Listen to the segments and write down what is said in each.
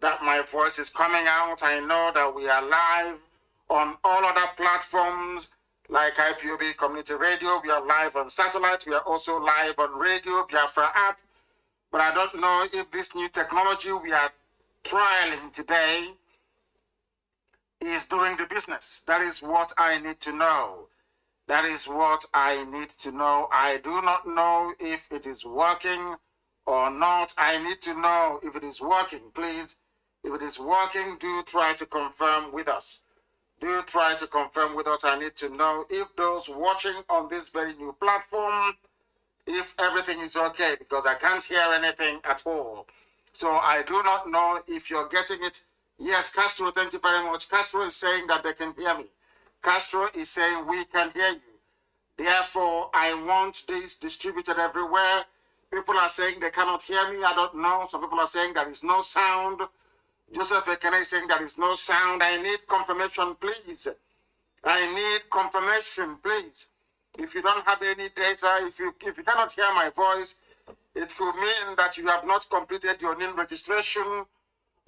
that my voice is coming out. I know that we are live on all other platforms like IPOB Community Radio. We are live on satellite. We are also live on Radio Biafra app. But I don't know if this new technology we are trialing today is doing the business. That is what I need to know. That is what I need to know. I do not know if it is working or not. I need to know if it is working, please. If it is working, do try to confirm with us. Do try to confirm with us. I need to know if those watching on this very new platform, if everything is okay, because I can't hear anything at all. So I do not know if you're getting it. Yes, Castro, thank you very much. Castro is saying that they can hear me. Castro is saying we can hear you. Therefore, I want this distributed everywhere. People are saying they cannot hear me. I don't know. Some people are saying there is no sound. Joseph Ekene is saying there is no sound. I need confirmation, please. I need confirmation, please. If you don't have any data, if you cannot hear my voice, it could mean that you have not completed your NIN registration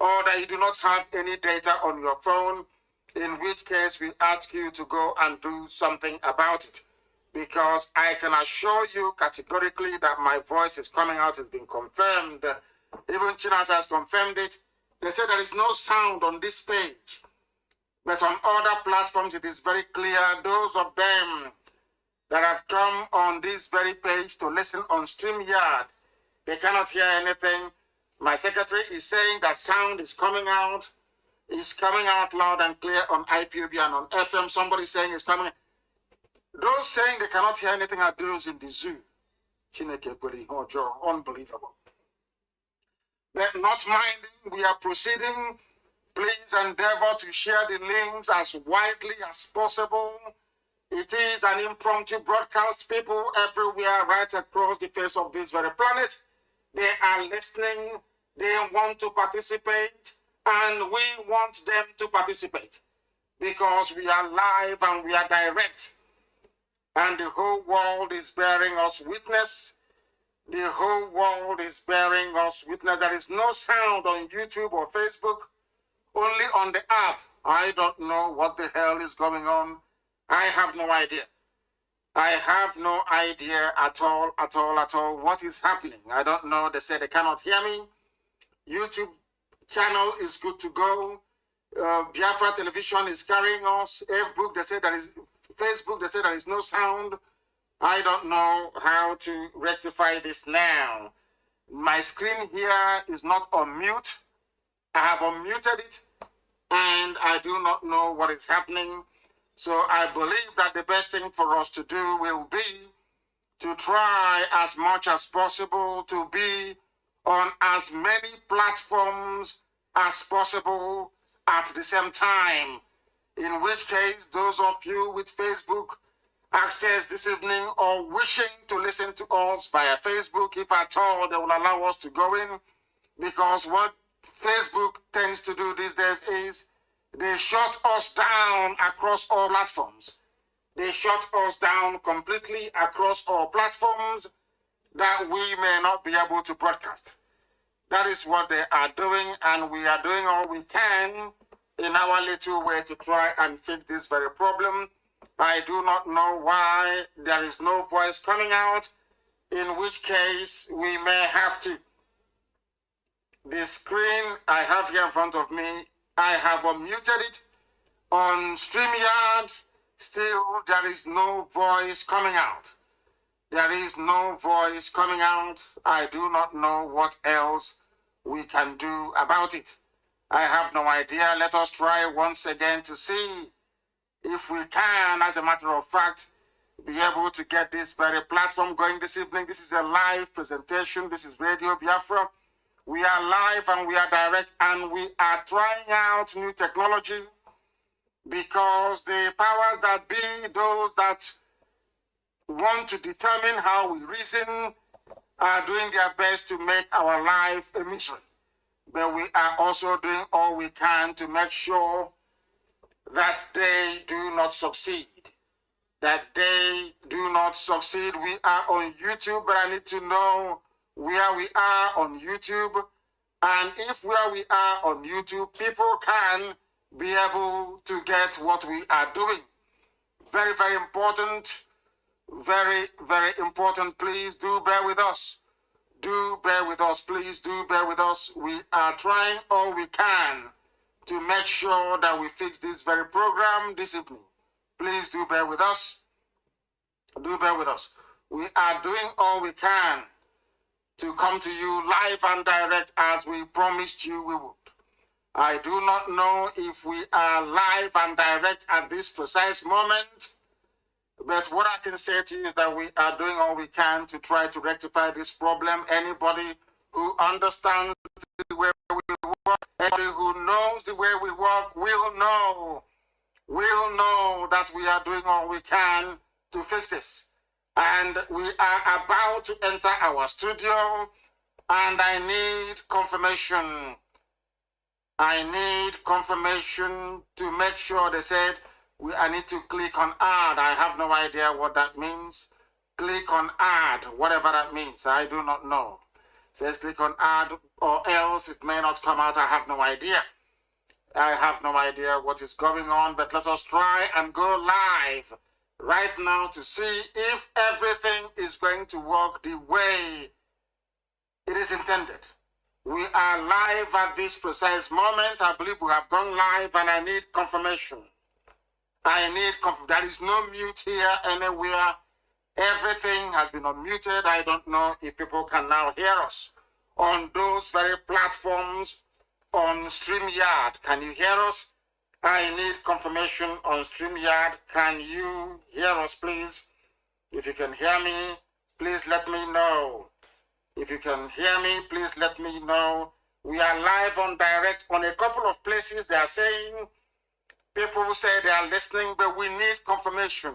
or that you do not have any data on your phone, in which case we ask you to go and do something about it. Because I can assure you categorically that my voice is coming out, it's been confirmed. Even Chinas has confirmed it. They say there is no sound on this page. But on other platforms, it is very clear. Those of them that have come on this very page to listen on StreamYard, they cannot hear anything. My secretary is saying that sound is coming out. It's coming out loud and clear on IPOB and on FM. Somebody saying it's coming. Those saying they cannot hear anything are those in the zoo. Unbelievable. But not minding, we are proceeding. Please endeavor to share the links as widely as possible. It is an impromptu broadcast. People everywhere right across the face of this very planet, they are listening. They want to participate, and we want them to participate because we are live and we are direct. And the whole world is bearing us witness. The whole world is bearing us witness. There is no sound on YouTube or Facebook, only on the app. I don't know what the hell is going on. I have no idea. I have no idea at all what is happening. I don't know. They say they cannot hear me. YouTube channel is good to go. Biafra television is carrying us. Facebook, they say there is Facebook, they say there is no sound. I don't know how to rectify this now. My screen here is not on mute. I have unmuted it, and I do not know what is happening. So I believe that the best thing for us to do will be to try as much as possible to be on as many platforms as possible at the same time. In which case, those of you with Facebook access this evening or wishing to listen to us via Facebook, if at all they will allow us to go in, because what Facebook tends to do these days is they shut us down across all platforms. They shut us down completely across all platforms that we may not be able to broadcast. That is what they are doing, and we are doing all we can in our little way to try and fix this very problem. I do not know why there is no voice coming out, in which case we may have to. The screen I have here in front of me, I have unmuted it. On StreamYard, still there is no voice coming out. There is no voice coming out. I do not know what else we can do about it. I have no idea. Let us try once again to see if we can, as a matter of fact, be able to get this very platform going this evening. This is a live presentation. This is Radio Biafra. We are live and we are direct, and we are trying out new technology because the powers that be, those that want to determine how we reason, are doing their best to make our life a misery. But we are also doing all we can to make sure that they do not succeed. That they do not succeed. We are on YouTube, but I need to know where we are on YouTube. And if where we are on YouTube, people can be able to get what we are doing. Very, very important. Very, very important. Please do bear with us. Do bear with us. Please do bear with us. We are trying all we can to make sure that we fix this very program this evening. Please do bear with us. Do bear with us. We are doing all we can to come to you live and direct as we promised you we would. I do not know if we are live and direct at this precise moment, but what I can say to you is that we are doing all we can to try to rectify this problem. Anybody who understands the way we work, anybody who knows the way we work will know that we are doing all we can to fix this. And we are about to enter our studio, and I need confirmation. I need confirmation to make sure. They said I need to click on add. I have no idea what that means. Click on add, whatever that means. I do not know. It says click on add, or else it may not come out. I have no idea. I have no idea what is going on, but let us try and go live right now to see if everything is going to work the way it is intended. We are live at this precise moment. I believe we have gone live, and I need confirmation. There is no mute here anywhere. Everything has been unmuted. I don't know if people can now hear us on those very platforms on StreamYard. Can you hear us? I need confirmation on StreamYard. Can you hear us, please? If you can hear me, please let me know. If you can hear me, please let me know. We are live on direct on a couple of places. They are saying, people say they are listening, but we need confirmation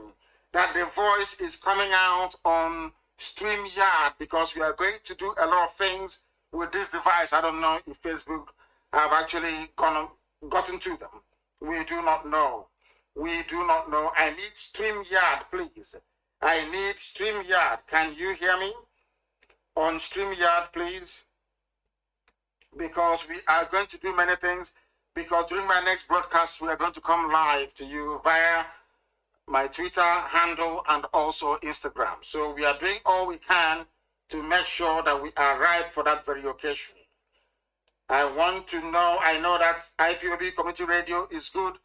that the voice is coming out on StreamYard, because we are going to do a lot of things with this device. I don't know if Facebook have actually gotten to them. We do not know. We do not know. I need StreamYard, please. I need StreamYard. Can you hear me? On StreamYard, please. Because we are going to do many things. Because during my next broadcast, we are going to come live to you via my Twitter handle and also Instagram. So we are doing all we can to make sure that we are ripe for that very occasion. I want to know, I know that IPOB Community Radio is good.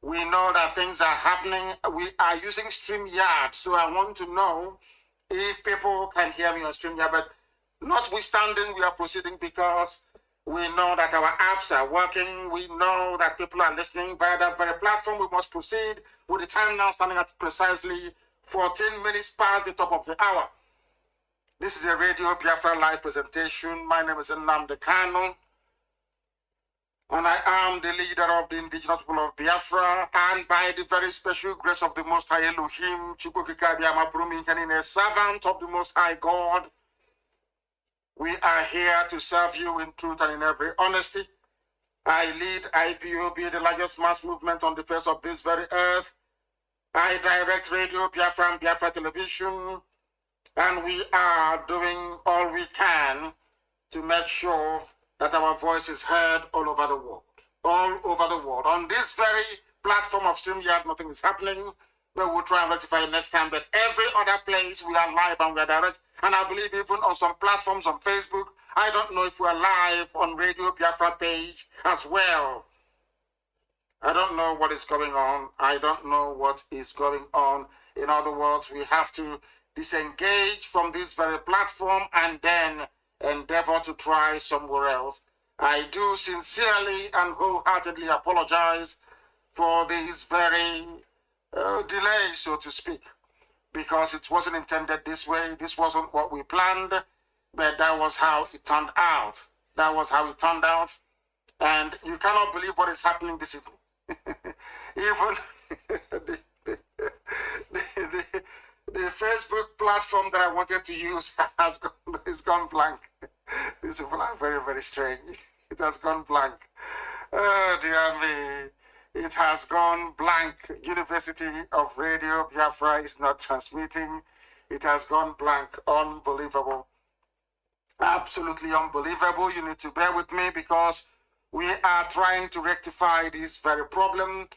We know that things are happening. We are using StreamYard. So I want to know if people can hear me on StreamYard. But notwithstanding, we are proceeding because we know that our apps are working. We know that people are listening via that very platform. We must proceed with the time now standing at precisely 14 minutes past the top of the hour. This is a Radio Biafra live presentation. My name is Nnamdi Kanu, and I am the leader of the indigenous people of Biafra, and by the very special grace of the Most High Elohim, a servant of the Most High God, we are here to serve you in truth and in every honesty. I lead IPOB, the largest mass movement on the face of this very earth. I direct Radio Biafra and Biafra Television, and we are doing all we can to make sure that our voice is heard all over the world. All over the world. On this very platform of StreamYard, nothing is happening, but we'll try and rectify it next time. But every other place, we are live and we are direct. And I believe even on some platforms on Facebook, I don't know if we are live on Radio Biafra page as well. I don't know what is going on. I don't know what is going on. In other words, we have to disengage from this very platform and then endeavor to try somewhere else. I do sincerely and wholeheartedly apologize for this very delay, so to speak, because it wasn't intended this way. This wasn't what we planned, but that was how it turned out. That was how it turned out. And you cannot believe what is happening this evening. Even the Facebook platform that I wanted to use is gone blank. These people are very, very strange. It has gone blank. Oh, dear me. It has gone blank. University of Radio Biafra is not transmitting. It has gone blank. Unbelievable. Absolutely unbelievable. You need to bear with me because we are trying to rectify this very problem.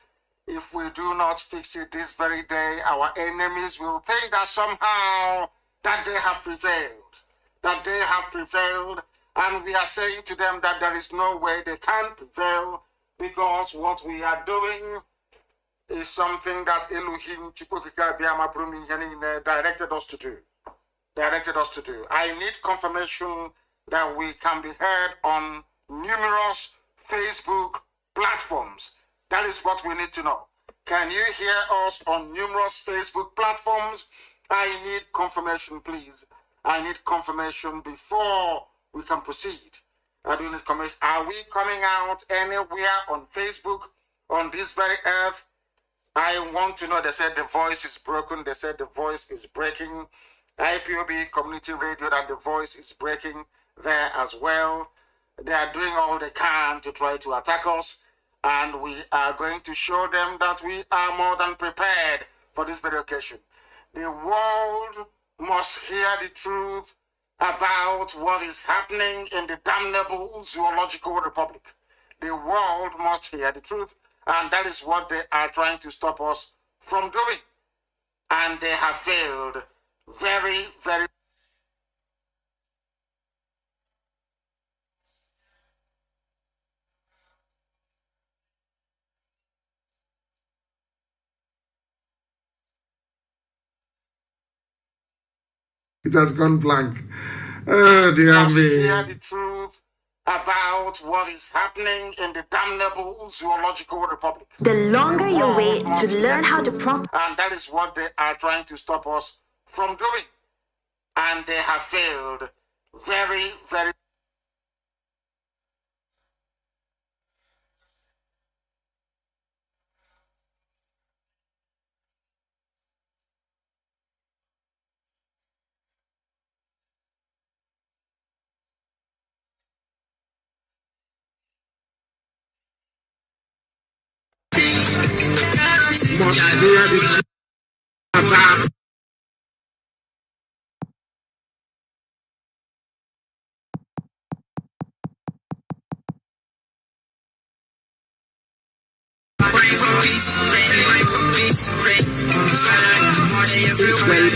If we do not fix it this very day, our enemies will think that somehow that they have prevailed. That they have prevailed. And we are saying to them that there is no way they can prevail because what we are doing is something that Elohim directed us to do. I need confirmation that we can be heard on numerous Facebook platforms. That is what we need to know. Can you hear us on numerous Facebook platforms? I need confirmation, please. I need confirmation before we can proceed. I do need confirmation. Are we coming out anywhere on Facebook, on this very earth? I want to know. They said the voice is broken. They said the voice is breaking. IPOB Community Radio, that the voice is breaking there as well. They are doing all they can to try to attack us. And we are going to show them that we are more than prepared for this very occasion. The world must hear the truth about what is happening in the damnable Zoological Republic. The world must hear the truth, and that is what they are trying to stop us from doing. And they have failed very, very. It has gone blank. Oh, dear me. Hear the truth about what is happening in the damnable Zoological Republic. The longer you wait to learn how to and that is what they are trying to stop us from doing. And they have failed very, very.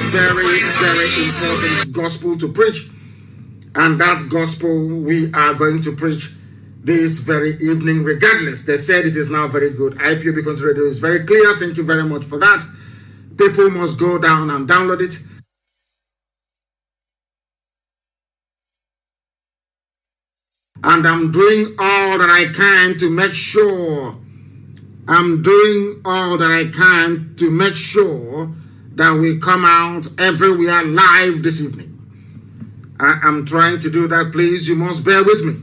Very, very important gospel to preach, and that gospel we are going to preach this very evening regardless. They said it is now very good. IPOB Country Radio is very clear. Thank you very much for that. People must go down and download it. And I'm doing all that I can to make sure that we come out everywhere live this evening. I am trying to do that. Please, you must bear with me.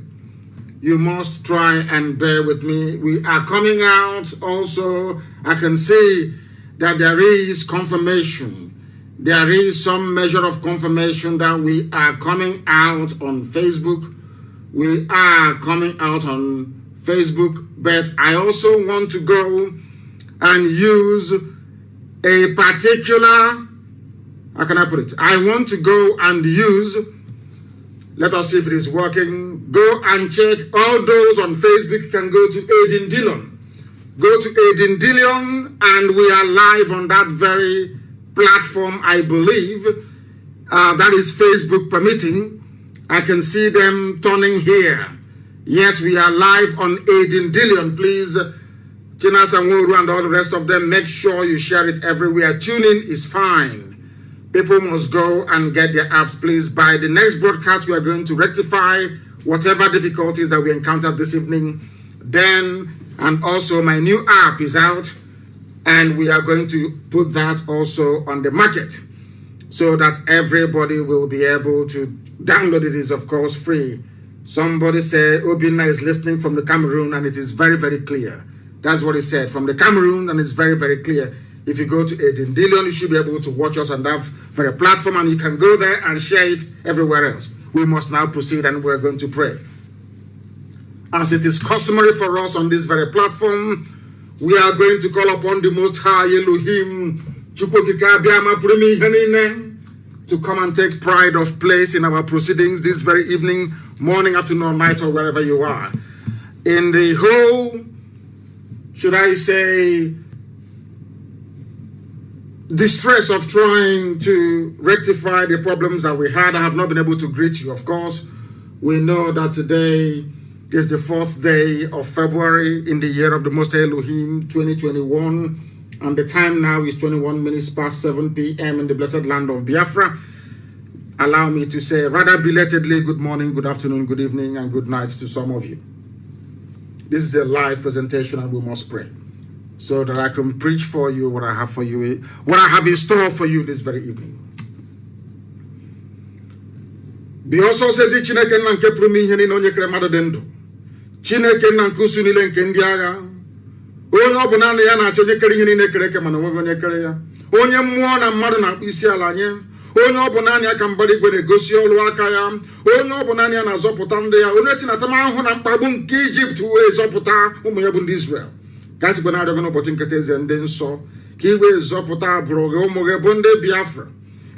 You must try and bear with me. We are coming out also. I can see that there is confirmation. There is some measure of confirmation that we are coming out on Facebook. We are coming out on Facebook, but I also want to go and use a particular, how can I put it? I want to go and use, let us see if it is working. Go and check all those on Facebook. You can go to Aiden Dillon. Go to Aiden Dillon, and we are live on that very platform, I believe. That is Facebook permitting. I can see them turning here. Yes, we are live on Aiden Dillon. Please, China Sanworu and all the rest of them, make sure you share it everywhere. Tuning is fine. People must go and get their apps, please. By the next broadcast, we are going to rectify whatever difficulties that we encountered this evening. Then, and also my new app is out, and we are going to put that also on the market so that everybody will be able to download it. Is of course free. Somebody said Obina is listening from the Cameroon, and it is very, very clear. That's what he said, from the Cameroon, and it's very, very clear. If you go to Aiden Dillon, you should be able to watch us on that very platform, and you can go there and share it everywhere else. We must now proceed, and we're going to pray. As it is customary for us on this very platform, we are going to call upon the Most High Elohim to to come and take pride of place in our proceedings this very evening, morning, afternoon, night, or wherever you are. In the whole, should I say, distress of trying to rectify the problems that we had, I have not been able to greet you. Of course, we know that today is the 4th day of February in the year of the Most High Elohim 2021. And the time now is 21 minutes past 7 p.m. in the blessed land of Biafra. Allow me to say rather belatedly good morning, good afternoon, good evening, and good night to some of you. This is a live presentation and we must pray so that I can preach for you what I have for you, what I have in store for you this very evening. Bioso says Chineke na nke pụrụ ihe niile onye kere mmadụ dị ndụ. Chineke na nke usu niile nke ndị agha. Onye ọ bụ naanị ya na-achọ onye kere ihe niile kere eke mana onweghị onye kere ya. Onye mmụọ na mmadụ na-akpụ isi ala nye. Onye ọ bụ naanị ya ka mbara igwe na-egosi ọrụ aka ya. Onye ọ bụ naanị ya na-azọpụta ndị ya. Onye si na atamahụhụ na mkpagbu nke Ijipt wee zọpụta ụmụ ya bụ ndị Israel. Ka a sịkwa na-arịọ gị n'ụbọchị nketa eze ndị nsọ ka i wee zọpụta abụrụ gị ụmụ gị bụ ndị Biafra.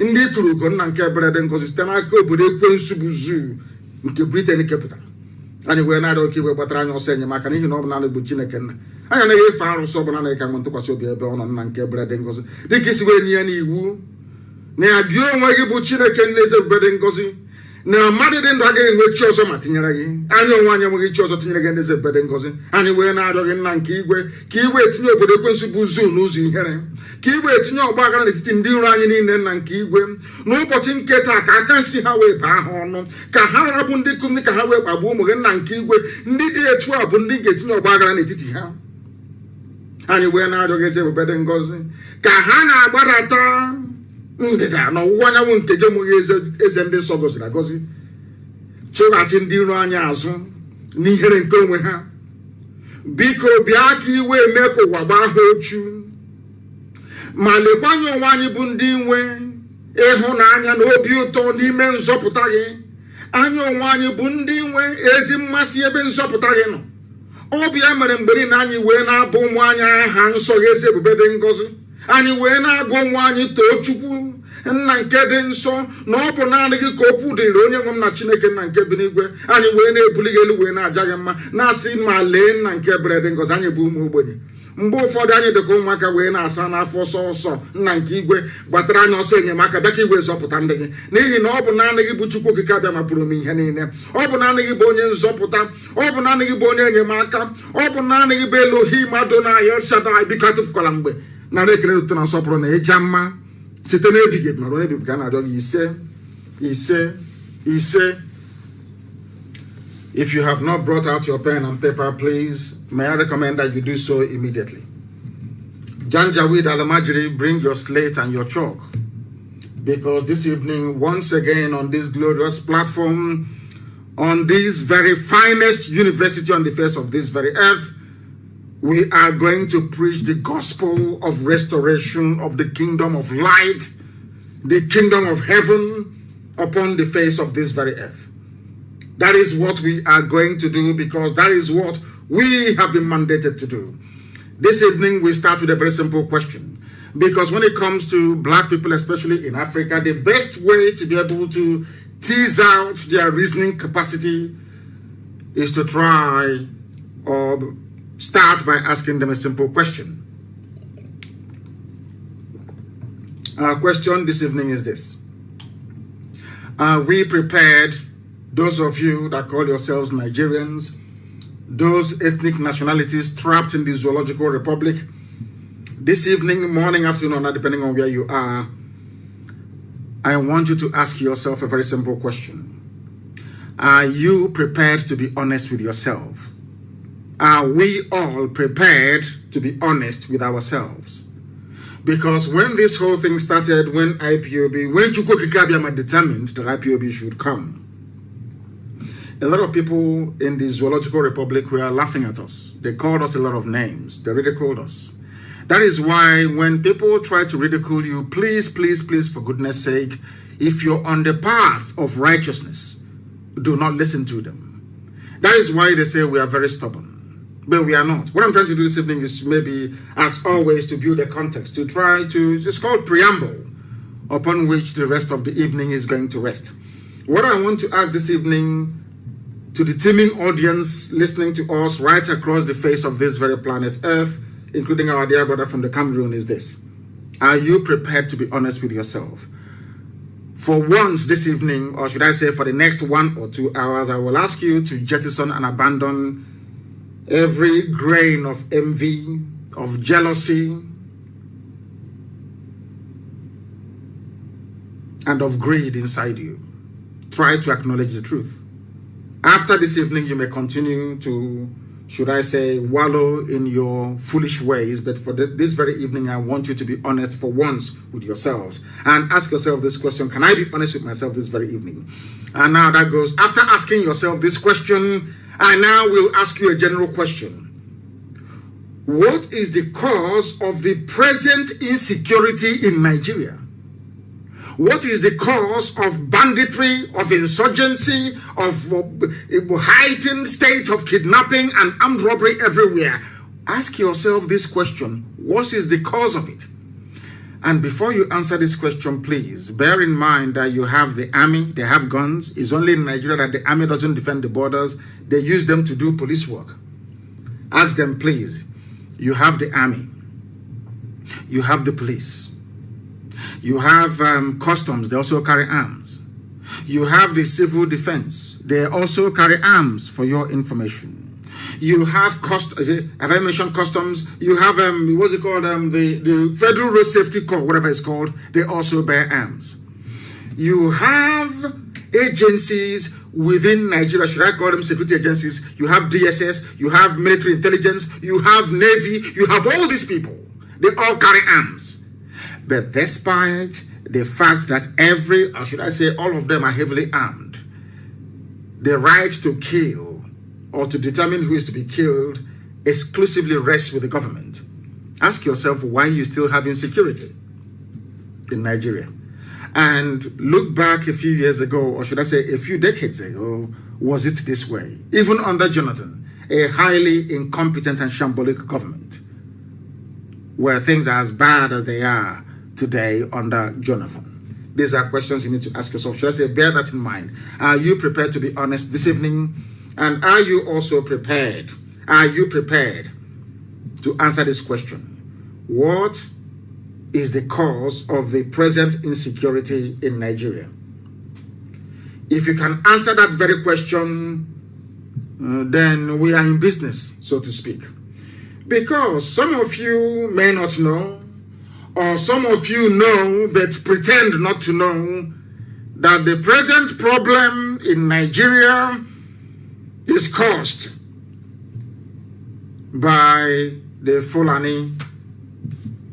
Ndị tụrụ ugo nna nke ebere dị ngozi site n'aka obodo ekwensu bụ zuu nke Britain kepụtara. Anyị wee na-arịọ ka iwe gbatara anyị ọsọ enyemaka n'ihi na ọ bụ naanị bụ Chineke nna. Anyị anaghị efe arụsị ọbụla na ịka nwe ntụkwasị obi ebe ọ nọ nna nke ebere dị ngozi dịka isi wee nye ya n'iwu na ya gị onwe gị bụ Chineke nna eze ebube dị ngozi na mmadụ dị ndụ agaghị enwe chi ọzọ ma tinyere gị. Anyị onwe anyị enweghị chi ọzọ tinyere gị ndị eze ebube dị ngozi. Anyị wee na-arịọ gị nna nke igwe ka iwe etinye obodo ekwensu bụ zuu n'ụzọ ihere, ka iwe etinye ọgba aghara n'etiti ndị iro anyị niile nna nke igwe n'ụbọchị nke taa ka aka nsi ha wee baa ha ọnụ, ka ha rapụ ndị kum ka ha wee kpagbuo ụmụ gị nna nke igwe. Ndị dị etu a bụ ndị ga-etinye ọgba aghara n'etiti ha. Anyị wee na-arịọ gị eze ebube dị ngozi ka ha na-agbadata ndịda na ọwụwa anyanwụ nke gị enweghị eze ndị nsọ gọziri agọzi, chụghachi ndị iro anyị azụ n'ihere nke onwe ha. Biko bịa ka iwe mee ka ụwa gbaa ha ochu, ma lekwanye onwe anyị bụ ndị nwe ịhụnanya na obi ụtọ n'ime nzọpụta gị. Anyị onwe anyị bụ ndị nwe ezi mmasị ebe nzọpụta gị nọ. Ọ bụ ya mere mgbe niile anyị wee na-abụ ụmụ anyị aha nsọ gị eze ebube dị ngozi. Anyị wee na-agụ ụmụ anyị too Chukwu nna nke dị nsọ na ọ bụ naanị gị ka okwu dịrị onye nwe m na Chineke nna nke bi n'igwe. Anyị wee na-ebuli gị elu wee na-aja gị mma na-asị ma lee nna nke ebere dị ngozi. Anyị bụ ụmụ ogbenye, mgbe ụfọdụ anyị dịka ụmụaka wee na-asa n'afọ ọsọ nna nke igwe gbatara anyị ọsọ enyemaka bịa ka igwe zọpụta ndị gị, n'ihi na ọ bụ naanị gị bụ Chukwu okike abịa ma pụrụ m ihe niile. Ọ bụ naanị gị bụ onye nzọpụta, ọ bụ naanị gị bụ onye enyemaka, ọ bụ naanị gị bụ Elohim Adonai El Shaddai. Biko atụfukwala mgbe nara ekele ụtọ na nsọpụrụ na ịja mma site n'ebighị ebi ma ruo n'ebighị ka a na-arịọ gị ise. If you have not brought out your pen and paper, please, may I recommend that you do so immediately. Janjaweed Alamajiri, bring your slate and your chalk. Because this evening, once again on this glorious platform, on this very finest university on the face of this very earth, we are going to preach the gospel of restoration of the kingdom of light, the kingdom of heaven upon the face of this very earth. That is what we are going to do because that is what we have been mandated to do. This evening, we start with a very simple question. Because when it comes to black people, especially in Africa, the best way to be able to tease out their reasoning capacity is to try or start by asking them a simple question. Our question this evening is this. Are we prepared, those of you that call yourselves Nigerians, those ethnic nationalities trapped in the Zoological Republic, this evening, morning, afternoon, depending on where you are, I want you to ask yourself a very simple question. Are you prepared to be honest with yourself? Are we all prepared to be honest with ourselves? Because when this whole thing started, when Chukwu Kikabiyama determined that IPOB should come, a lot of people in the Zoological Republic were laughing at us. They called us a lot of names. They ridiculed us. That is why when people try to ridicule you, please, please, please, for goodness sake, if you're on the path of righteousness, do not listen to them. That is why they say we are very stubborn. But we are not. What I'm trying to do this evening is maybe, as always, to build a context, to try to, it's called preamble upon which the rest of the evening is going to rest. What I want to ask this evening to the teeming audience listening to us right across the face of this very planet Earth, including our dear brother from the Cameroon, is this. Are you prepared to be honest with yourself? For once this evening, or should I say for the next 1 or 2 hours, I will ask you to jettison and abandon every grain of envy, of jealousy, and of greed inside you. Try to acknowledge the truth. After this evening, you may continue to, should I say, wallow in your foolish ways, but for this very evening, I want you to be honest for once with yourselves and ask yourself this question: can I be honest with myself this very evening? And now that goes, after asking yourself this question, I now will ask you a general question. What is the cause of the present insecurity in Nigeria? What is the cause of banditry, of insurgency, of a heightened state of kidnapping and armed robbery everywhere? Ask yourself this question. What is the cause of it? And before you answer this question, please bear in mind that you have the army, they have guns. It's only in Nigeria that the army doesn't defend the borders. They use them to do police work. Ask them, please. You have the army. You have the police. You have customs, they also carry arms. You have the civil defense, they also carry arms, for your information. You have have I mentioned customs? You have what's it called? The Federal Road Safety Corps, whatever it's called, they also bear arms. You have agencies within Nigeria, should I call them security agencies? You have DSS, you have military intelligence, you have Navy, you have all these people. They all carry arms. But despite the fact that or should I say all of them are heavily armed, the right to kill or to determine who is to be killed exclusively rests with the government. Ask yourself why you still have insecurity in Nigeria. And look back a few years ago, or should I say a few decades ago, was it this way? Even under Jonathan, a highly incompetent and shambolic government, where things are as bad as they are today under Jonathan. These are questions you need to ask yourself. Should I say, bear that in mind. Are you prepared to be honest this evening? And are you also prepared? Are you prepared to answer this question? What is the cause of the present insecurity in Nigeria? If you can answer that very question, then we are in business, so to speak. Because some of you may not know, or some of you know but pretend not to know, that the present problem in Nigeria is caused by the Fulani,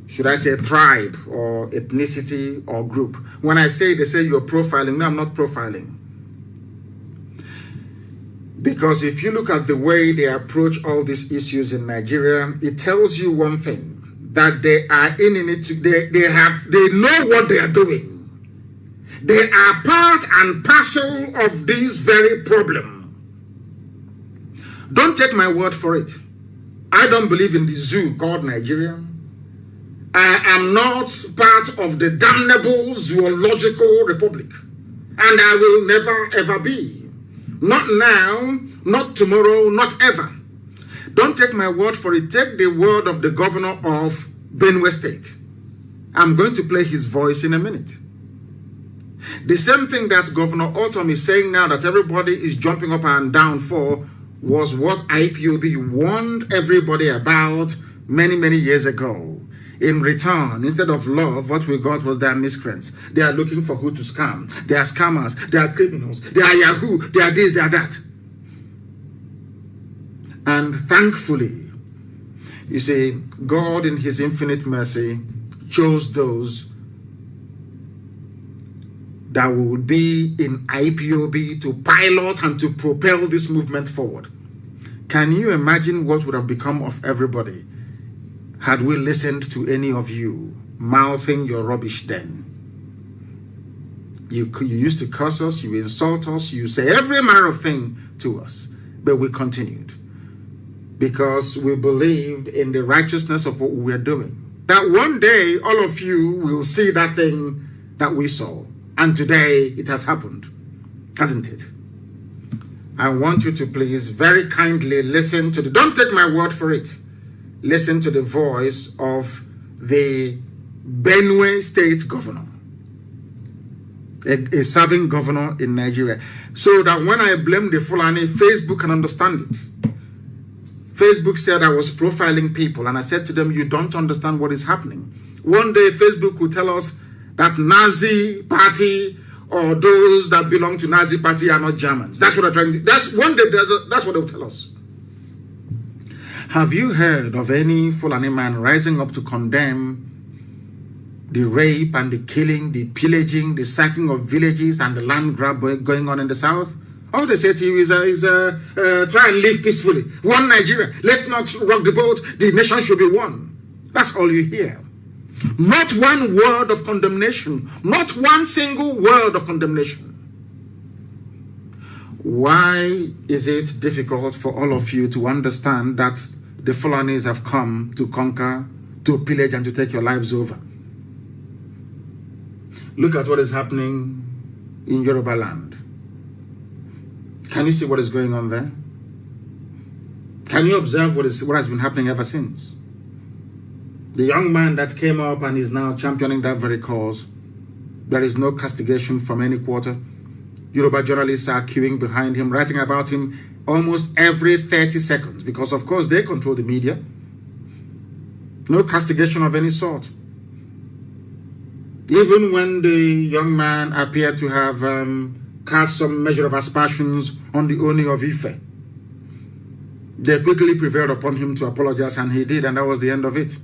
should I say tribe or ethnicity or group. When I say, they say you're profiling. No, I'm not profiling. Because if you look at the way they approach all these issues in Nigeria, it tells you one thing, that they are in it, they know what they are doing. They are part and parcel of this very problem. Don't take my word for it. I don't believe in the zoo called Nigeria. I am not part of the damnable zoological republic. And I will never ever be. Not now, not tomorrow, not ever. Don't take my word for it. Take the word of the governor of Benue State. I'm going to play his voice in a minute. The same thing that Governor Autumn is saying now that everybody is jumping up and down for was what IPOB warned everybody about many, many years ago. In return, instead of love, what we got was their miscreants. They are looking for who to scam. They are scammers. They are criminals. They are Yahoo. They are this, they are that. And thankfully, you see, God in his infinite mercy chose those that would be in IPOB to pilot and to propel this movement forward. Can you imagine what would have become of everybody had we listened to any of you mouthing your rubbish then? You used to curse us, you insult us, you say every manner of thing to us, but we continued because we believed in the righteousness of what we were doing. That one day, all of you will see that thing that we saw. And today it has happened, hasn't it? I want you to please very kindly listen to don't take my word for it. Listen to the voice of the Benue State Governor, a serving governor in Nigeria. So that when I blame the Fulani, Facebook can understand it. Facebook said I was profiling people, and I said to them, you don't understand what is happening. One day Facebook will tell us that Nazi party or those that belong to Nazi party are not Germans. That's what I'm trying to do. That's one day, that's what they'll tell us. Have you heard of any Fulani man rising up to condemn the rape and the killing, the pillaging, the sacking of villages and the land grab going on in the south? All they say to you is try and live peacefully. One Nigeria. Let's not rock the boat. The nation should be one. That's all you hear. Not one word of condemnation. Not one single word of condemnation. Why is it difficult for all of you to understand that the Fulanis have come to conquer, to pillage, and to take your lives over? Look at what is happening in Yoruba land. Can you see what is going on there? Can you observe what has been happening ever since? The young man that came up and is now championing that very cause, there is no castigation from any quarter. Yoruba journalists are queuing behind him, writing about him almost every 30 seconds because, of course, they control the media. No castigation of any sort. Even when the young man appeared to have cast some measure of aspersions on the Oni of Ife, they quickly prevailed upon him to apologize, and he did, and that was the end of it.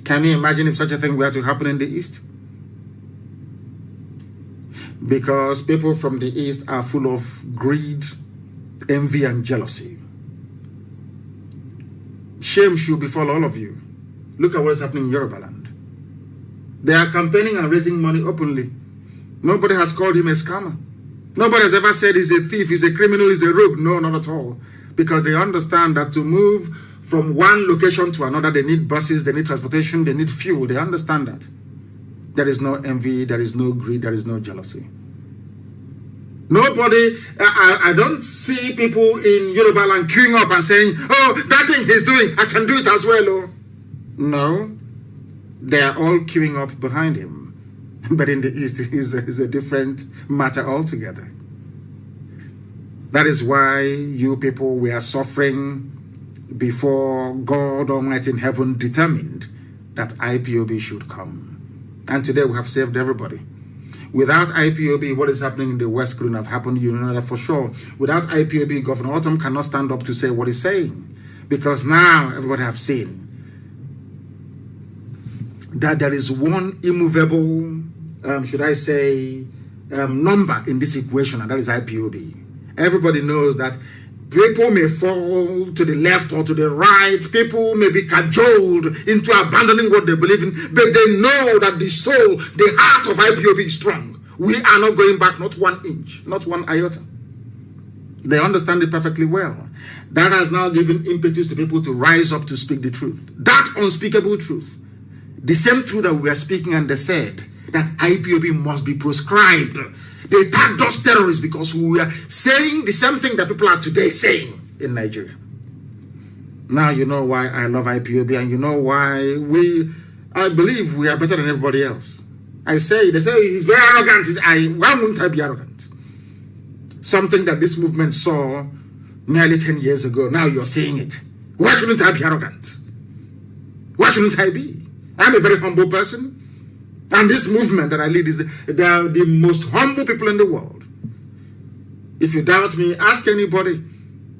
Can you imagine if such a thing were to happen in the East? Because people from the East are full of greed, envy, and jealousy. Shame should befall all of you. Look at what is happening in Yoruba land. They are campaigning and raising money openly. Nobody has called him a scammer. Nobody has ever said he's a thief, he's a criminal, he's a rogue. No, not at all. Because they understand that to move from one location to another, they need buses, they need transportation, they need fuel. They understand that. There is no envy, there is no greed, there is no jealousy. Nobody, I don't see people in Yoruba land queuing up and saying, oh, that thing he's doing, I can do it as well. Oh. No, they are all queuing up behind him. But in the East, it is a different matter altogether. That is why you people were suffering before God Almighty in heaven determined that IPOB should come. And today we have saved everybody. Without IPOB, what is happening in the West couldn't have happened, you know that for sure. Without IPOB, Governor Autumn cannot stand up to say what he's saying. Because now everybody have seen that there is one immovable, should I say, number in this equation, and that is IPOB. Everybody knows that people may fall to the left or to the right. People may be cajoled into abandoning what they believe in, but they know that the soul, the heart of IPOB is strong. We are not going back, not 1 inch, not 1 iota. They understand it perfectly well. That has now given impetus to people to rise up to speak the truth. That unspeakable truth. The same truth that we are speaking, and they said that IPOB must be proscribed. They tagged us terrorists because we are saying the same thing that people are today saying in Nigeria. Now you know why I love IPOB, and you know why I believe we are better than everybody else. They say he's very arrogant. Why wouldn't I be arrogant? Something that this movement saw nearly 10 years ago. Now you're seeing it. Why shouldn't I be arrogant? Why shouldn't I be? I'm a very humble person. And this movement that I lead they are the most humble people in the world. If you doubt me, ask anybody.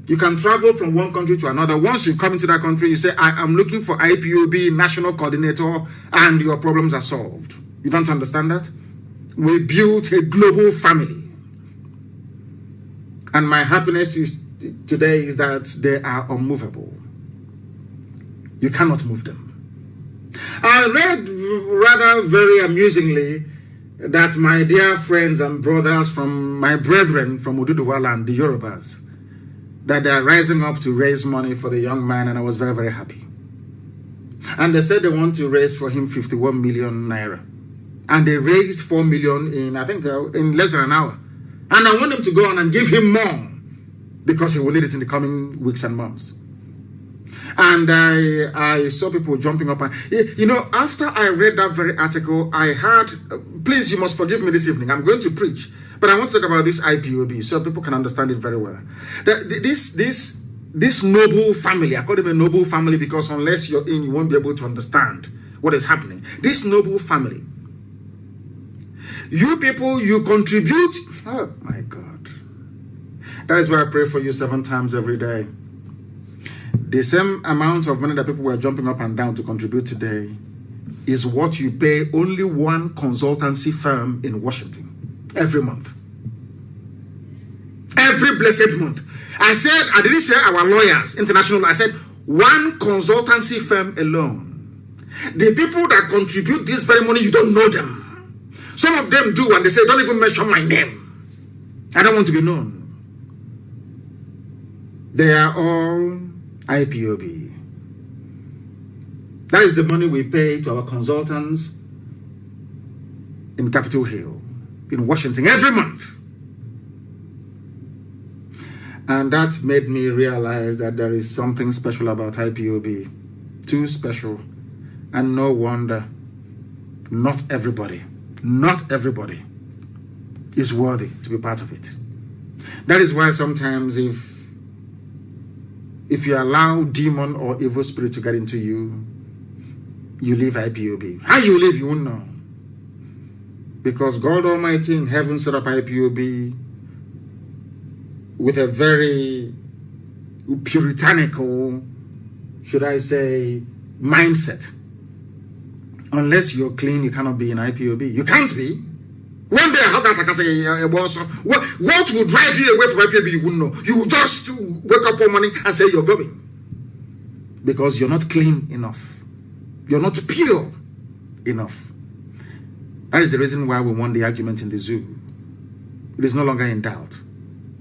You can travel from one country to another. Once you come into that country, you say, I am looking for IPOB national coordinator, and your problems are solved. You don't understand that? We built a global family. And my happiness today is that they are unmovable. You cannot move them. I read rather very amusingly that my dear friends and brothers from my brethren from Oduduwa land, the Yorubas, that they are rising up to raise money for the young man, and I was very, very happy. And they said they want to raise for him 51 million naira. And they raised 4 million in, I think, in less than an hour. And I want them to go on and give him more because he will need it in the coming weeks and months. And I saw people jumping up. And, you know, after I read that very article, I had, please, you must forgive me this evening. I'm going to preach. But I want to talk about this IPOB so people can understand it very well. This noble family, I call them a noble family because unless you're in, you won't be able to understand what is happening. This noble family. You people, you contribute. Oh my God. That is why I pray for you 7 times every day. The same amount of money that people were jumping up and down to contribute today is what you pay only one consultancy firm in Washington every month. Every blessed month. I didn't say our lawyers, international, I said one consultancy firm alone. The people that contribute this very money, you don't know them. Some of them do, and they say, don't even mention my name. I don't want to be known. They are all IPOB. That is the money we pay to our consultants in Capitol Hill, in Washington, every month. And that made me realize that there is something special about IPOB. Too special. And no wonder, not everybody is worthy to be part of it. That is why sometimes if you allow demon or evil spirit to get into you, you leave IPOB. How you leave, you won't know. Because God Almighty in heaven set up IPOB with a very puritanical, should I say, mindset. Unless you're clean, you cannot be in IPOB. You can't be. One day I heard that I can say, what will drive you away from IPOB, you wouldn't know. You will just wake up one morning and say you're going. Because you're not clean enough. You're not pure enough. That is the reason why we won the argument in the zoo. It is no longer in doubt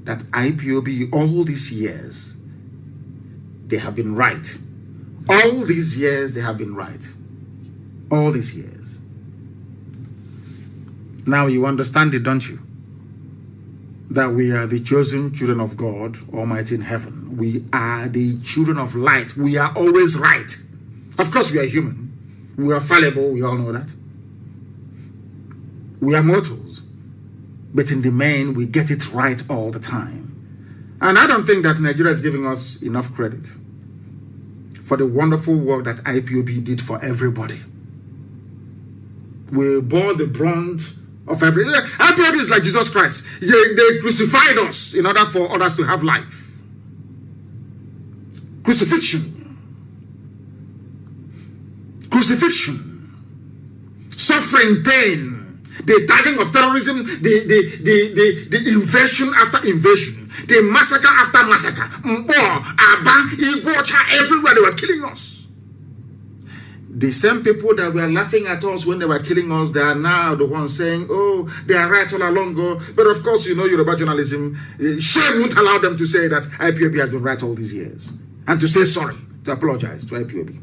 that IPOB, all these years, they have been right. All these years, they have been right. All these years. Now you understand it, don't you? That we are the chosen children of God Almighty in heaven. We are the children of light. We are always right. Of course we are human. We are fallible. We all know that. We are mortals. But in the main, we get it right all the time. And I don't think that Nigeria is giving us enough credit for the wonderful work that IPOB did for everybody. We bore the brunt of everything. IPOB is like Jesus Christ. They crucified us in order for others to have life. Crucifixion. Suffering, pain. The tagging of terrorism, the invasion after invasion, the massacre after massacre. Everywhere they were killing us. The same people that were laughing at us when they were killing us, they are now the ones saying, oh, they are right all along. But of course, you know, Yoruba journalism, shame won't allow them to say that IPOB has been right all these years. And to say sorry, to apologize to IPOB.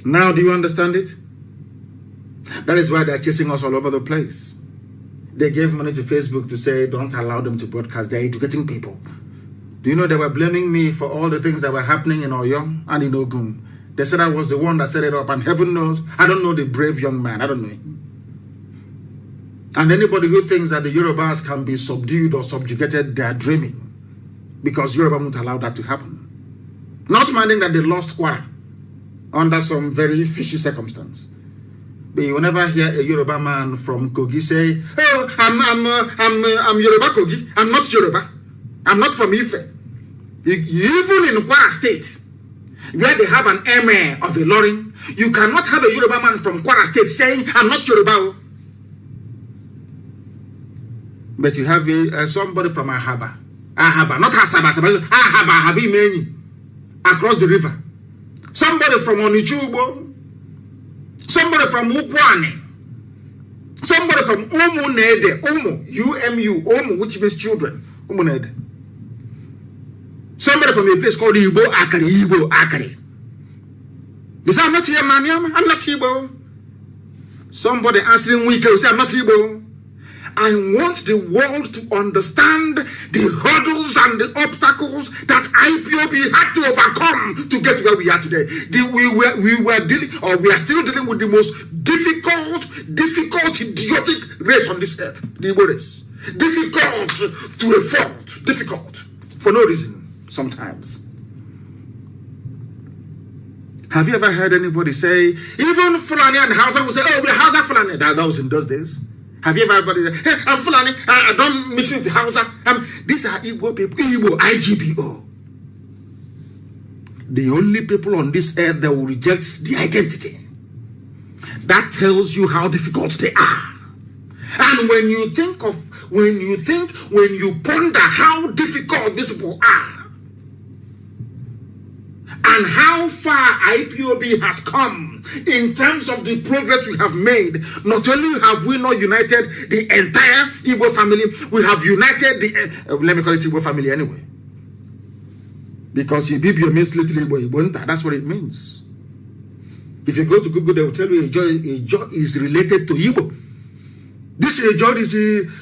Now, do you understand it? That is why they are chasing us all over the place. They gave money to Facebook to say, don't allow them to broadcast. They are educating people. Do you know they were blaming me for all the things that were happening in Oyo and in Ogun? They said I was the one that set it up, and heaven knows, I don't know the brave young man. I don't know him. And anybody who thinks that the Yorubas can be subdued or subjugated, they are dreaming. Because Yoruba won't allow that to happen. Not minding that they lost Kwara under some very fishy circumstance. But you will never hear a Yoruba man from Kogi say, oh, I'm Yoruba Kogi. I'm not Yoruba. I'm not from Ife. Even in Kwara State, where they have an emir of a Ilorin, you cannot have a Yoruba man from Kwara State saying, I'm not Yoruba. But you have somebody from Ahaba, not Asaba, Ahaba, Habimeni, across the river. Somebody from Onichubo. Somebody from Ukwane. Somebody from Umunede. Umu, Umu, which means children. Umunede. Somebody from a place called Igbo Akari. You say, I'm not here, man. I'm not Igbo. Somebody answering weak will say, I'm not Igbo. I want the world to understand the hurdles and the obstacles that IPOB had to overcome to get where we are today. We are still dealing with the most difficult, idiotic race on this earth, the Igbo race. Difficult to a fault, difficult for no reason sometimes. Have you ever heard anybody say, even Fulani and Hausa will say, oh, we're Hausa Fulani? That was in those days. Have you ever heard hey, I'm Fulani, I don't mix with the Hausa. These are Igbo people, Igbo, IGBO. The only people on this earth that will reject the identity. That tells you how difficult they are. And when you ponder how difficult these people are, and how far IPOB has come in terms of the progress we have made. Not only have we not united the entire Igbo family, we have united the, let me call it Igbo family anyway. Because Ibibio means little Igbo, that's what it means. If you go to Google, they will tell you Ijo is related to Igbo. This Ijo is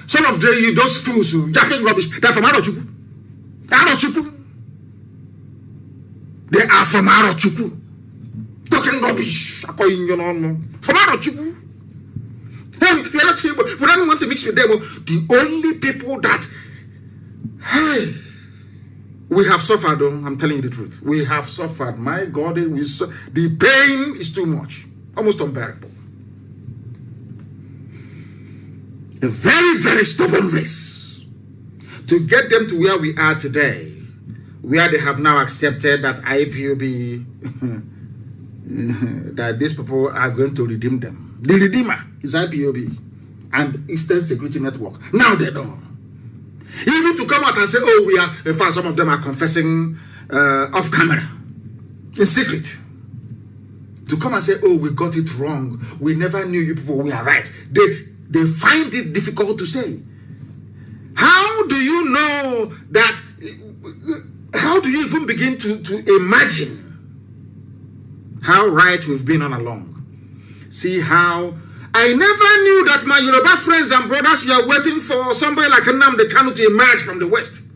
some of those fools who yapping rubbish. They're from Arochukwu. They are from Arochukwu. Talking rubbish. From Arochukwu. We don't want to mix with them. The only people that, we have suffered, I'm telling you the truth. We have suffered. My God, the pain is too much. Almost unbearable. A very, very stubborn race. To get them to where we are today, where they have now accepted that IPOB, that these people are going to redeem them. The redeemer is IPOB and Eastern Security Network. Now they don't. Even to come out and say, oh, we are, in fact, some of them are confessing off camera, in secret. To come and say, oh, we got it wrong. We never knew you people were right. They find it difficult to say. How do you know that? How do you even begin to imagine how right we've been all along? See how I never knew that my Yoruba friends and brothers were waiting for somebody like Nnamdi Kanu to emerge from the West.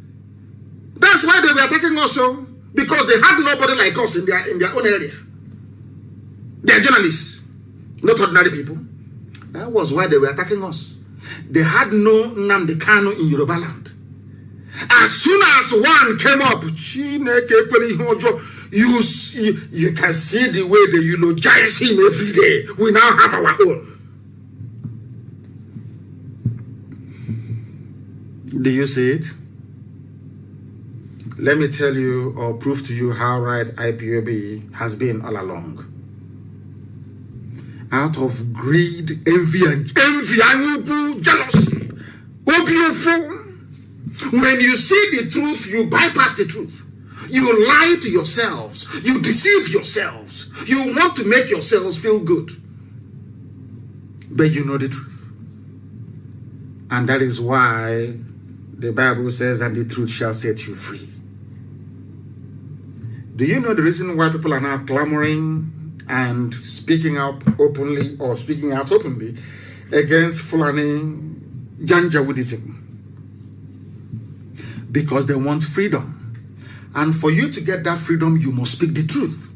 That's why they were attacking us, so because they had nobody like us in their own area. They are journalists, not ordinary people. That was why they were attacking us. They had no Nnamdi Kanu in Yoruba land. As soon as one came up, you can see the way they eulogize him every day. We now have our own. Do you see it? Let me tell you or prove to you how right IPOB has been all along. Out of greed, envy, jealousy, when you see the truth, you bypass the truth. You lie to yourselves. You deceive yourselves. You want to make yourselves feel good. But you know the truth. And that is why the Bible says that the truth shall set you free. Do you know the reason why people are now clamoring and speaking out openly against Fulani Janjaweedism? Because they want freedom. And for you to get that freedom, you must speak the truth.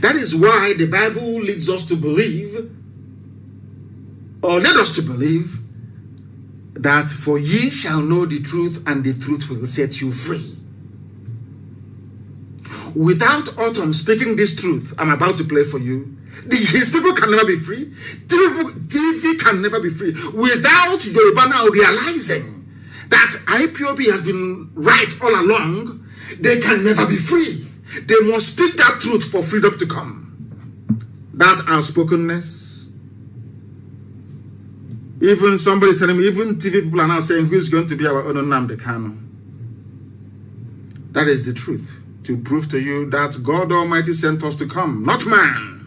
That is why the Bible leads us to believe, or led us to believe, that for ye shall know the truth, and the truth will set you free. Without Autumn speaking this truth I'm about to play for you, his people can never be free. TV can never be free. Without Yoruba now realizing that IPOB has been right all along, they can never be free. They must speak that truth for freedom to come. That outspokenness. Even somebody is telling me, even TV people are now saying, who's going to be our own Nnamdi Kanu? That is the truth. To prove to you that God Almighty sent us to come, not man.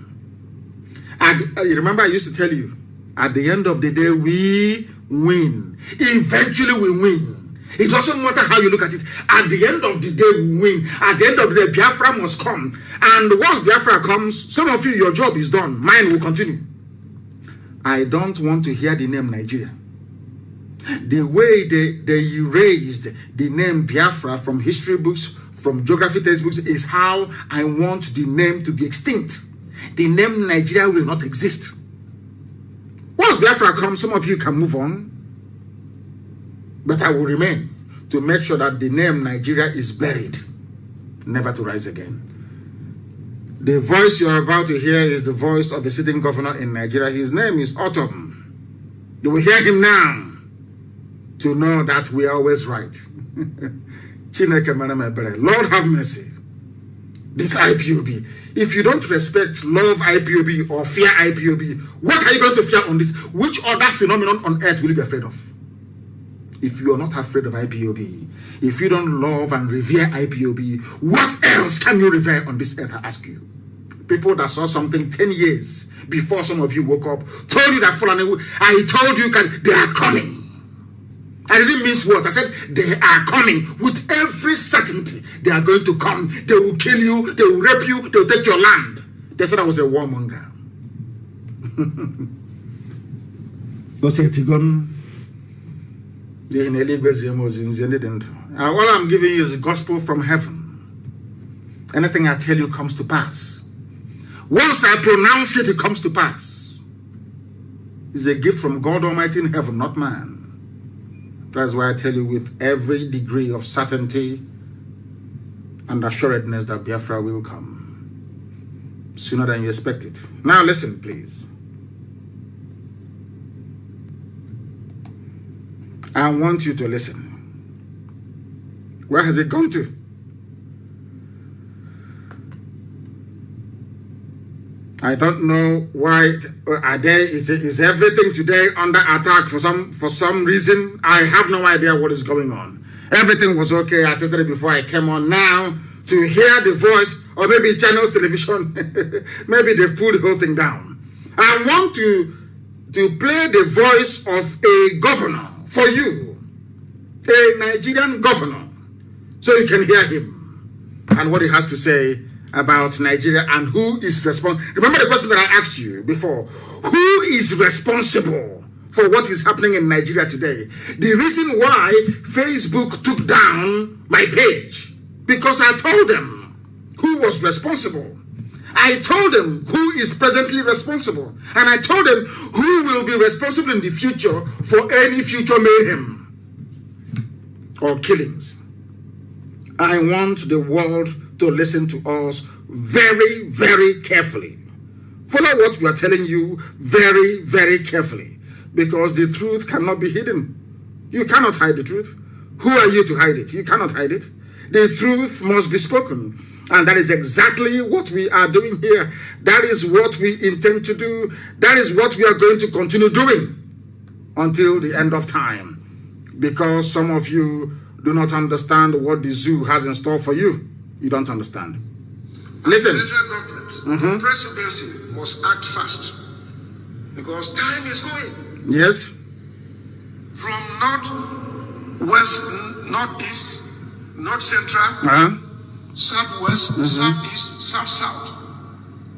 And remember I used to tell you, at the end of the day, we win. Eventually we win. It doesn't matter how you look at it. At the end of the day, we win. At the end of the day, Biafra must come. And once Biafra comes, some of you, your job is done. Mine will continue. I don't want to hear the name Nigeria. The way they erased the name Biafra from history books, from geography textbooks, is how I want the name to be extinct. The name Nigeria will not exist. Once Biafra comes, some of you can move on, but I will remain to make sure that the name Nigeria is buried, never to rise again. The voice you're about to hear is the voice of the sitting governor in Nigeria. His name is Autumn. You will hear him now to know that we are always right. Lord have mercy. This IPOB. If you don't respect, love IPOB or fear IPOB, what are you going to fear on this? Which other phenomenon on earth will you be afraid of? If you are not afraid of IPOB, if you don't love and revere IPOB, what else can you revere on this earth, I ask you? People that saw something 10 years before some of you woke up, told you that I told you they are coming. I didn't mince words. I said they are coming with every certainty. They are going to come. They will kill you. They will rape you. They will take your land. They said I was a warmonger. All I'm giving you is the gospel from heaven. Anything I tell you comes to pass. Once I pronounce it, it comes to pass. It's a gift from God Almighty in heaven, not man. That's why I tell you with every degree of certainty and assuredness that Biafra will come sooner than you expect it. Now listen, please. I want you to listen. Where has it gone to? I don't know why is everything today under attack for some reason. I have no idea what is going on. Everything was okay. I tested it before I came on. Now to hear the voice, or maybe channels television, maybe they've pulled the whole thing down. I want to play the voice of a governor for you, a Nigerian governor, so you can hear him and what he has to say about Nigeria and who is responsible. Remember the question that I asked you before. Who is responsible for what is happening in Nigeria today? The reason why Facebook took down my page, because I told them who was responsible. I told them who is presently responsible. And I told them who will be responsible in the future for any future mayhem or killings. I want the world to listen to us very, very carefully. Follow what we are telling you very, very carefully, because the truth cannot be hidden. You cannot hide the truth. Who are you to hide it? You cannot hide it. The truth must be spoken, and that is exactly what we are doing here. That is what we intend to do. That is what we are going to continue doing until the end of time, because some of you do not understand what the zoo has in store for you. You don't understand. Listen. The federal government, presidency must act fast, because time is going. Yes. From north, west, northeast, north central, southwest, southeast, south.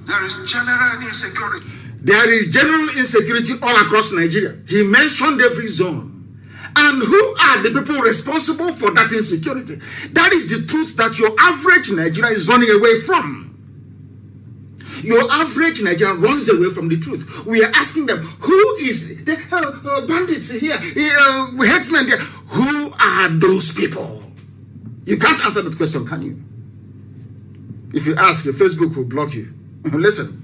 There is general insecurity. There is general insecurity all across Nigeria. He mentioned every zone. And who are the people responsible for that insecurity? That is the truth that your average Nigerian is running away from. Your average Nigerian runs away from the truth. We are asking them, who is the bandits here, headsmen there? Who are those people? You can't answer that question, can you? If you ask, your Facebook will block you. Listen.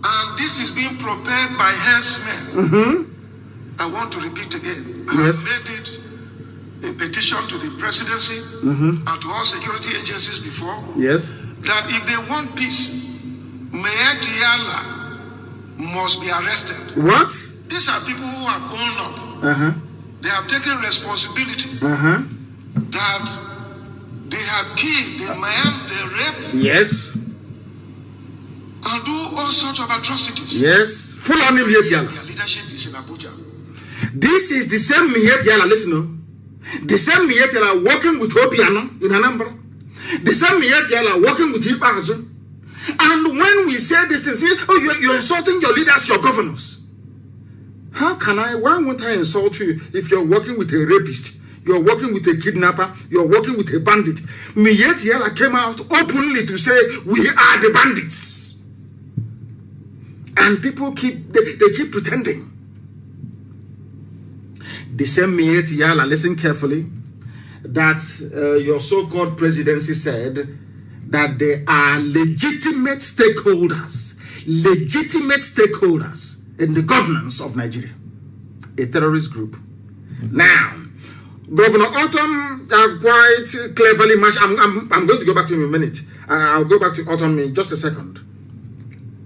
And this is being prepared by herdsmen. I want to repeat again. I have made it a petition to the presidency and to all security agencies before. Yes. That if they want peace, Mayor Diala must be arrested. What? These are people who have owned up. They have taken responsibility. That they have killed, they maim, they rape. Yes. And do all sorts of atrocities. Yes. Full on Their leadership is in Abuja. This is the same Mietiala, listen, the same Mietiala working with Obiano in Anambra, the same Mietiala working with Ibazu, And when we say these things, oh, you're insulting your leaders, your governors. Why won't I insult you if you're working with a rapist, you're working with a kidnapper, you're working with a bandit? Miyetti Allah came out openly to say, we are the bandits. And people keep pretending. The same Miyetti Allah, listen carefully, that your so-called presidency said that they are legitimate stakeholders in the governance of Nigeria, a terrorist group. Now, Governor Autumn have quite cleverly matched. I'm going to go back to him in a minute. I'll go back to Autumn in just a second.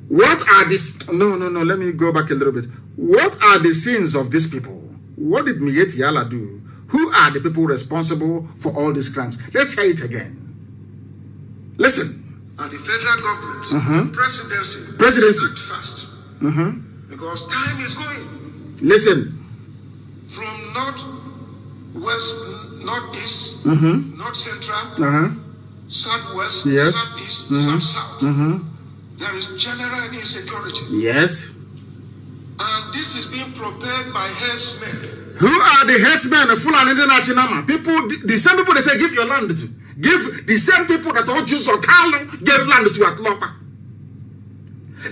What are these? No, let me go back a little bit. What are the sins of these people? What did Miyetti Allah do? Who are the people responsible for all these crimes? Let's hear it again. Listen. And the federal government, presidency, act fast. Because time is going. Listen. From north, west, northeast, north central, southwest, southeast, south. There is general insecurity. Yes. And this is being propelled by headsmen. Who are the headsmen of Fulani International? People, the same people they say give your land to. Give the same people that all Jews or Kanu gave land to Atlopa.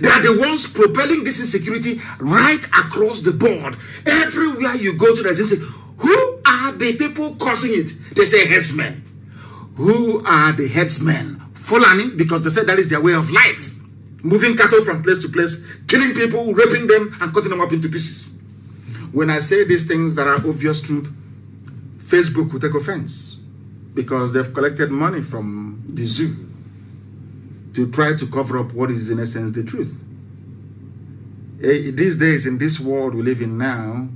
They are the ones propelling this insecurity right across the board. Everywhere you go to, they say, who are the people causing it? They say headsmen. Who are the headsmen? Fulani, because they said that is their way of life. Moving cattle from place to place, killing people, raping them, and cutting them up into pieces. When I say these things that are obvious truth, Facebook will take offense because they've collected money from the zoo to try to cover up what is in essence the truth. These days, in this world we live in now,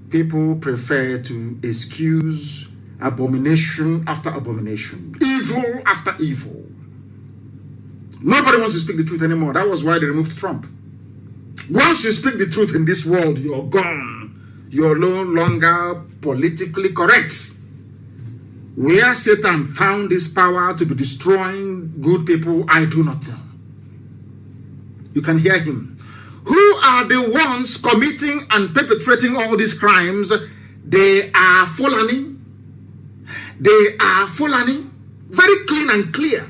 people prefer to excuse abomination after abomination, evil after evil. Nobody wants to speak the truth anymore. That was why they removed Trump. Once you speak the truth in this world, you're gone. You're no longer politically correct. Where Satan found this power to be destroying good people, I do not know. You can hear him. Who are the ones committing and perpetrating all these crimes? They are Fulani. They are Fulani. Very clean and clear.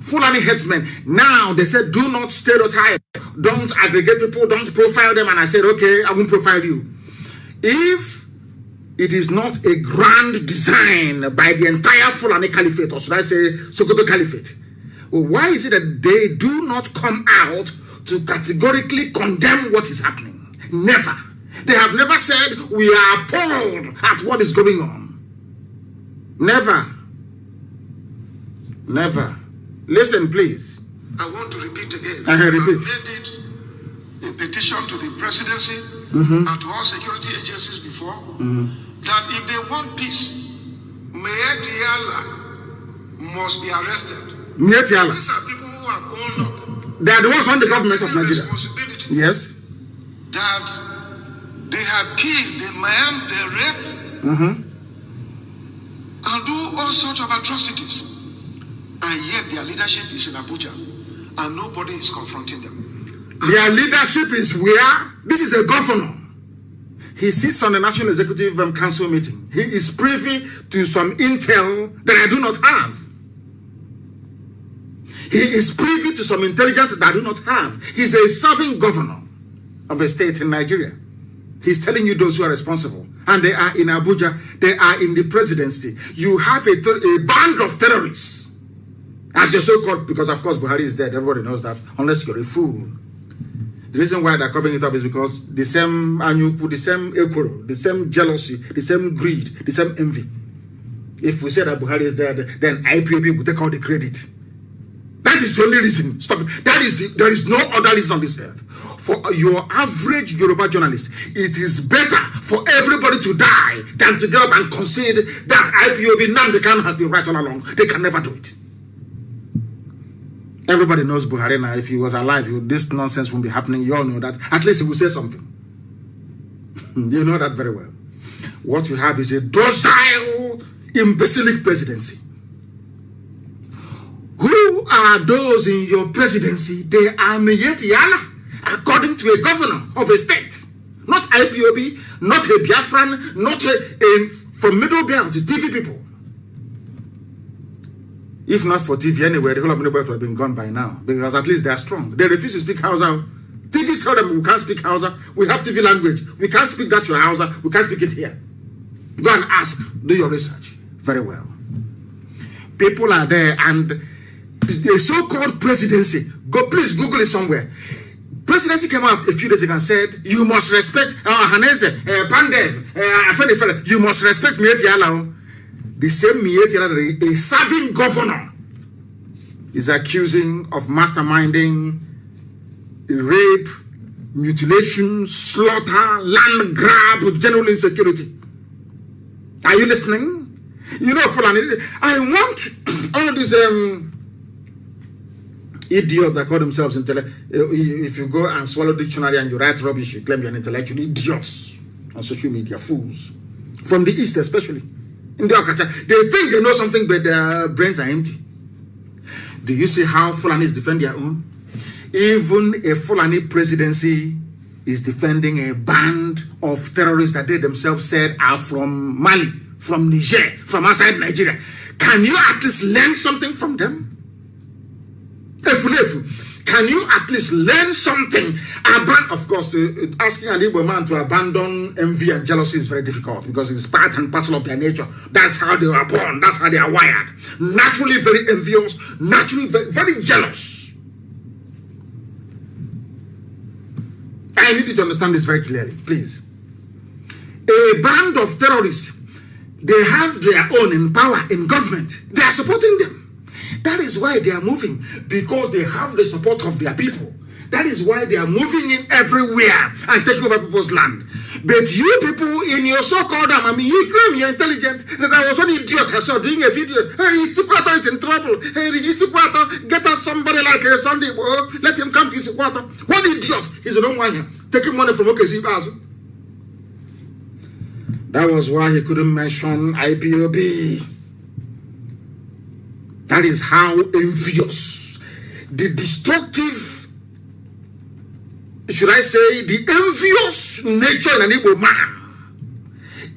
Fulani headsmen. Now they said, do not stereotype, don't aggregate people, don't profile them. And I said, okay, I won't profile you. If it is not a grand design by the entire Fulani Caliphate, or should I say Sokoto Caliphate, well, why is it that they do not come out to categorically condemn what is happening? Never. They have never said we are appalled at what is going on. Never. Never. Listen, please. I want to repeat again. I can repeat. I made it a petition to the presidency and to all security agencies before that if they want peace, Miyetti Allah must be arrested. Miyetti Allah. These are people who have owned up. They are the ones on the government of Nigeria. Responsibility. Yes. That they have killed the man, they rape, and do all sorts of atrocities. And yet their leadership is in Abuja and nobody is confronting them. Their leadership is where? This is a governor. He sits on the National Executive Council meeting. He is privy to some intel that I do not have. He is privy to some intelligence that I do not have. He's a serving governor of a state in Nigeria. He's telling you those who are responsible. And they are in Abuja. They are in the presidency. You have a band of terrorists. As you're so-called, because of course Buhari is dead, everybody knows that, unless you're a fool. The reason why they're covering it up is because the same Anyuku, the same Ekuro, the same jealousy, the same greed, the same envy. If we say that Buhari is dead, then IPOB will take all the credit. That is the only reason. Stop it. There is no other reason on this earth. For your average Yoruba journalist, it is better for everybody to die than to get up and concede that IPOB Nnamdi has been right all along. They can never do it. Everybody knows Buhari now. If he was alive, this nonsense won't be happening. You all know that. At least he will say something. You know that very well. What you have is a docile, imbecilic presidency. Who are those in your presidency? They are Miyetti Allah, according to a governor of a state. Not IPOB, not a Biafran, not from Middle Belt, TV people. If not for TV anyway, the whole of Middle Belt would have been gone by now. Because at least they are strong. They refuse to speak Hausa. TV tell them we can't speak Hausa. We have TV language. We can't speak that to Hausa. We can't speak it here. Go and ask. Do your research. Very well. People are there, and the so-called presidency. Please Google it somewhere. Presidency came out a few days ago and said, you must respect Hanese, Pandev, you must respect Miyetti Allah. The same Miyetti Allah, a serving governor, is accusing of masterminding rape, mutilation, slaughter, land grab, general insecurity. Are you listening? You know, Fulani, I want all these idiots that call themselves intellectual. If you go and swallow dictionary and you write rubbish, you claim you're an intellectual. Idiots on social media, fools. From the East especially. In the Okacha, they think they know something, but their brains are empty. Do you see how Fulanis defend their own? Even a Fulani presidency is defending a band of terrorists that they themselves said are from Mali, from Niger, from outside Nigeria. Can you at least learn something from them? Can you at least learn something? Of course, asking an Igbo man to abandon envy and jealousy is very difficult because it's part and parcel of their nature. That's how they are born. That's how they are wired. Naturally very envious, naturally very, very jealous. I need you to understand this very clearly, please. A band of terrorists, they have their own in power, in government. They are supporting them. That is why they are moving, because they have the support of their people. That is why they are moving in everywhere and taking over people's land. But you people in your so-called you claim you're intelligent. That I was one idiot I saw doing a video. Hey, Isikwata is in trouble. Hey, Isikwata, get us somebody like a Sunday. Oh, let him come to Isikwata. One idiot. He's the one here taking money from Okezibazo. That was why he couldn't mention IPOB. That is how envious, the destructive, should I say, the envious nature in an Igbo man.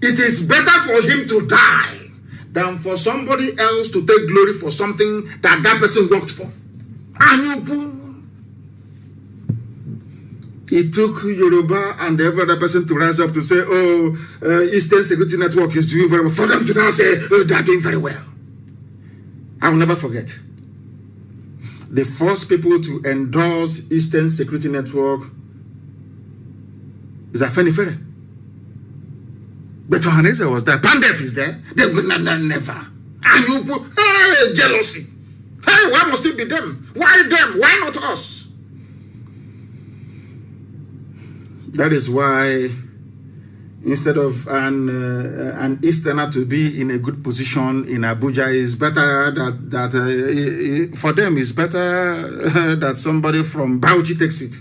It is better for him to die than for somebody else to take glory for something that person worked for. It took Yoruba and every other person to rise up to say, oh, Eastern Security Network is doing very well. For them to now say, oh, they're doing very well. I will never forget. The first people to endorse Eastern Security Network is Afenifere. But Johannes was there. Pandef is there. They will never. And you put, hey, jealousy. Hey, why must it be them? Why them? Why not us? That is why instead of an Easterner to be in a good position in Abuja, is better that for them it's better that somebody from Bauchi takes it.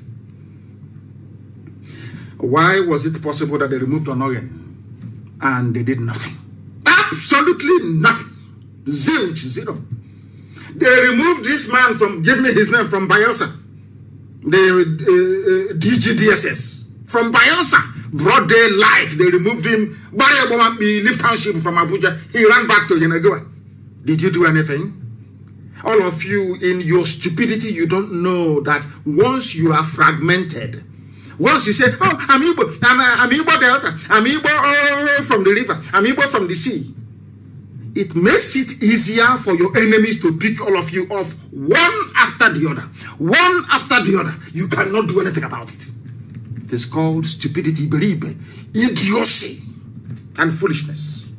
Why was it possible that they removed Onoyen and they did nothing? Absolutely nothing. Zero. They removed this man from, give me his name, from Bayelsa, the DGDSS. From Bayelsa, broad daylight, they removed him. Lift township from Abuja. He ran back to Yenagoa. Did you do anything? All of you, in your stupidity, you don't know that once you are fragmented, once you say, oh, I'm Igbo Delta, I'm Igbo from the river, I'm Igbo from the sea, it makes it easier for your enemies to pick all of you off one after the other. One after the other. You cannot do anything about it. It is called stupidity, beribe, idiocy, and foolishness.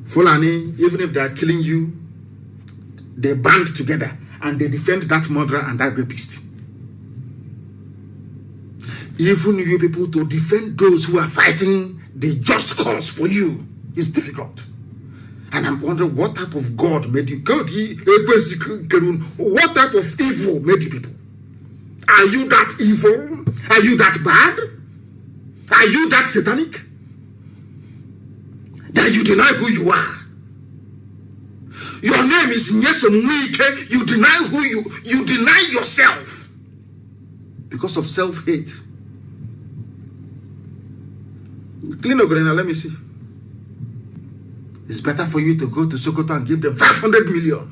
Fulani, even if they are killing you, they band together and they defend that murderer and that rapist. Even you people to defend those who are fighting the just cause for you is difficult. And I'm wondering what type of God made you? What type of evil made you people? Are you that evil? Are you that bad? Are you that satanic? That you deny who you are? Your name is Nyesemwike. You deny who you deny yourself because of self-hate. Clean Ogrena, let me see. It's better for you to go to Sokoto and give them 500 million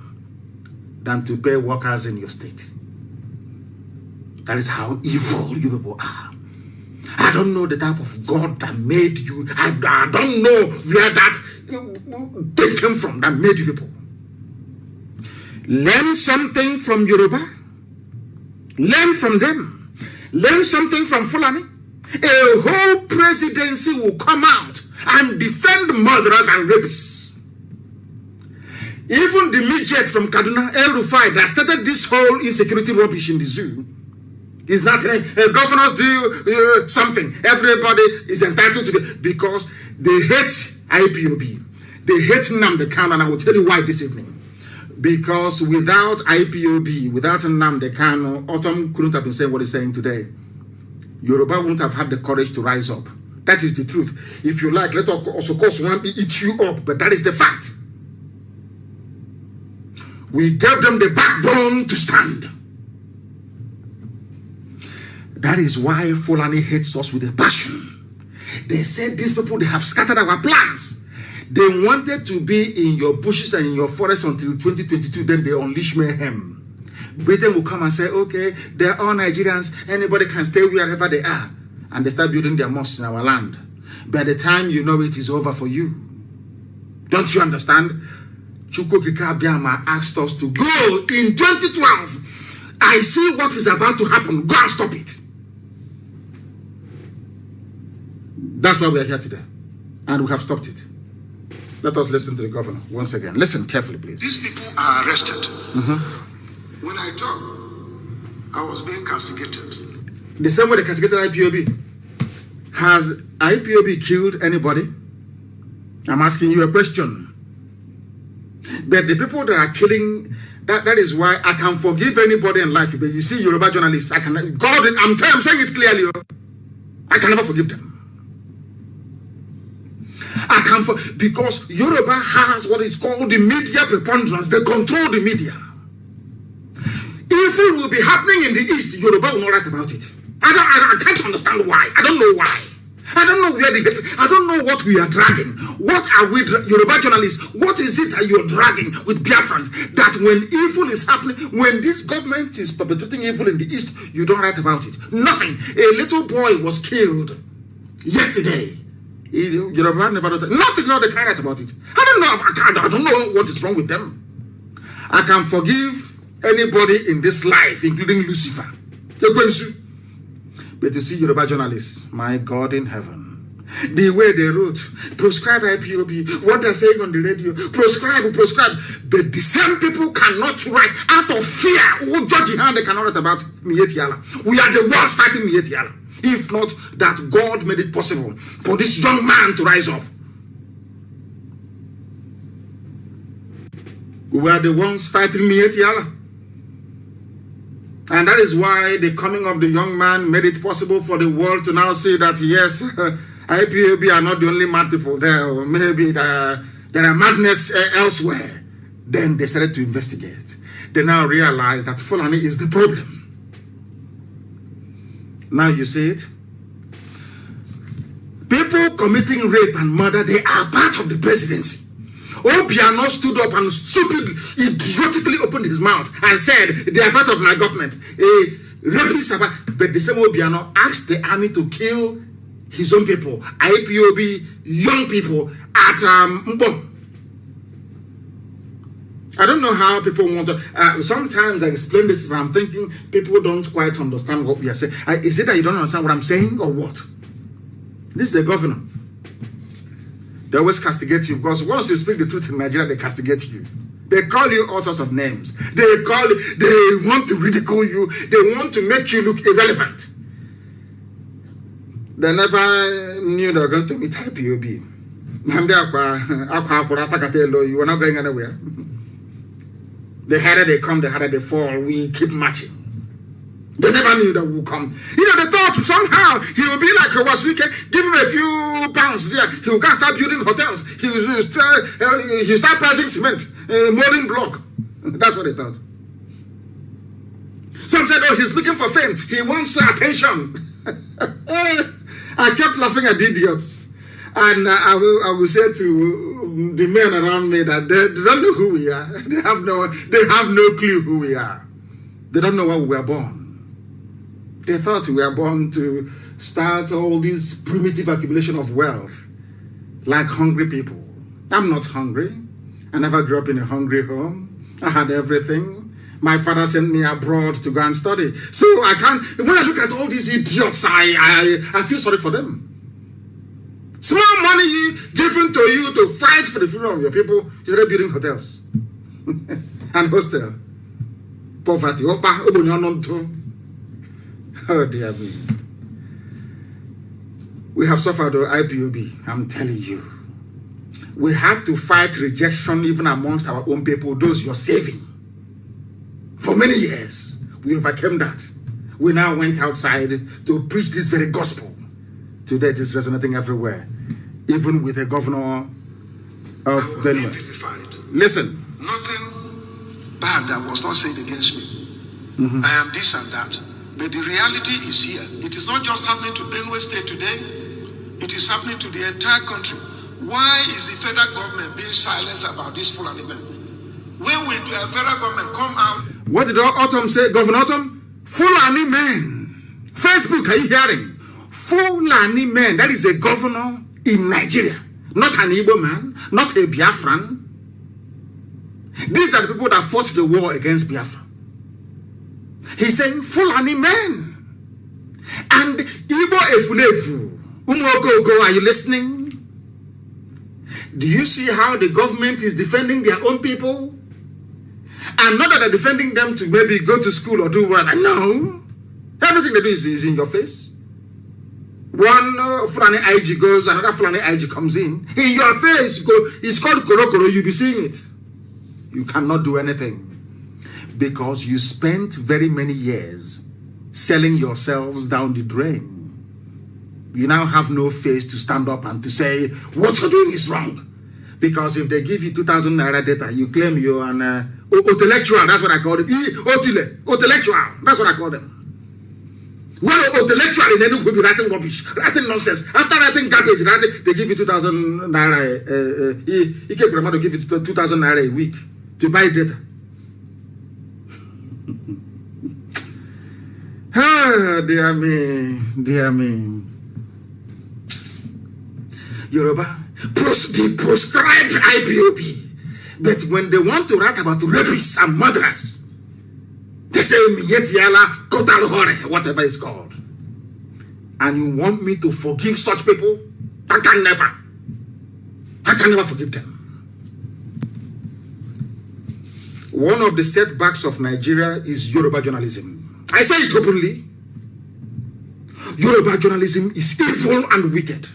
than to pay workers in your state. That is how evil you people are. I don't know the type of God that made you. I don't know where that they came from that made you people. Learn something from Yoruba. Learn from them. Learn something from Fulani. A whole presidency will come out and defend murderers and rapists. Even the midget from Kaduna, El Rufai, that started this whole insecurity rubbish in the zoo, is not governors do something. Everybody is entitled to it because they hate IPOB. They hate Nnamdi Kanu, and I will tell you why this evening. Because without IPOB, without Nnamdi Kanu, Autumn couldn't have been saying what he's saying today. Yoruba wouldn't have had the courage to rise up. That is the truth. If you like, let us of course one eat you up, but that is the fact. We gave them the backbone to stand. That is why Fulani hates us with a passion. They said these people, they have scattered our plans. They wanted to be in your bushes and in your forests until 2022, then they unleash mayhem. Britain will come and say, okay, they're all Nigerians, anybody can stay wherever they are. And they start building their mosques in our land. By the time you know it is over for you. Don't you understand? Chukwuka Biama asked us to go in 2012. I see what is about to happen. Go and stop it. That's why we are here today. And we have stopped it. Let us listen to the governor once again. Listen carefully, please. These people are arrested. When I talk, I was being castigated. The same way they castigated IPOB. Has IPOB killed anybody? I'm asking you a question. But the people that are killing, that is why I can forgive anybody in life. But you see, Yoruba journalists, I'm saying it clearly. I can never forgive them. Because Yoruba has what is called the media preponderance. They control the media. Evil will be happening in the East. Yoruba will not write about it. I can't understand why. I don't know why. I don't know where I don't know what we are dragging. What are we, Yoruba journalists? What is it that you're dragging with Biafrans? That when evil is happening, when this government is perpetrating evil in the East, you don't write about it. Nothing. A little boy was killed yesterday. Yoruba never wrote nothing. No, they can't write about it. I don't know what is wrong with them. I can forgive anybody in this life, including Lucifer. But you see, Yoruba journalists, my God in heaven, the way they wrote, proscribe IPOB, what they're saying on the radio, proscribe. But the same people cannot write out of fear. Oh, Georgie, how they cannot write about Mietiala. We are the ones fighting Mietiala. If not that God made it possible for this young man to rise up. We were the ones fighting Mietiala. And that is why the coming of the young man made it possible for the world to now say that, yes, IPOB are not the only mad people there, or maybe there are madness elsewhere. Then they started to investigate. They now realize that Fulani is the problem. Now you see it. People committing rape and murder, they are part of the presidency. Obiano stood up and idiotically opened his mouth and said, they are part of my government. But the same Obiano asked the army to kill his own people, IPOB, young people at Mbo. I don't know how people want to. Sometimes I explain this and I'm thinking people don't quite understand what we are saying. Is it that you don't understand what I'm saying or what? This is the governor. They always castigate you because once you speak the truth in Nigeria, they castigate you. They call you all sorts of names. They want to ridicule you. They want to make you look irrelevant. They never knew they were going to meet IPOB. You were not going anywhere. The harder they come, the harder they fall. We keep marching. They never knew that we would come. You know, they thought somehow he will be like a Waswike, give him a few pounds there. He will start building hotels. He will start pricing cement. molding block. That's what they thought. Some said, oh, he's looking for fame. He wants attention. I kept laughing at the idiots. And I will say to the men around me that they don't know who we are. They have no clue who we are. They don't know why we were born. They thought we were born to start all this primitive accumulation of wealth like hungry people. I'm not hungry. I never grew up in a hungry home. I had everything. My father sent me abroad to go and study. So I can't, when I look at all these idiots, I feel sorry for them. Small money given to you to fight for the freedom of your people, you're not building hotels and hostel. Poverty. Oh dear me. We have suffered IPOB, I'm telling you. We had to fight rejection even amongst our own people, those you're saving. For many years, we overcame that. We now went outside to preach this very gospel. Today it is resonating everywhere, even with a governor of Benue. Listen. Nothing bad that was not said against me. I am this and that. But the reality is here. It is not just happening to Benue State today. It is happening to the entire country. Why is the federal government being silent about this Fulani men? When will the federal government come out? What did Autumn say, Governor Autumn? Fulani men. Facebook, are you hearing? Fulani men. That is a governor in Nigeria. Not an Igbo man. Not a Biafran. These are the people that fought the war against Biafra. He's saying Fulani men. And Igbo Efulefu. Umogogo, are you listening? Do you see how the government is defending their own people? And not that they're defending them to maybe go to school or do whatever. No. Everything they do is in your face. One Fulani IG goes, another Fulani IG comes in. In your face, it's called Korokoro, you'll be seeing it. You cannot do anything. Because you spent very many years selling yourselves down the drain. You now have no face to stand up and to say, what you're doing is wrong. Because if they give you 2,000 naira data, you claim you're an intellectual. That's what I call them. Intellectual. That's what I call them. When intellectual in any will be writing rubbish, writing nonsense. After writing garbage, they give you 2,000 naira. He can to give you 2,000 naira a week to buy data. Ah, dear me, dear me. Yoruba, they proscribed IPOB. But when they want to write about rapists and murderers, they say Miyetiala, Kotal Hore, whatever it's called. And you want me to forgive such people? I can never forgive them. One of the setbacks of Nigeria is Yoruba journalism. I say it openly. Yoruba journalism is evil and wicked.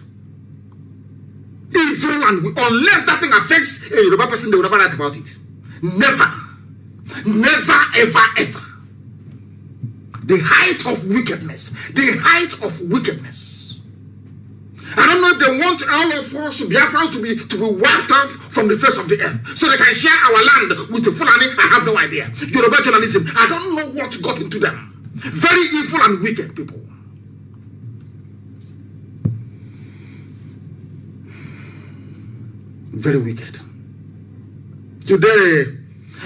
Evil and unless that thing affects a Yoruba person, they will never write about it. Never. Never, ever, ever. The height of wickedness. The height of wickedness. I don't know if they want all of us, Biafrans, to be wiped off from the face of the earth so they can share our land with the Fulani. I have no idea. Yoruba journalism, I don't know what got into them. Very evil and wicked people. Very wicked. Today,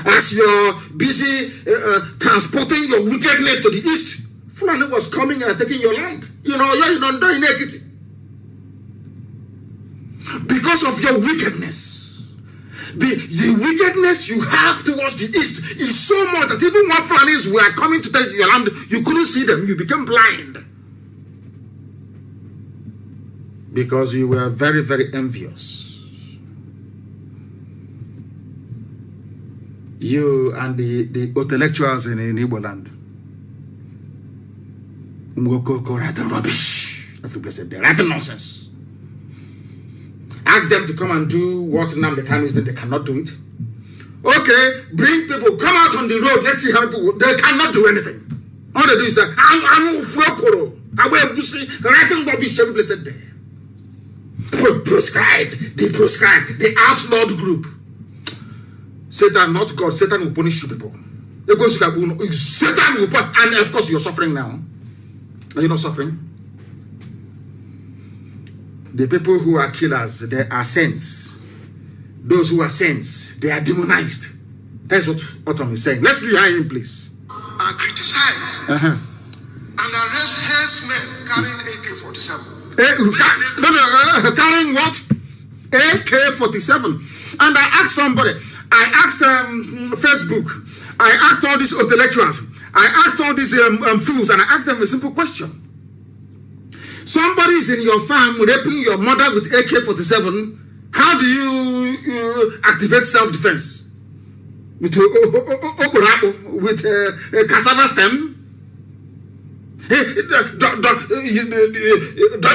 as you're busy transporting your wickedness to the east, Fulani was coming and taking your land. You know, you're not doing it. Because of your wickedness. The wickedness you have towards the east is so much that even when Fulanis were coming to take your land, you couldn't see them. You became blind. Because you were very, very envious. You and the intellectuals in Igbo land. Writing rubbish. Every blessed day. Writing nonsense. Ask them to come and do what Nnamdi Kanu is doing. They cannot do it. Okay, bring people, come out on the road. Let's see how people. They cannot do anything. All they do is that writing rubbish every blessed day. Proscribed. The outlawed group. Satan, not God, Satan will punish you people. Satan will punish, and of course you're suffering now. Are you not suffering? The people who are killers, they are saints. Those who are saints, they are demonized. That's what Autumn is saying. Let's hear him, please. And criticize and arrest herdsmen carrying AK-47. Carrying what? AK-47. And I asked somebody, I asked Facebook, I asked all these intellectuals, I asked all these fools, and I asked them a simple question. Somebody is in your farm raping your mother with AK-47. How do you activate self-defense? With cassava stem? Don't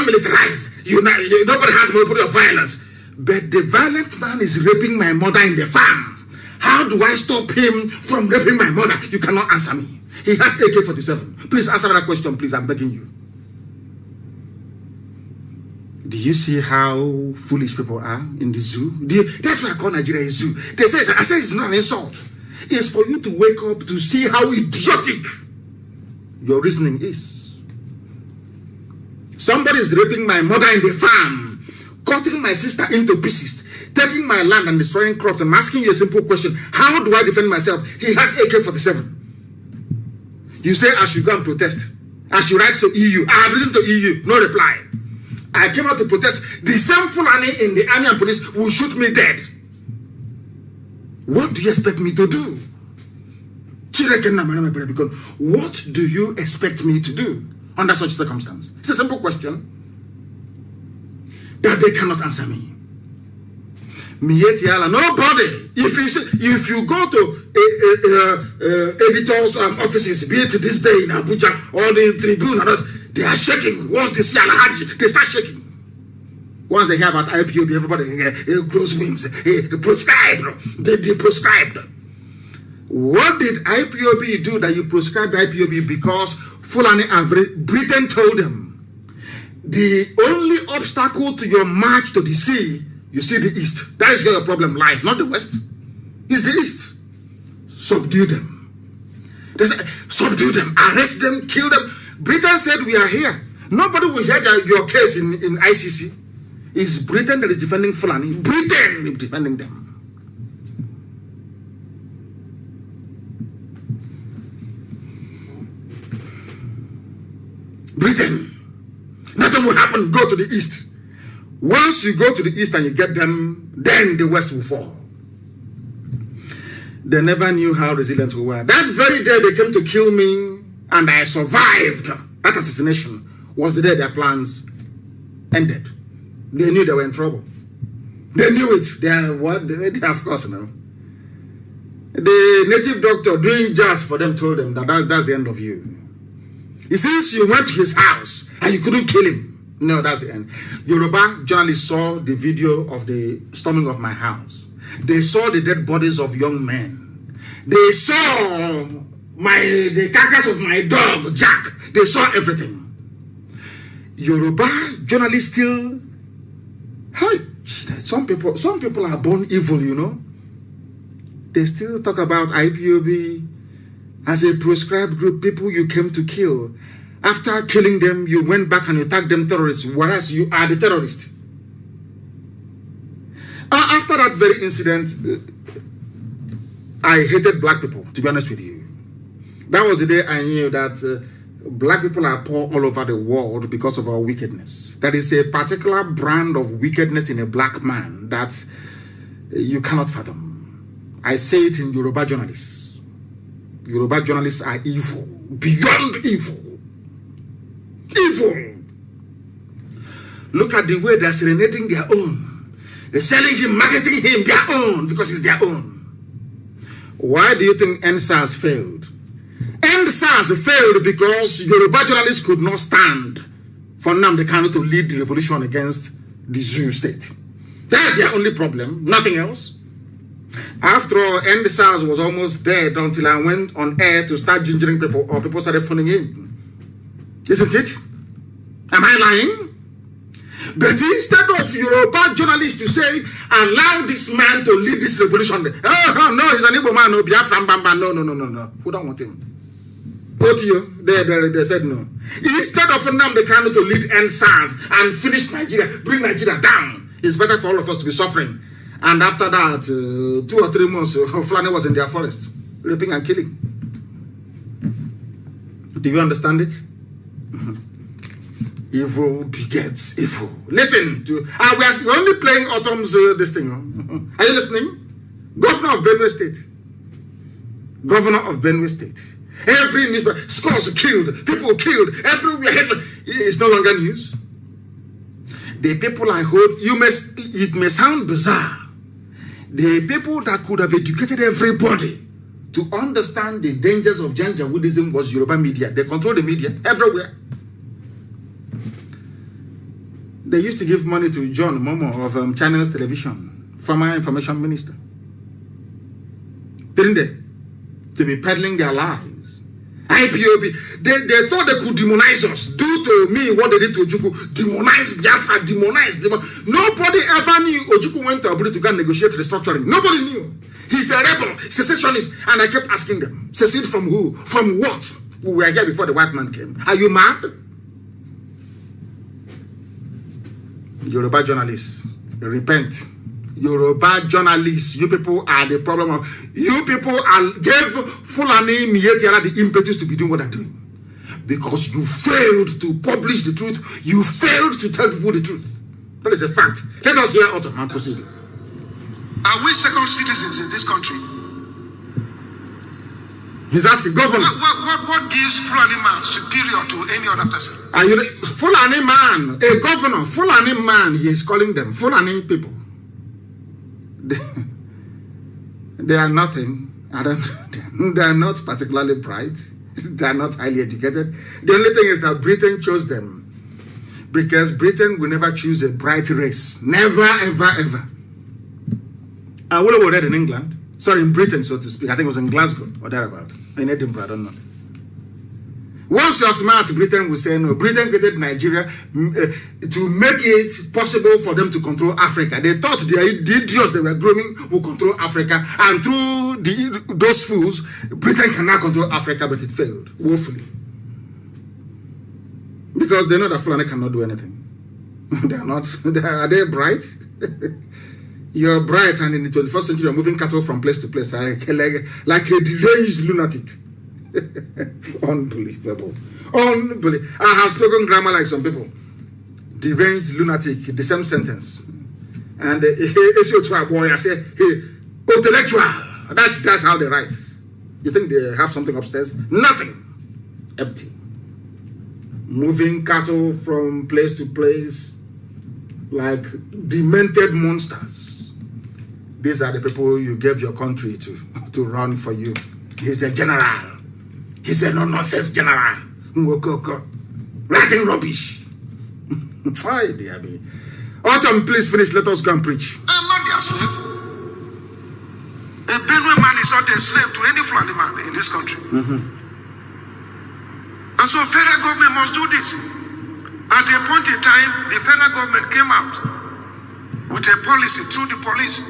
militarize. Nobody has monopoly of violence. But the violent man is raping my mother in the farm. How do I stop him from raping my mother? You cannot answer me. He has AK-47. Please answer that question, please. I'm begging you. Do you see how foolish people are in the zoo? That's why I call Nigeria a zoo. I say it's not an insult. It's for you to wake up to see how idiotic your reasoning is. Somebody is raping my mother in the farm, cutting my sister into pieces, taking my land and destroying crops. I'm asking you a simple question. How do I defend myself? He has AK-47. You say I should go and protest. I should write to EU. I have written to EU. No reply. I came out to protest. The same Fulani in the army and police will shoot me dead. What do you expect me to do? What do you expect me to do under such circumstance? It's a simple question that they cannot answer me. Nobody. If you go to editors' offices, be it this day in Abuja or the Tribune, they are shaking. Once they see Alhaji, they start shaking. Once they hear about IPOB, everybody grows wings. Prescribed. They prescribed. What did IPOB do that you prescribed IPOB? Because Fulani and Britain told them the only obstacle to your march to the sea, you see the east. That is where your problem lies, not the west. It's the east. Subdue them. They say, subdue them, arrest them, kill them. Britain said we are here. Nobody will hear your case in ICC. It's Britain that is defending Fulani. Britain is defending them. Britain. Nothing will happen. Go to the east. Once you go to the east and you get them, then the west will fall. They never knew how resilient we were. That very day they came to kill me and I survived. That assassination was the day their plans ended. They knew they were in trouble. They knew it. They of course, you know. The native doctor doing jazz for them told them that that's the end of you. Since you went to his house and you couldn't kill him, no, that's the end. Yoruba journalists saw the video of the storming of my house. They saw the dead bodies of young men. They saw the carcass of my dog, Jack. They saw everything. Yoruba journalists still, some people are born evil, you know. They still talk about IPOB as a proscribed group, people you came to kill. After killing them, you went back and you tagged them terrorists, whereas you are the terrorist. After that very incident, I hated black people, to be honest with you. That was the day I knew that black people are poor all over the world because of our wickedness. That is a particular brand of wickedness in a black man that you cannot fathom. I say it in Yoruba journalists. Yoruba journalists are evil, beyond evil. Evil. Look at the way they're serenading their own. They're selling him, marketing him their own because it's their own. Why do you think NSAS failed? NSAS failed because Yoruba journalists could not stand for Nnamdi Kanu to lead the revolution against the Zoo state. That's their only problem, nothing else. After all, NSAS was almost dead until I went on air to start gingering people, or people started phoning in. Isn't it? Am I lying? But instead of Yoruba journalists to say, allow this man to lead this revolution, oh, no, he's an Igbo man, no, Biafran, Bamba, no. We don't want him. They said no. Instead of Nnamdi Kanu to lead NSAS and finish Nigeria, bring Nigeria down, it's better for all of us to be suffering. And after that, 2 or 3 months, Fulani was in their forest, raping and killing. Do you understand it? Evil begets evil. Listen to, we're only playing Autumn's this thing. Are you listening? Governor of Benue State. Governor of Benue State. Every newspaper, scores killed, people killed, everywhere. It's no longer news. The people I hold, it may sound bizarre. The people that could have educated everybody to understand the dangers of Janjaweedism was Yoruba media. They control the media everywhere. They used to give money to John Momo of Channels Television, former information minister. Didn't they? To be peddling their lies. IPOB, they thought they could demonize us. Do to me what they did to Ojukwu. Demonize Biafra, demonize. Nobody ever knew Ojukwu went to Abuja to go and negotiate restructuring. Nobody knew. He's a rebel, secessionist. And I kept asking them, secede from who? From what? We were here before the white man came. Are you mad? Yoruba journalists, repent. Yoruba journalists, you people are the problem of, you people gave Fulani Mietiara the impetus to be doing what they're doing. Because you failed to publish the truth. You failed to tell people the truth. That is a fact. Let us hear Autumn and proceed. Are we second citizens in this country? He's asking, Governor. What gives Fulani man superior to any other person? Are you Fulani man, a governor, Fulani man, he is calling them Fulani people. They are nothing. They are not particularly bright. They are not highly educated. The only thing is that Britain chose them. Because Britain will never choose a bright race. Never, ever, ever. I would have read in England. Sorry, in Britain, so to speak. I think it was in Glasgow or thereabout. In Edinburgh, I don't know. Once you're smart, Britain will say no. Britain created Nigeria to make it possible for them to control Africa. They thought the idiots they were grooming would control Africa. And through those fools, Britain cannot control Africa, but it failed woefully. Because they know that Fulani cannot do anything. They are not. Are they bright? You're bright, and in the 21st century, you're moving cattle from place to place like a deranged lunatic. Unbelievable. Unbelievable. I have spoken grammar like some people. Deranged lunatic, the same sentence. And boy, I say, hey, intellectual. That's how they write. You think they have something upstairs? Nothing. Empty. Moving cattle from place to place like demented monsters. These are the people you gave your country to run for you. He's a general. He's a no-nonsense general. Writing rubbish. Why, dear me? Autumn, please finish. Let us go and preach. I'm not their slave. A Benue man is not a slave to any Fulani man in this country. And so federal government must do this. At a point in time, the federal government came out with a policy through the police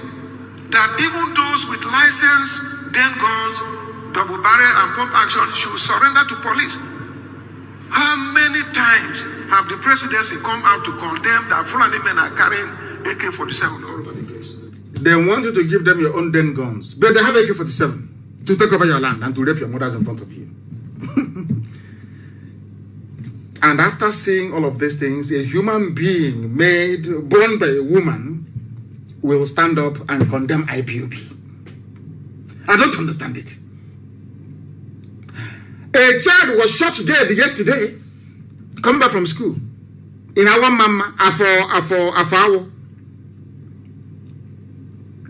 that even those with license, den guns, double barrel and pump action should surrender to police. How many times have the presidency come out to condemn that Fulani men are carrying AK-47 all over the place? They want you to give them your own den guns, but they have AK-47 to take over your land and to rape your mothers in front of you. And after seeing all of these things, a human being born by a woman will stand up and condemn IPOB. I don't understand it. A child was shot dead yesterday, coming back from school. In our mama, Afo.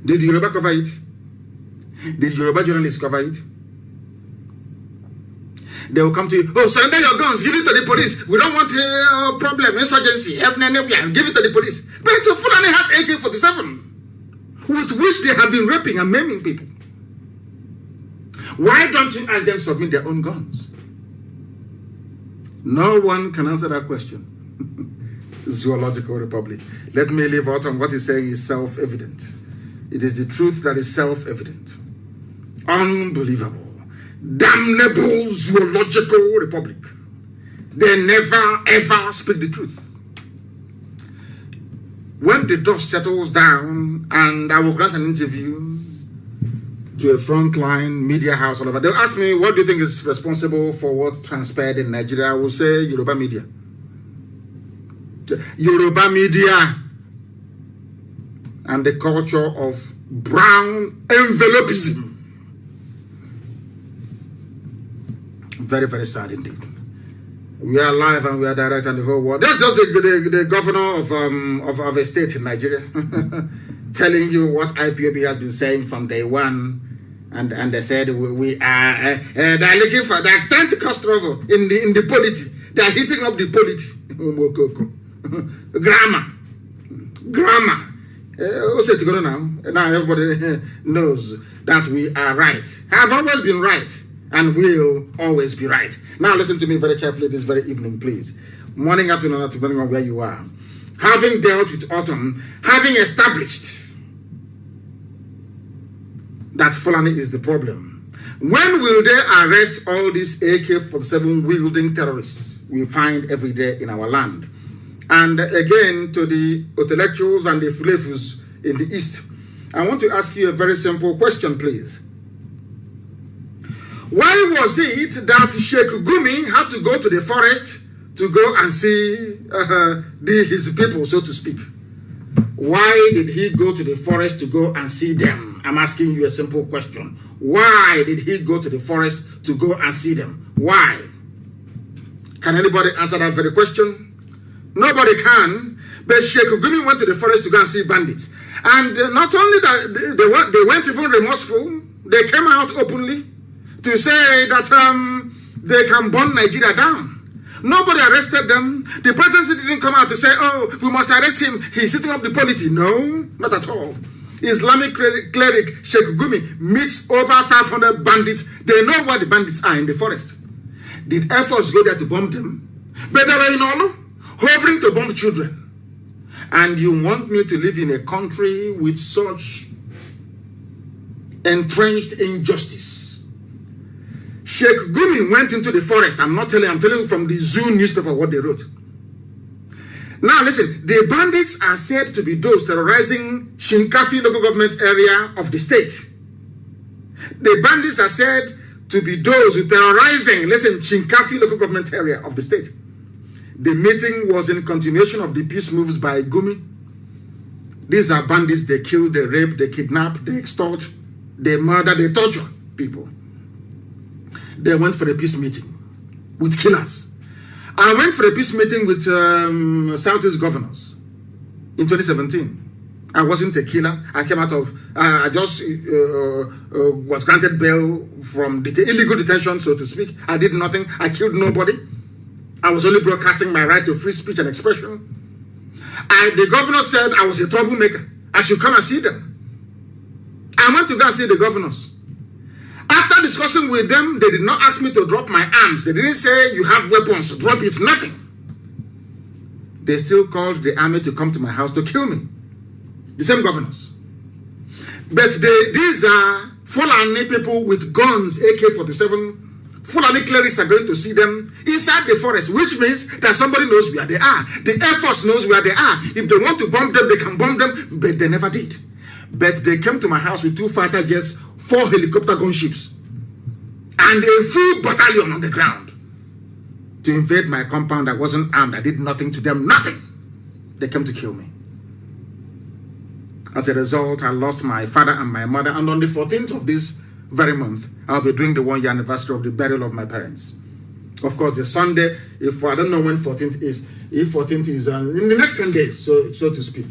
Did Yoruba cover it? Did Yoruba journalists cover it? They will come to you, oh, surrender your guns, give it to the police. We don't want a problem, insurgency, give it to the police. But Fulani has AK-47, with which they have been raping and maiming people. Why don't you ask them submit their own guns? No one can answer that question. Zoological Republic. Let me leave out on what he's saying is self-evident. It is the truth that is self-evident. Unbelievable. Damnable Zoological Republic. They never ever speak the truth. When the dust settles down and I will grant an interview to a frontline media house all over, they'll ask me, what do you think is responsible for what transpired in Nigeria? I will say Yoruba media. Yoruba media and the culture of brown envelopism. Very, very sad indeed. We are live and we are direct on the whole world. That's just the governor of a state in Nigeria telling you what IPOB has been saying from day one. And they said we are they're looking for that trying to cause trouble in the polity. They are heating up the polity. Grammar. What's it going on now? Now everybody knows that we are right. Have always been right. And will always be right. Now listen to me very carefully this very evening, please. Morning, afternoon, depending on where you are. Having dealt with autumn, having established that Fulani is the problem, when will they arrest all these AK-47 wielding terrorists we find every day in our land? And again, to the intellectuals and the fulefus in the East, I want to ask you a very simple question, please. Why was it that Sheikh Gumi had to go to the forest to go and see his people, so to speak? Why did he go to the forest to go and see them? I'm asking you a simple question. Why did he go to the forest to go and see them? Why? Can anybody answer that very question? Nobody can. But Sheikh Gumi went to the forest to go and see bandits. And not only that, they weren't even remorseful. They came out openly to say that they can burn Nigeria down. Nobody arrested them. The presidency didn't come out to say, oh, we must arrest him. He's setting up the polity. No, not at all. Islamic cleric Sheikh Gumi meets over 500 bandits. They know where the bandits are in the forest. Did Air Force go there to bomb them? But they were in Olo, hovering to bomb children. And you want me to live in a country with such entrenched injustice? Sheikh Gumi went into the forest. I'm telling you from the Zoo newspaper what they wrote. Now listen, the bandits are said to be those terrorizing Shinkafi local government area of the state. The bandits are said to be those terrorizing, listen, Shinkafi local government area of the state. The meeting was in continuation of the peace moves by Gumi. These are bandits. They kill, they rape, they kidnap, they extort, they murder, they torture people. They went for a peace meeting with killers. I went for a peace meeting with Southeast governors in 2017. I wasn't a killer. I came out of, I just was granted bail from illegal detention, so to speak. I did nothing. I killed nobody. I was only broadcasting my right to free speech and expression. The governor said I was a troublemaker. I should come and see them. I went to go and see the governors. After discussing with them, they did not ask me to drop my arms. They didn't say, you have weapons, drop it, nothing. They still called the army to come to my house to kill me. The same governors. But these are Fulani people with guns, AK-47. Fulani clerics are going to see them inside the forest, which means that somebody knows where they are. The Air Force knows where they are. If they want to bomb them, they can bomb them, but they never did. But they came to my house with 2 fighter jets, 4 helicopter gunships, and a full battalion on the ground to invade my compound. I wasn't armed. I did nothing to them. Nothing. They came to kill me. As a result, I lost my father and my mother. And on the 14th of this very month, I'll be doing the 1-year anniversary of the burial of my parents. Of course, the Sunday, if I don't know when 14th is, if 14th is in the next 10 days, so to speak.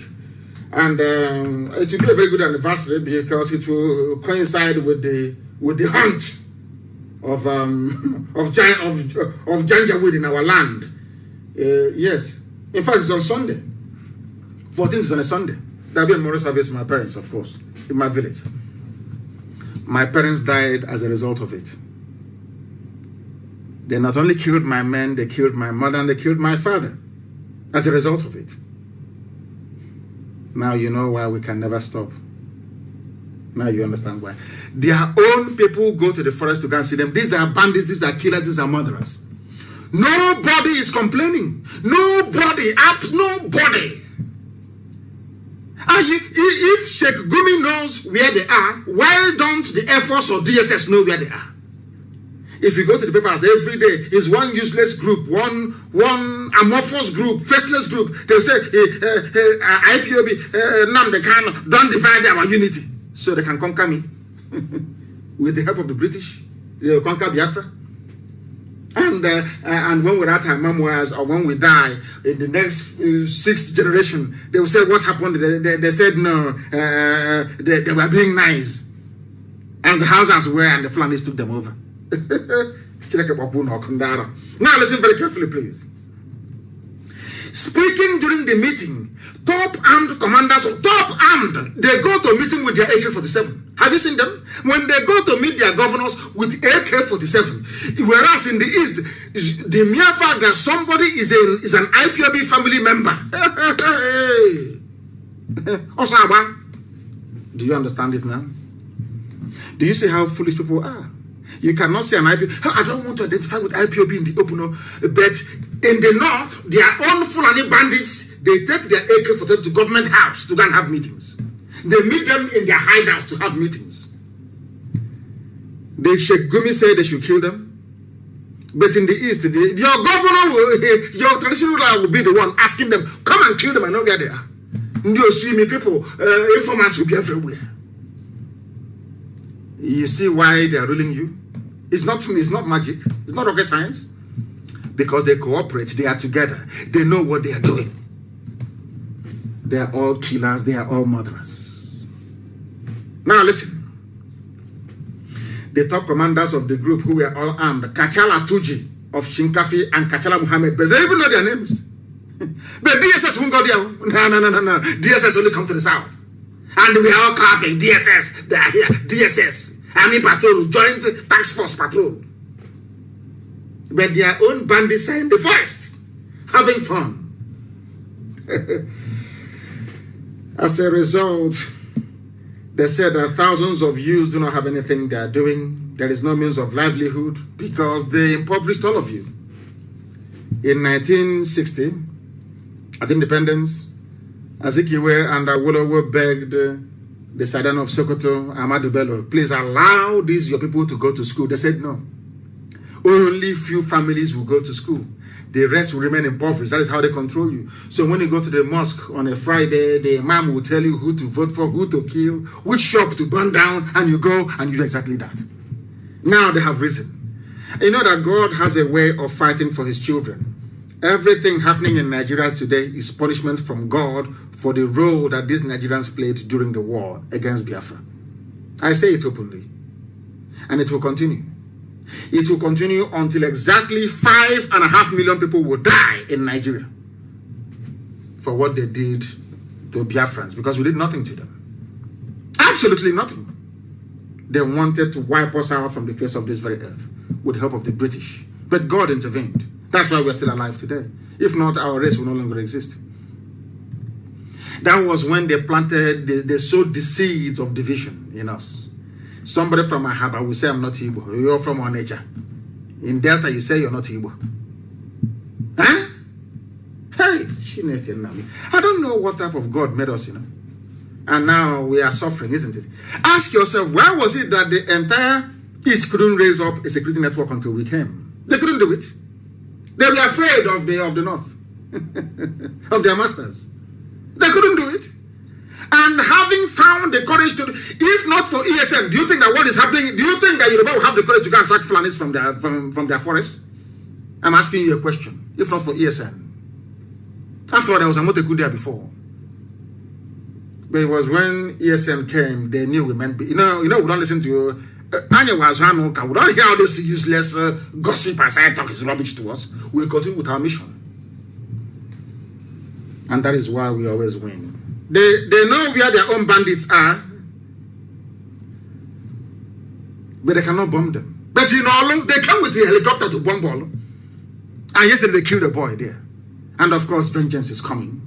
And it will be a very good anniversary because it will coincide with the hunt of Janjaweed in our land. Yes, in fact, it's on Sunday. 14th is on a Sunday. There'll be a memorial service for my parents, of course, in my village. My parents died as a result of it. They not only killed my men, they killed my mother, and they killed my father. as a result of it. Now you know why we can never stop. Now you understand why. Their own people go to the forest to go and see them. These are bandits, these are killers, these are murderers. Nobody is complaining. Nobody. And if Sheikh Gumi knows where they are, why don't the Air Force or DSS know where they are? If you go to the papers every day, it's one useless group, one amorphous group, faceless group. They'll say, IPOB, Nnamdi, Kanu, don't divide our unity. So they can conquer me. With the help of the British, they'll conquer Biafra. And when we're at our memoirs, or when we die, in the next 6th generation, they will say what happened. They said no, they were being nice. As the Hausas were, and the Flanders took them over. Now listen very carefully, please. Speaking during the meeting, top armed commanders, they go to a meeting with their AK-47. Have you seen them? When they go to meet their governors with AK-47, whereas in the East, the mere fact that somebody is an IPOB family member. Do you understand it now? Do you see how foolish people are? You cannot say an IPOB. I don't want to identify with IPOB in the open, but in the North, their own Fulani bandits, they take their AK-47 to government house to go and have meetings. They meet them in their hideouts to have meetings. The Sheikh Gumi said they should kill them. But in the East, your governor, your traditional ruler will be the one asking them, come and kill them, I know where they are. You see me, people, informants will be everywhere. You see why they are ruling you? It's not magic. It's not rocket science. Because they cooperate, they are together. They know what they are doing. They are all killers, they are all murderers. Now listen. The top commanders of the group who were all armed, Kachala Tuji of Shinkafi and Kachala Muhammad, but they even know their names. But DSS won't go there. No. DSS only come to the south. And we are all clapping. DSS, they are here. DSS. Army patrol, joint task force patrol. But their own bandits are in the forest, having fun. As a result, they said that thousands of youths do not have anything they are doing. There is no means of livelihood because they impoverished all of you. In 1960, at independence, Azikiwe and Awolowo begged the Sultan of Sokoto, Ahmadu Bello, please allow these your people to go to school. They said no. Only few families will go to school. The rest will remain impoverished. That is how they control you. So when you go to the mosque on a Friday, the imam will tell you who to vote for, who to kill, which shop to burn down, and you go and you do exactly that. Now they have risen. You know that God has a way of fighting for his children. Everything happening in Nigeria today is punishment from God for the role that these Nigerians played during the war against Biafra. I say it openly. And it will continue. It will continue until exactly 5.5 million people will die in Nigeria for what they did to Biafrans, because we did nothing to them. Absolutely nothing. They wanted to wipe us out from the face of this very earth with the help of the British. But God intervened. That's why we're still alive today. If not, our race will no longer exist. That was when they planted, they sowed the seeds of division in us. Somebody from Ahaba will say, I'm not Igbo. You're from Onitsha. In Delta, you say you're not Igbo. Huh? Hey, Chineke Nnamdi. I don't know what type of God made us, And now we are suffering, isn't it? Ask yourself, why was it that the entire East couldn't raise up a security network until we came? They couldn't do it. They were afraid of the North, of their masters. They couldn't do it. And having found the courage to, if not for ESN, do you think that what is happening, do you think that Yoruba will have the courage to go and sack Fulanis from their forests? I'm asking you a question. If not for ESN. After all, there was a Moteku there before. But it was when ESN came, they knew we meant, we don't listen to Anya was we don't hear all this useless gossip and side talk is rubbish to us. We continue with our mission. And that is why we always win. They know where their own bandits are, but they cannot bomb them. But they come with the helicopter to bomb all. And yesterday they killed a boy there. And of course, vengeance is coming.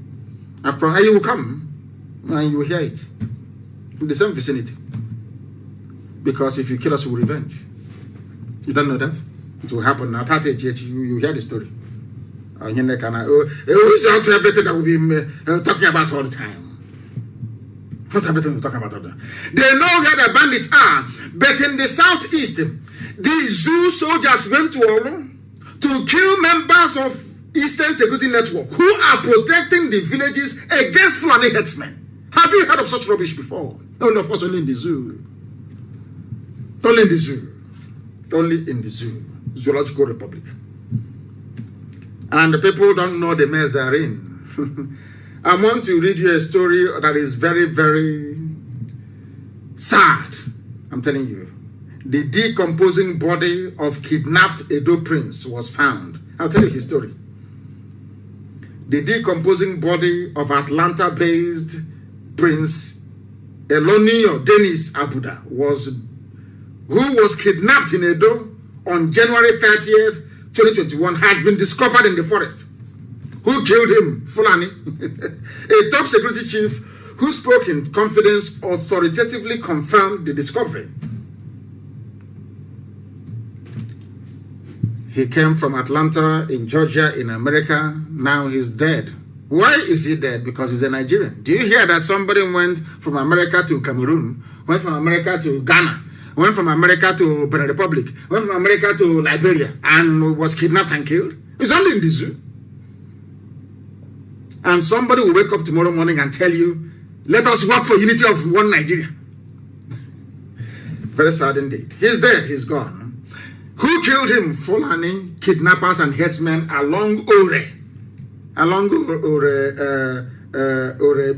And you will come and you will hear it in the same vicinity. Because if you kill us, we will revenge. You don't know that? It will happen now. You hear the story. It's not everything that we'll be talking about all the time. Not everything we're talking about all the time. They know where the bandits are. But in the southeast, the zoo soldiers went to Olo to kill members of Eastern Security Network who are protecting the villages against Fulani headsmen. Have you heard of such rubbish before? No, of course, only in the zoo. Only in the zoo. Only in the zoo. Zoological Republic. And the people don't know the mess they're in. I want to read you a story that is very, very sad. I'm telling you. The decomposing body of kidnapped Edo prince was found. I'll tell you his story. The decomposing body of Atlanta-based Prince Eloni or Dennis Abuda who was kidnapped in Edo on January 30th, 2021, has been discovered in the forest. Who killed him? Fulani. A top security chief who spoke in confidence authoritatively confirmed the discovery. He came from Atlanta in Georgia in America. Now he's dead. Why is he dead? Because he's a Nigerian. Do you hear that somebody went from America to Cameroon, went from America to Ghana, went from America to Benin Republic, went from America to Liberia, and was kidnapped and killed? It's only in the zoo. And somebody will wake up tomorrow morning and tell you, let us work for unity of one Nigeria. Very sad indeed. He's dead, he's gone. Who killed him? Fulani, kidnappers and headsmen along Ore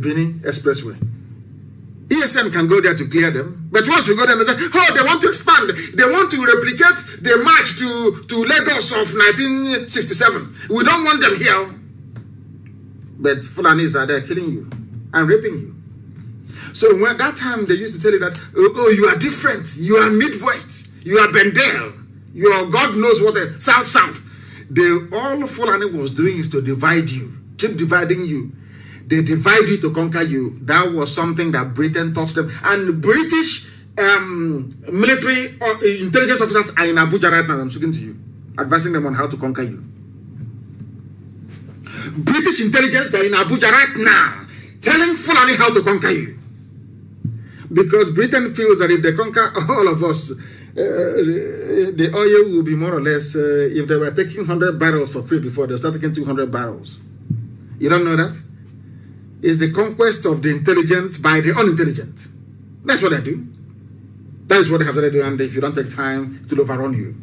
Bini Expressway. ESN can go there to clear them. But once we go there and say, oh, they want to expand. They want to replicate the march to Lagos of 1967. We don't want them here. But Fulanis are there killing you and raping you. So when that time they used to tell you that, oh, you are different. You are Midwest. You are Bendel. You are God knows what, South. All Fulani was doing is to divide you. Keep dividing you. They divide you to conquer you. That was something that Britain taught them. And British military or intelligence officers are in Abuja right now. I'm speaking to you. Advising them on how to conquer you. British intelligence, they're in Abuja right now. Telling Fulani how to conquer you. Because Britain feels that if they conquer all of us, the oil will be more or less, if they were taking 100 barrels for free before, they'll start taking 200 barrels. You don't know that? It's the conquest of the intelligent by the unintelligent. That's what they do. That is what they have to do, and if you don't take time, it will overrun you.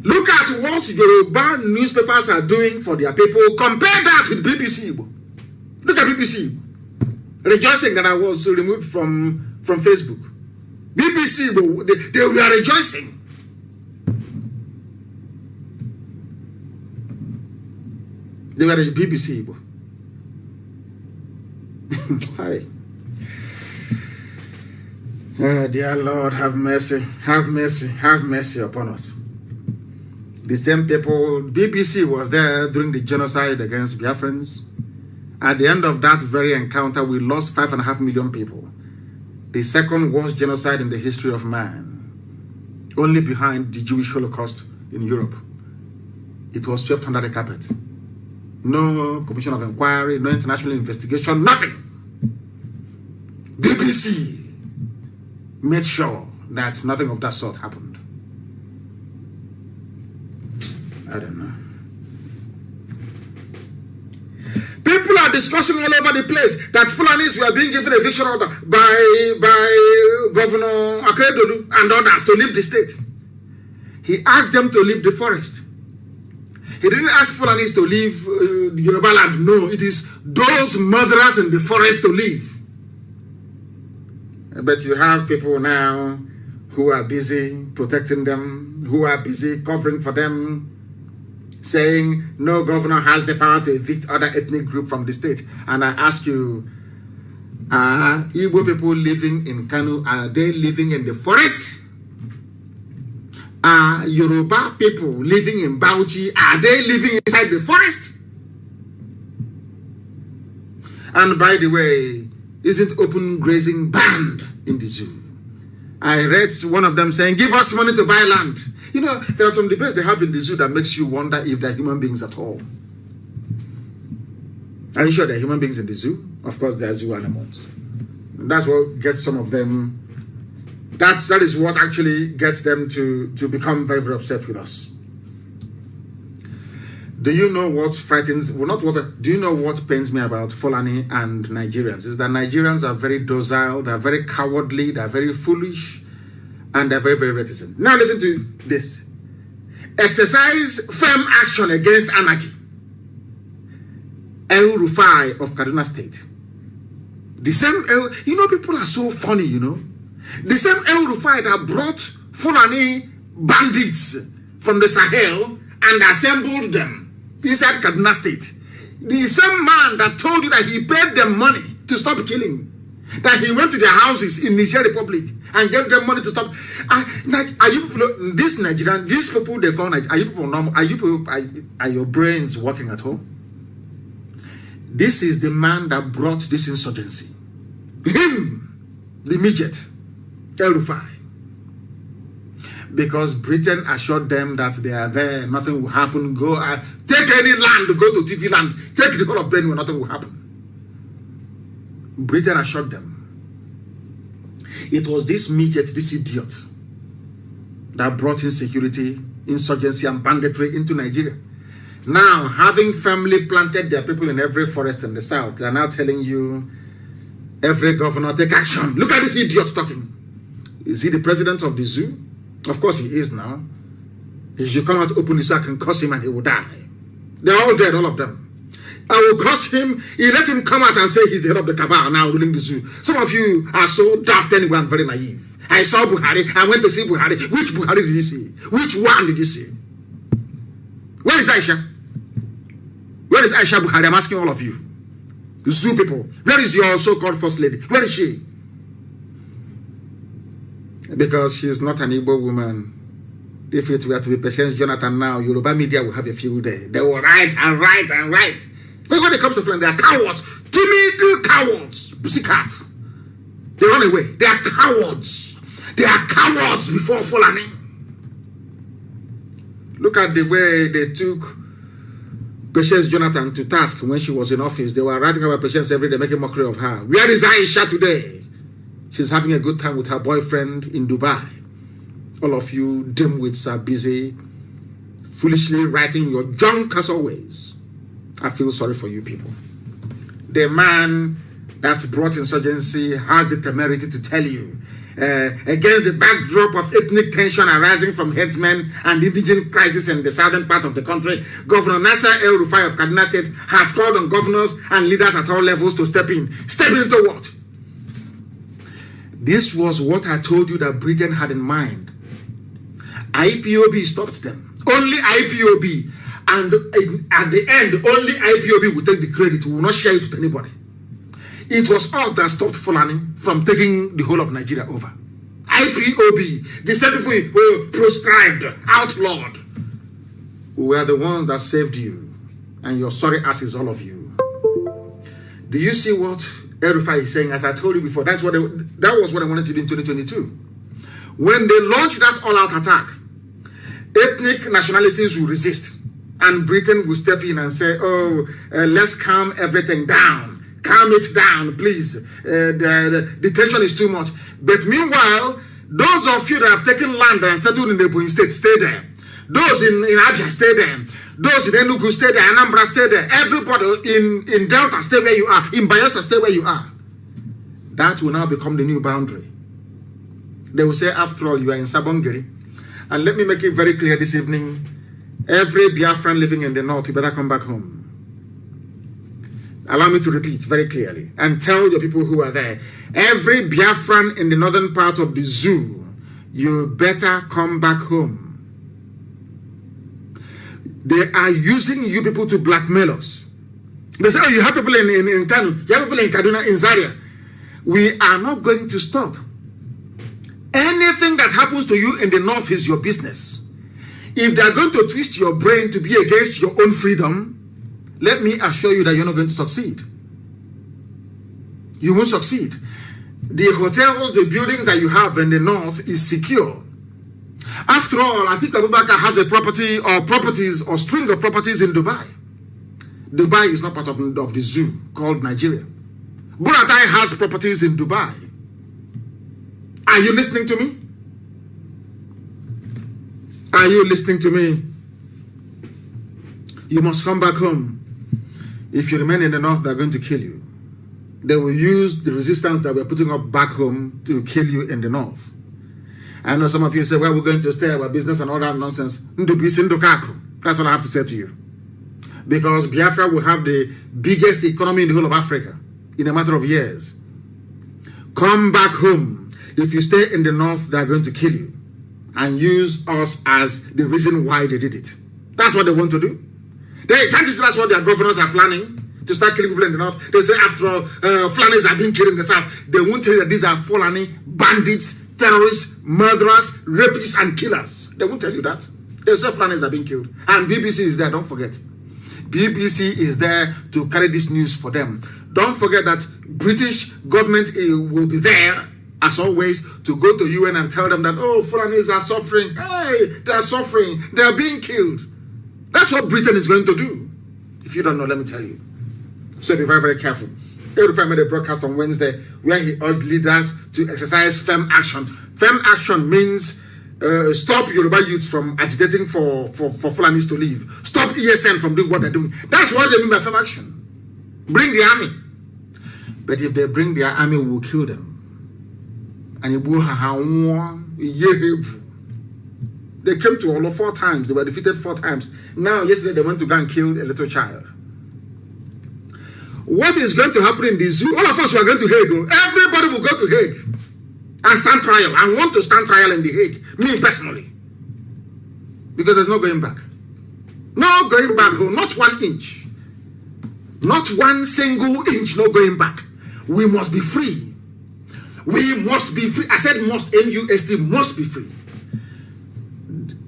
Look at what Yoruba newspapers are doing for their people. Compare that with BBC. Look at BBC. Rejoicing that I was removed from Facebook. BBC, they were rejoicing. They were at BBC. Hi. Oh, dear Lord, have mercy. Have mercy. Have mercy upon us. The same people, BBC was there during the genocide against Biafrans. At the end of that very encounter, we lost 5.5 million people. The second worst genocide in the history of man, only behind the Jewish Holocaust in Europe. It was swept under the carpet. No commission of inquiry, no international investigation, nothing. BBC made sure that nothing of that sort happened. I don't know. People are discussing all over the place that Fulanis were being given eviction order by Governor Akeredolu and others to leave the state. He asked them to leave the forest. He didn't ask Fulanis to leave the Yoruba land. No, it is those murderers in the forest to leave. But you have people now who are busy protecting them, who are busy covering for them, saying no governor has the power to evict other ethnic group from the state. And I ask you, are Igbo people living in Kanu, are they living in the forest? Are Yoruba people living in Bauchi, are they living inside the forest? And by the way, isn't open grazing banned in the zoo? I read one of them saying, give us money to buy land. You know, there are some debates they have in the zoo that makes you wonder if they're human beings at all. Are you sure they're human beings in the zoo? Of course, they're zoo animals. And that's what gets some of them, that is what actually gets them to become very, very upset with us. Do you know what frightens, well, not what, do you know what pains me about Fulani and Nigerians? Is that Nigerians are very docile, they're very cowardly, they're very foolish, and they're very, very reticent. Now listen to this. Exercise firm action against anarchy. El Rufai of Kaduna State. The same El, you know, people are so funny, you know. The same El Rufai that brought Fulani bandits from the Sahel and assembled them inside Kaduna State. The same man that told you that he paid them money to stop killing, that he went to their houses in Niger Republic and gave them money to stop. Are you people, this Nigerian, these people they call, are you people normal? Are your brains working at home? This is the man that brought this insurgency. Him, the midget, El Rufai. Because Britain assured them that they are there, nothing will happen. Go take any land, go to TV land, take the whole of Benue, nothing will happen. Britain assured them. It was this midget, this idiot, that brought insecurity, insurgency, and banditry into Nigeria. Now, having firmly planted their people in every forest in the south, they are now telling you, every governor, take action. Look at this idiot talking. Is he the president of the zoo? Of course he is now. He should come out openly so I can curse him and he will die. They're all dead, all of them. I will curse him. Let him come out and say he's the head of the cabal now ruling the zoo. Some of you are so daft anyway and very naive. I saw Buhari. I went to see Buhari. Which Buhari did you see? Which one did you see? Where is Aisha? Where is Aisha Buhari? I'm asking all of you. Zoo people. Where is your so-called first lady? Where is she? Because she's not an Igbo woman. If it were to be Patience Jonathan now, Yoruba media will have a field day. They will write and write and write. But when it comes to Fulani, they are cowards. Timid cowards. Pussycat. They run away. They are cowards. They are cowards before Fulani. Look at the way they took Patience Jonathan to task when she was in office. They were writing about Patience every day, making mockery of her. Where is Aisha today? She's having a good time with her boyfriend in Dubai. All of you dimwits are busy foolishly writing your junk as always. I feel sorry for you people. The man that brought insurgency has the temerity to tell you, against the backdrop of ethnic tension arising from headsmen and indigenous crisis in the southern part of the country, Governor Nasser El Rufai of Kaduna State has called on governors and leaders at all levels to step in. Step into what? This was what I told you that Britain had in mind. IPOB stopped them. Only IPOB. And at the end, only IPOB will take the credit. We will not share it with anybody. It was us that stopped Fulani from taking the whole of Nigeria over. IPOB, the same people who proscribed, outlawed. We were the ones that saved you. And your sorry asses, all of you. Do you see what El Rufai is saying? As I told you before, that was what I wanted to do in 2022. When they launched that all-out attack, ethnic nationalities will resist. And Britain will step in and say, oh, let's calm everything down. Calm it down, please. The tension is too much. But meanwhile, those of you that have taken land and settled in the Ebonyi State, stay there. Those in Abia, stay there. Those in Enugu, stay there. Anambra, stay there. Everybody in Delta, stay where you are. In Bayelsa, stay where you are. That will now become the new boundary. They will say, after all, you are in Sabongeri. And let me make it very clear this evening, every Biafran living in the north, you better come back home. Allow me to repeat very clearly and tell your people who are there, every Biafran in the northern part of the zoo, you better come back home. They are using you people to blackmail us. They say, oh, you have people in Kanu, you have people in Kaduna, in Zaria. We are not going to stop. Anything that happens to you in the north is your business. If they are going to twist your brain to be against your own freedom, let me assure you that you're not going to succeed. You won't succeed. The hotels, the buildings that you have in the north is secure. After all, I think Abubakar has a property or properties or string of properties in Dubai. Dubai is not part of the zoo called Nigeria. Buratai has properties in Dubai. Are you listening to me? Are you listening to me? You must come back home. If you remain in the north, they're going to kill you. They will use the resistance that we're putting up back home to kill you in the north. I know some of you say, well, we're going to stay our business and all that nonsense. That's what I have to say to you. Because Biafra will have the biggest economy in the whole of Africa in a matter of years. Come back home. If you stay in the north, they're going to kill you and use us as the reason why they did it. That's what they want to do. Can't you see that's what their governors are planning? To start killing people in the north. They say after all, Fulanis are being killed in the south. They won't tell you that these are Fulani bandits, terrorists, murderers, rapists, and killers. They won't tell you that. They say Fulanis are being killed. And BBC is there, don't forget. BBC is there to carry this news for them. Don't forget that British government will be there, as always, to go to UN and tell them that, oh, Fulanis are suffering. Hey, they are suffering. They are being killed. That's what Britain is going to do. If you don't know, let me tell you. So be very, very careful. Erufai made a broadcast on Wednesday where he urged leaders to exercise firm action. Firm action means stop Yoruba youths from agitating for Fulanis to leave. Stop ESN from doing what they're doing. That's what they mean by firm action. Bring the army. But if they bring their army, we will kill them. And they came to Olo 4 times. They were defeated 4 times. Now, yesterday, they went to go and kill a little child. What is going to happen in the zoo? All of us are going to Hague. Everybody will go to Hague and stand trial. I want to stand trial in the Hague. Me personally. Because there's no going back. No going back. Not 1 inch. Not 1 single inch. No going back. We must be free. We must be free. I said must. M-U-S-T. Must be free.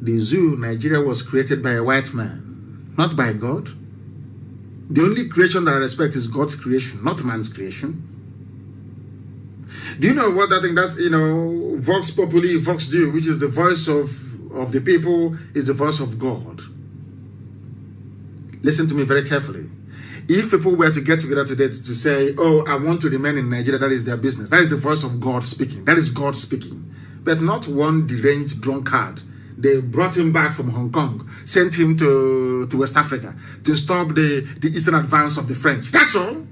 The zoo, Nigeria, was created by a white man. Not by God. The only creation that I respect is God's creation, not man's creation. Do you know what I think? That's, Vox Populi, Vox Deo, which is the voice of the people, is the voice of God. Listen to me very carefully. If people were to get together today to say, oh, I want to remain in Nigeria, that is their business. That is the voice of God speaking. That is God speaking. But not one deranged drunkard. They brought him back from Hong Kong, sent him to West Africa to stop the eastern advance of the French. That's all.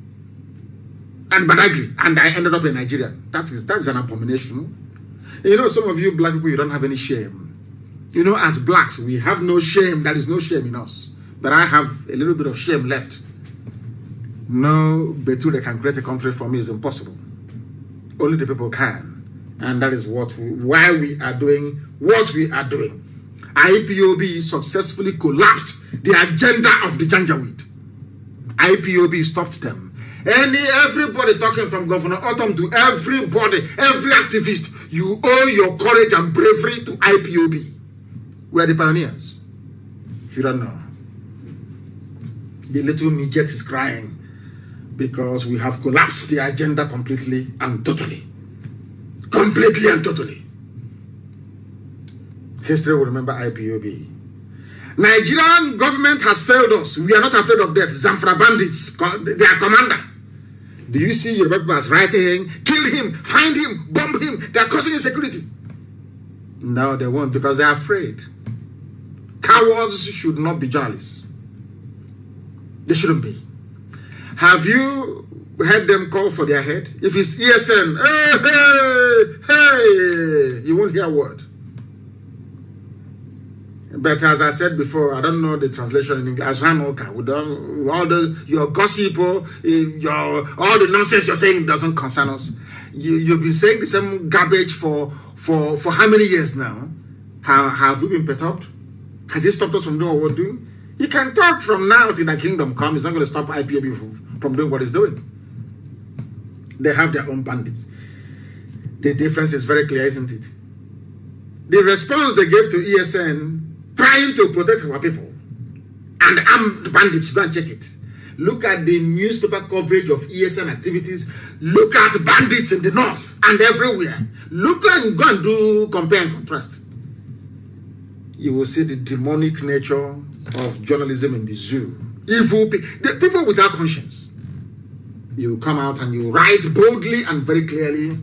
And Badagry. And I ended up in Nigeria. That's an abomination. Some of you black people, you don't have any shame. As blacks, we have no shame. There is no shame in us. But I have a little bit of shame left. No Betu that can create a country for me is impossible. Only the people can. And that is why we are doing what we are doing. IPOB successfully collapsed the agenda of the Janjaweed. IPOB stopped them. Everybody talking from Governor Autumn to everybody, every activist, you owe your courage and bravery to IPOB. We are the pioneers. If you don't know. The little midget is crying because we have collapsed the agenda completely and totally. Completely and totally. History will remember IPOB. Nigerian government has failed us. We are not afraid of that. Zamfara bandits, their commander. Do you see your people writing, kill him, find him, bomb him? They are causing insecurity. No, they won't because they are afraid. Cowards should not be journalists. They shouldn't be. Have you heard them call for their head? If it's ESN, hey, you won't hear a word. But as I said before, I don't know the translation in English. With your gossip, all the nonsense you're saying doesn't concern us. You've been saying the same garbage for how many years now? Have we been perturbed? Has it stopped us from doing what we're doing? You can talk from now till the kingdom comes. It's not going to stop IPOB from doing what it's doing. They have their own bandits. The difference is very clear, isn't it? The response they gave to ESN, trying to protect our people, and armed bandits, go and check it. Look at the newspaper coverage of ESN activities. Look at bandits in the north and everywhere. Look and go and do compare and contrast. You will see the demonic nature of journalism in the zoo. Evil the people without conscience. You come out and you write boldly and very clearly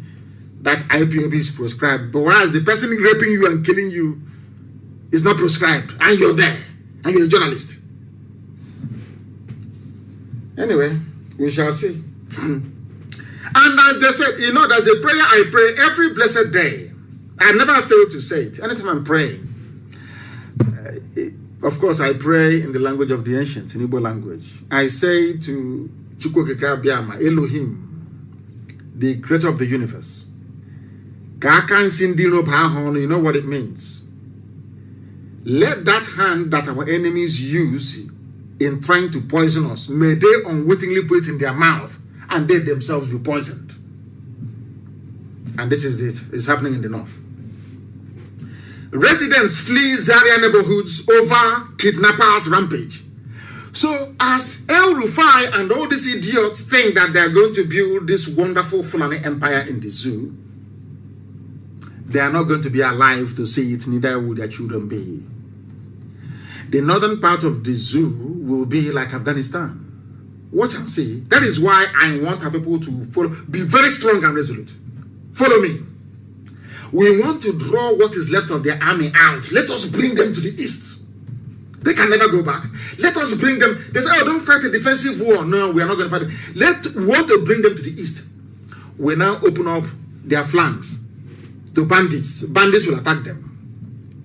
that IPOB is prescribed. But whereas the person raping you and killing you is not prescribed, and you're there, and you're a journalist. Anyway, we shall see. And as they said, you know, there's a prayer I pray every blessed day. I never fail to say it. Anytime I'm praying. Of course, I pray in the language of the ancients, in Igbo language. I say to Chukwokeka Biama, Elohim, the creator of the universe. You know what it means. Let that hand that our enemies use in trying to poison us, may they unwittingly put it in their mouth and they themselves be poisoned. And this is it. It's happening in the north. Residents flee Zaria neighborhoods over kidnappers' rampage. So as El Rufai and all these idiots think that they are going to build this wonderful Fulani empire in the zoo, they are not going to be alive to see it, neither will their children be. The northern part of the zoo will be like Afghanistan. Watch and see. That is why I want our people to follow, be very strong and resolute. Follow me. We want to draw what is left of their army out. Let us bring them to the east. They can never go back. Let us bring them. They say, oh, don't fight a defensive war. No, we are not going to fight. We want to bring them to the east. We now open up their flanks to bandits. Bandits will attack them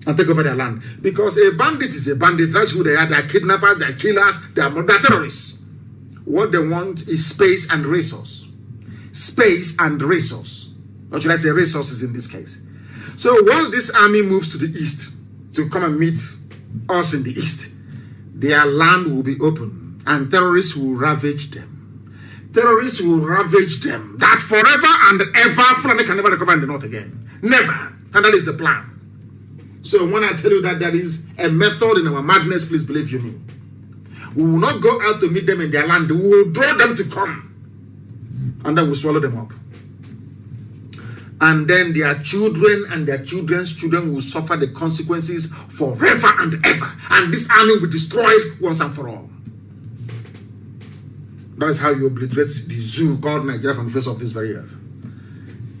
and take over their land. Because a bandit is a bandit. That's who they are. They are kidnappers, they are killers, they are terrorists. What they want is space and resource. Space and resource. Or should I say resources in this case. So once this army moves to the east to come and meet us in the east, their land will be open and terrorists will ravage them. Terrorists will ravage them. That forever and ever, Fulani can never recover in the north again. Never. And that is the plan. So when I tell you that there is a method in our madness, please believe you me. We will not go out to meet them in their land. We will draw them to come. And then we'll swallow them up. And then their children and their children's children will suffer the consequences forever and ever. And this army will be destroyed once and for all. That is how you obliterate the zoo called Nigeria from the face of this very earth.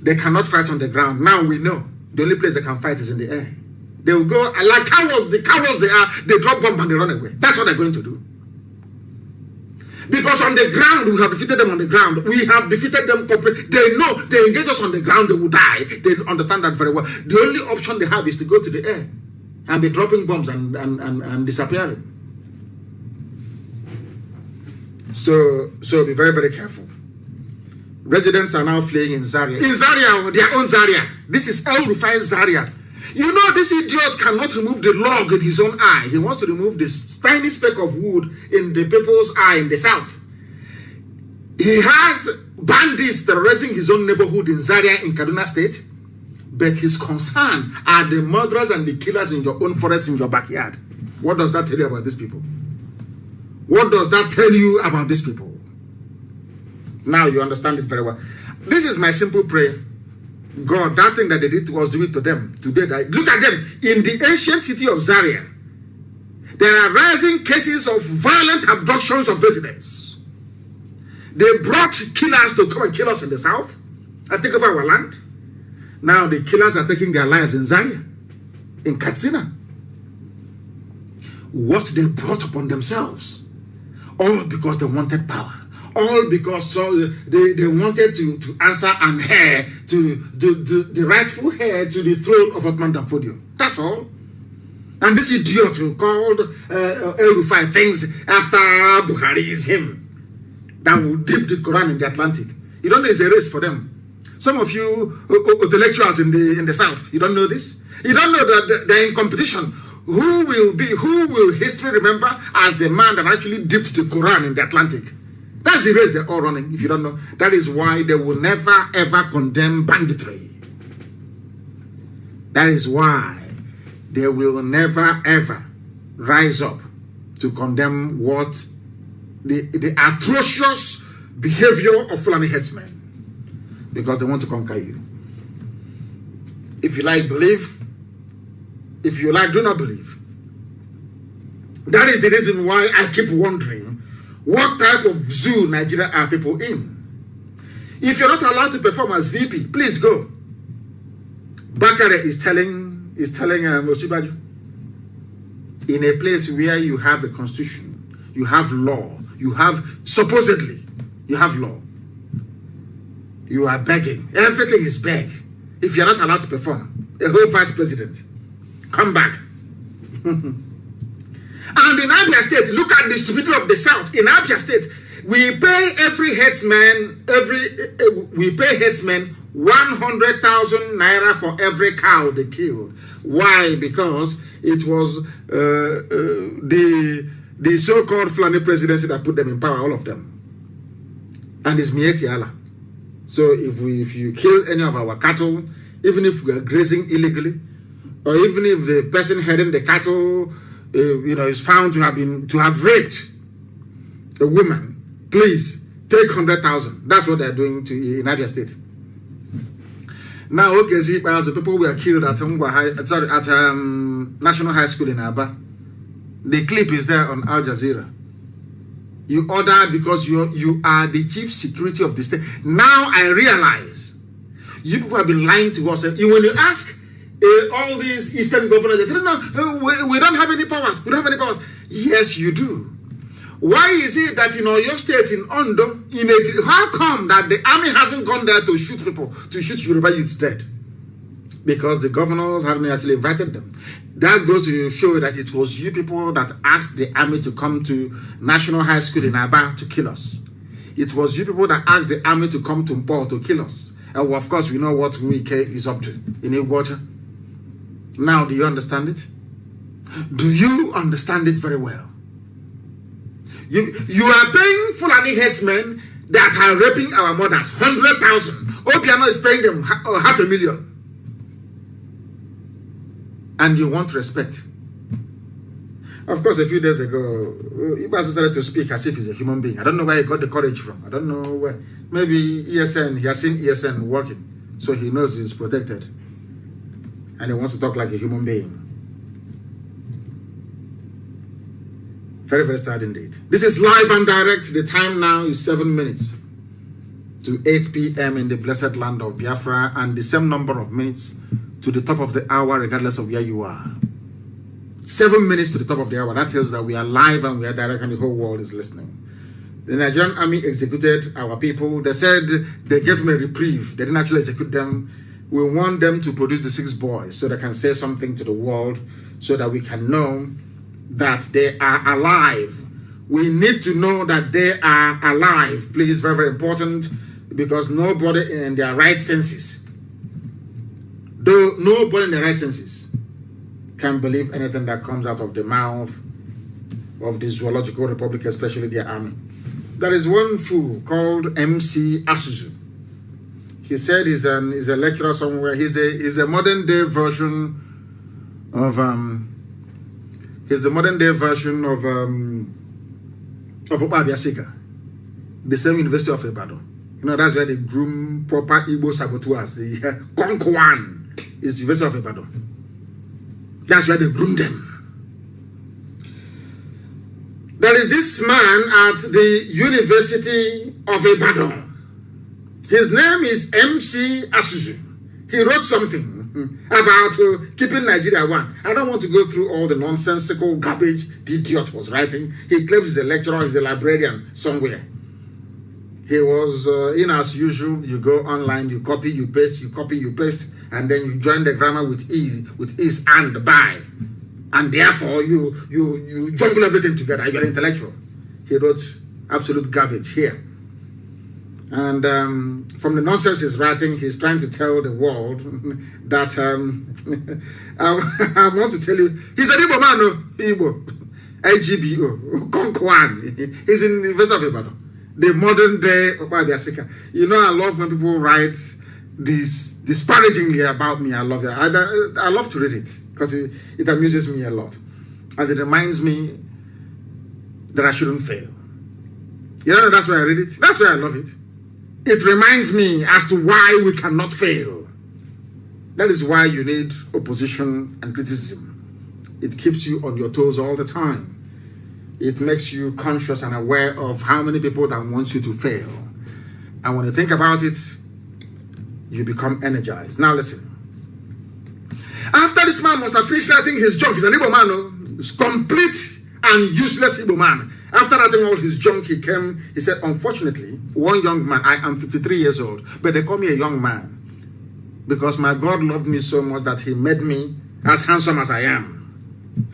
They cannot fight on the ground. Now we know. The only place they can fight is in the air. They will go, like cowards, the cowards they are, they drop bomb and they run away. That's what they're going to do. Because on the ground, we have defeated them on the ground. We have defeated them completely. They know, they engage us on the ground, they will die. They understand that very well. The only option they have is to go to the air and be dropping bombs and disappearing. So be very, very careful. Residents are now fleeing in Zaria. In Zaria, their own Zaria. This is El Rufai's Zaria. You know, this idiot cannot remove the log in his own eye. He wants to remove this tiny speck of wood in the people's eye in the south. He has bandits terrorizing his own neighborhood in Zaria in Kaduna State. But his concern are the murderers and the killers in your own forest, in your backyard. What does that tell you about these people? What does that tell you about these people? Now you understand it very well. This is my simple prayer. God, that thing that they did to us, do it to them. Today, look at them. In the ancient city of Zaria, there are rising cases of violent abductions of residents. They brought killers to come and kill us in the south and take over our land. Now the killers are taking their lives in Zaria, in Katsina. What they brought upon themselves, all because they wanted power. All because they wanted to answer and heir to the rightful heir to the throne of Ottoman Danfodio. That's all. And this idiot who called El Rufai things after Buhari is him. That will dip the Quran in the Atlantic. You don't know it's a race for them. Some of you, intellectuals in the South, you don't know this? You don't know that they're in competition. Who will history remember as the man that actually dipped the Quran in the Atlantic? That's the race they're all running, if you don't know. That is why they will never, ever condemn banditry. That is why they will never, ever rise up to condemn what the atrocious behavior of Fulani headsmen, because they want to conquer you. If you like, believe. If you like, do not believe. That is the reason why I keep wondering what type of zoo Nigeria are people in. If you're not allowed to perform as VP, please go. Bakare is telling Osibaju, in a place where you have a constitution, you have law, you have, supposedly, you have law. You are begging. Everything is beg. If you're not allowed to perform, a whole vice president, come back. And in Abia State, look at the stupidity of the South. In Abia State, we pay every headsman, we pay headsmen 100,000 naira for every cow they killed. Why? Because it was the so-called Fulani presidency that put them in power, all of them. And it's Mieti Allah. So if you kill any of our cattle, even if we are grazing illegally, or even if the person heading the cattle, is found to have raped a woman, please take 100,000. That's what they're doing in Abia State. Now, okay, see, the people were killed at National High School in Aba. The clip is there on Al Jazeera. You ordered because you are the chief security of the state. Now I realize you people have been lying to us. When you ask all these Eastern governors, they say, no, we don't have any powers. We don't have any powers. Yes, you do. Why is it that in your state, in Ondo, how come that the army hasn't gone there to shoot people, to shoot Yoruba youths dead? Because the governors haven't actually invited them. That goes to show that it was you people that asked the army to come to National High School in Aba to kill us. It was you people that asked the army to come to Mpo to kill us. And of course, we know what Wike is up to in Iguacha. Now, do you understand it? Do you understand it very well? You are paying Fulani headsmen that are raping our mothers 100,000. Obiano is paying them 500,000. And you want respect. Of course, a few days ago, Ibasu started to speak as if he's a human being. I don't know where he got the courage from. I don't know where. Maybe ESN, he has seen ESN working, so he knows he's protected. And he wants to talk like a human being. Very, very sad indeed. This is live and direct. The time now is 7 minutes to 8 p.m. in the blessed land of Biafra, and the same number of minutes to the top of the hour, regardless of where you are. 7 minutes to the top of the hour. That tells that we are live and we are direct and the whole world is listening. The Nigerian army executed our people. They said they gave them a reprieve. They didn't actually execute them. We want them to produce the 6 boys so they can say something to the world, so that we can know that they are alive. We need to know that they are alive. Please, very, very important, because nobody in their right senses, can believe anything that comes out of the mouth of the Zoological Republic, especially their army. There is one fool called MC Asuzu. He said he's a lecturer somewhere. He's a modern day version of Obabiasika, the same University of Ibadan. You know, that's where they groom proper Igbo saboteurs. Konkwan is University of Ibadan. That's where they groom them. There is this man at the University of Ibadan. His name is MC Asuzu. He wrote something about keeping Nigeria one. I don't want to go through all the nonsensical garbage the idiot was writing. He claims he's a lecturer, he's a librarian somewhere. He was, as usual, you go online, you copy, you paste, and then you join the grammar with is and by. And therefore, you jumble everything together. You're intellectual. He wrote absolute garbage here. And from the nonsense he's writing, he's trying to tell the world that, I want to tell you, he's an Igbo man, Igbo, IGBO, Konkwan. He's in the University of Ibadan. The modern day Obabiasika. You know, I love when people write this disparagingly about me. I love it. I love to read it because it amuses me a lot. And it reminds me that I shouldn't fail. You know, that's why I read it. That's why I love it. It reminds me as to why we cannot fail. That is why you need opposition and criticism. It keeps you on your toes all the time. It makes you conscious and aware of how many people that want you to fail. And when you think about it, you become energized. Now listen. After this man must have finished writing his junk, he's an Igbo man, he's complete and useless Igbo man. After writing all his junk, he came, he said, unfortunately, one young man, I am 53 years old, but they call me a young man because my God loved me so much that he made me as handsome as I am.